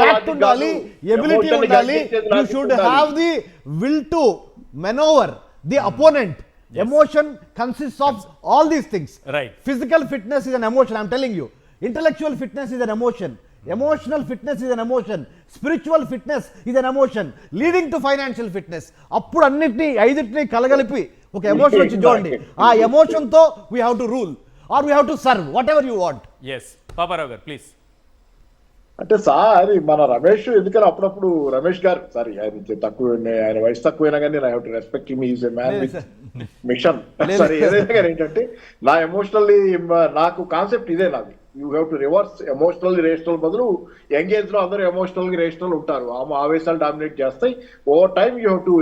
ఫ్యాక్ట్ ఉండాలి, ఎబిలిటీ ఉండాలి. You should have the will to manoeuvre the opponent. Emotion consists of all these things. Right. Physical fitness is an emotion, I'm telling you. Intellectual fitness is an emotion. Emotional fitness is an emotion. Spiritual fitness is an emotion. Leading to financial fitness. అప్పుడు అన్నిటినీ ఐదింటినీ కలగలిపి ఒక emotion వచ్చి చూడండి. ఆ emotion తో we have to rule or we have to serve whatever you want. Yes, Paparao గారు please. అంటే sir మన రమేష్ ఎందుకని అప్పుడప్పుడు రమేష్ గారు, సారీ ఆయన తక్కువ, ఆయన వయసు తక్కువైనా కానీ నేను I have to respect him. Is a man with mission. సరే ఏదైనా కానీ ఏంటంటే నా ఎమోషనల్లీ నాకు కాన్సెప్ట్ ఇదే నాది. You have to reverse emotionally rational బదులు యంగ్ ఏజ్ లో అందరూ ఎమోషనల్ రేషనల్ ఉంటారు. ఆవేశాలు డామినేట్ చేస్తాయి. Over time you have to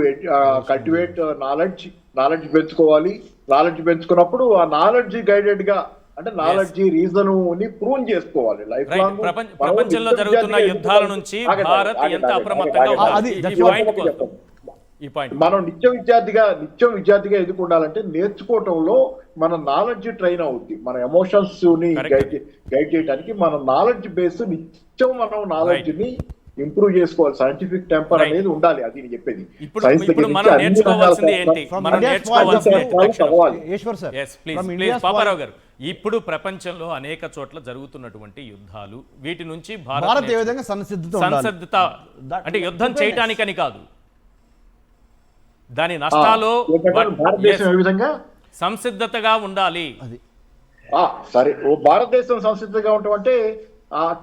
cultivate knowledge పెంచుకోవాలి. నాలెడ్జ్ పెంచుకున్నప్పుడు ఆ నాలెడ్జ్ గైడెడ్ గా, అంటే నాలెడ్జ్ రీజన్ ని ప్రూవ్ చేసుకోవాలి లైఫ్ లాంగ్. ప్రపంచంలో జరుగుతున్న యుద్ధాల నుంచి భారత్ ఎంత అప్రమత్తంగా ఉండాలి, ఈ పాయింట్ మనం నిత్యం విద్యార్థిగా ఎందుకు ఉండాలంటే నేర్చుకోవటంలో మన నాలెడ్జ్ ట్రైన్ అవుద్ది. మన ఎమోషన్స్ ని గైడ్ చేయడానికి మన నాలెడ్జ్ బేస్ నిత్యం మనం నాలెడ్జ్ ని ఇంప్రూవ్ చేసుకోవాలి. సైంటిఫిక్ టెంపర్ అనేది ఉండాలి. అది నేను చెప్పేది. ఇప్పుడు మనం నేర్చుకోవాల్సింది ఏంటి? మనం పాపారావు గారు, ఇప్పుడు ప్రపంచంలో అనేక చోట్ల జరుగుతున్నటువంటి యుద్ధాలు, వీటి నుంచి భారత్ ఏ విధంగా సంసిద్ధత అంటే యుద్ధం చేయటానికని కాదు, దాని నష్టాలు భారతదేశం ఏ విధంగా సంసిద్ధతగా ఉండాలి. సరే, భారతదేశం సంసిద్ధంగా ఉండటం అంటే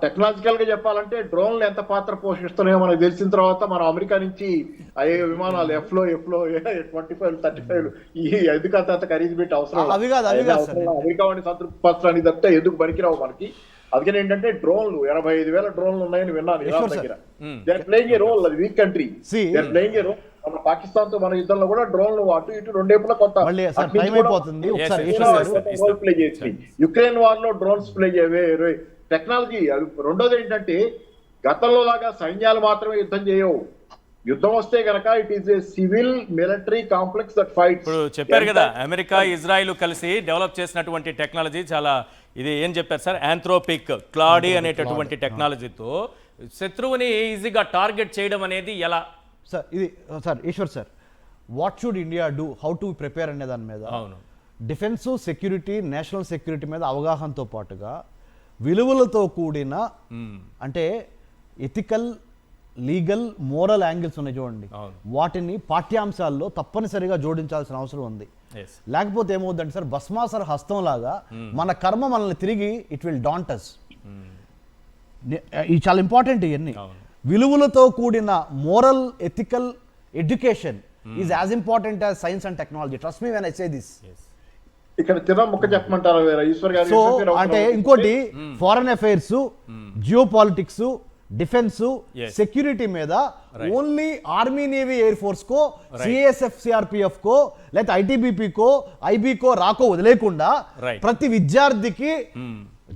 టెక్నాలజికల్ గా చెప్పాలంటే డ్రోన్లు ఎంత పాత్ర పోషిస్తున్నాయో మనకు తెలిసిన తర్వాత మనం అమెరికా నుంచి అయ్యే విమానాలు ఎఫ్లో 25, 35 ఈ ఎందుకంత ఖరీదు పెట్టి అవసరం అమెరికా వాడిని సంతృప్తిపరచడానికి తప్పితే ఎందుకు పనికిరావు మనకి. అందుకని ఏంటంటే డ్రోన్లు 85,000 డ్రోన్లు ఉన్నాయని విన్నాను ఇరాన్ దగ్గర. They are playing a role. అది weak country, they are playing a role. మన పాకిస్తాన్ తో మన యుద్ధంలో కూడా డ్రోన్లు అటు ఇటు రెండేపులా కొంత రోల్ ప్లే చేసి, యుక్రెయిన్ వార్ లో డ్రోన్స్ ప్లే చేయవే టెక్నాలజీ. అది రెండోది ఏంటంటే గతంలో లాగా సైన్యాలు మాత్రమే యుద్ధం చేయవు. యుద్ధం వస్తే గనక it is a civil military complex that fight. ఇప్పుడు చెప్పారు కదా, అమెరికా ఇజ్రాయిల్ కలిసి డెవలప్ చేసినటువంటి టెక్నాలజీ చాలా, ఇది ఏం చెప్పారు సార్, ఆంథ్రోపిక్ క్లాడీ అనేటటువంటి టెక్నాలజీతో శత్రువుని ఈజీగా టార్గెట్ చేయడం అనేది ఎలా సార్? ఇది sir Eshwar sir, what should India do, how to prepare అనే దాని మీద, అవును, డిఫెన్స్ సెక్యూరిటీ, నేషనల్ సెక్యూరిటీ మీద అవగాహనతో పాటుగా విలువలతో కూడిన అంటే ఎథికల్, లీగల్, మోరల్ యాంగిల్స్ ఉన్నాయి చూడండి, వాటిని పాఠ్యాంశాల్లో తప్పనిసరిగా జోడించాల్సిన అవసరం ఉంది. లేకపోతే ఏమవుతుందంటే సార్, భస్మాసర హస్తం లాగా మన కర్మ మనల్ని తిరిగి ఇట్ విల్ డాంటస్. ఇది చాలా ఇంపార్టెంట్. ఇవన్నీ విలువలతో కూడిన moral, ethical education is as important as science and technology. Trust me when I say this. ఇక్కడ తిన ముక్క చెప్పమంటారా ఈశ్వర్ గారు? సో అంటే ఇంకోటి, foreign affairs, geopolitics, defence, security మీద only army, navy, air force కో, సిఎస్ఎఫ్, సిఆర్పిఎఫ్ కో, లేకపోతే ఐటీబీపీ కో, ఐబీ కో రాకో వదిలేకుండా ప్రతి విద్యార్థికి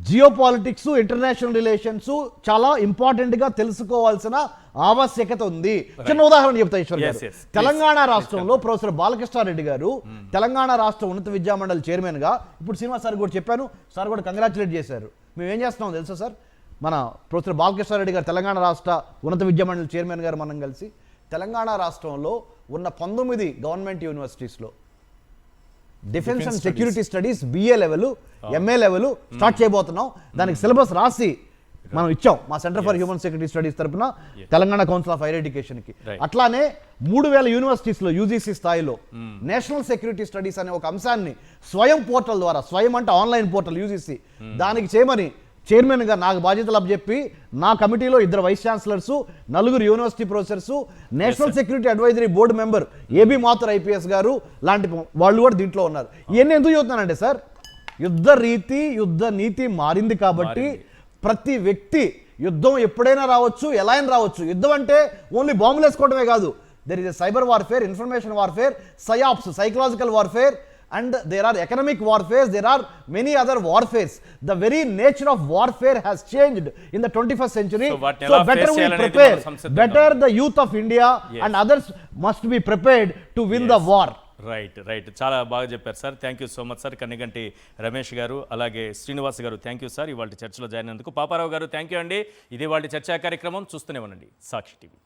జియో పాలిటిక్స్, ఇంటర్నేషనల్ రిలేషన్స్ చాలా ఇంపార్టెంట్ గా తెలుసుకోవాల్సిన ఆవశ్యకత ఉంది. చిన్న ఉదాహరణ చెప్తా ఈశ్వర్ గారు. తెలంగాణ రాష్ట్రంలో ప్రొఫెసర్ బాలకృష్ణారెడ్డి గారు తెలంగాణ రాష్ట్ర ఉన్నత విద్యామండలి చైర్మన్ గా, ఇప్పుడు శ్రీనివాస్ సార్ కూడా చెప్పాను, సార్ కూడా కంగ్రాచులేట్ చేశారు. మేము ఏం చేస్తున్నాం తెలుసా సార్, మన ప్రొఫెసర్ బాలకృష్ణారెడ్డి గారు తెలంగాణ రాష్ట్ర ఉన్నత విద్యామండలి చైర్మన్ గారు మనం కలిసి తెలంగాణ రాష్ట్రంలో ఉన్న 19 గవర్నమెంట్ యూనివర్సిటీస్లో defence and security studies BA level, MA level start చేయబోతున్నాం. దానికి సిలబస్ రాసి మనం ఇచ్చాం మా centre for human security studies తరపున తెలంగాణ కౌన్సిల్ ఆఫ్ హైయర్ ఎడ్యుకేషన్కి. Right. అట్లానే 3000 యూనివర్సిటీస్లో యూజీసీ స్థాయిలో నేషనల్ సెక్యూరిటీ స్టడీస్ అనే ఒక అంశాన్ని స్వయం పోర్టల్ ద్వారా, స్వయం అంటే ఆన్లైన్ పోర్టల్ యూజీసీ, దానికి చేయమని చైర్మన్గా నాకు బాధ్యతలు అప్పచెప్పి నా కమిటీలో 2 vice chancellors, 4 university professors, national security advisory board member A B Mathur IPS గారు లాంటి వాళ్ళు కూడా దీంట్లో ఉన్నారు. ఇవన్నీ ఎందుకు చెబుతున్నానంటే సార్, యుద్ధ నీతి మారింది కాబట్టి ప్రతి వ్యక్తి యుద్ధం ఎప్పుడైనా రావచ్చు, ఎలా అయినా రావచ్చు. యుద్ధం అంటే ఓన్లీ బాంబులు వేసుకోవడమే కాదు. There is a cyber warfare, information warfare, psyops, psychological warfare, and there are economic warfares, there are many other warfares. The very nature of warfare has changed in the 21st century. So better we prepare, better the youth of India and others must be prepared to win the war. Right చాలా బాగా చెప్పారు sir. Thank you so much sir. Kanniganti Ramesh గారు, అలాగే శ్రీనివాస్ గారు, thank you sir ఇవాళ చర్చలో join అయినందుకు. పాపారావు గారు థ్యాంక్ యూ అండి. ఇది వాళ్ళ చర్చా కార్యక్రమం. చూస్తూనే ఉండండి సాక్షి టీవీ.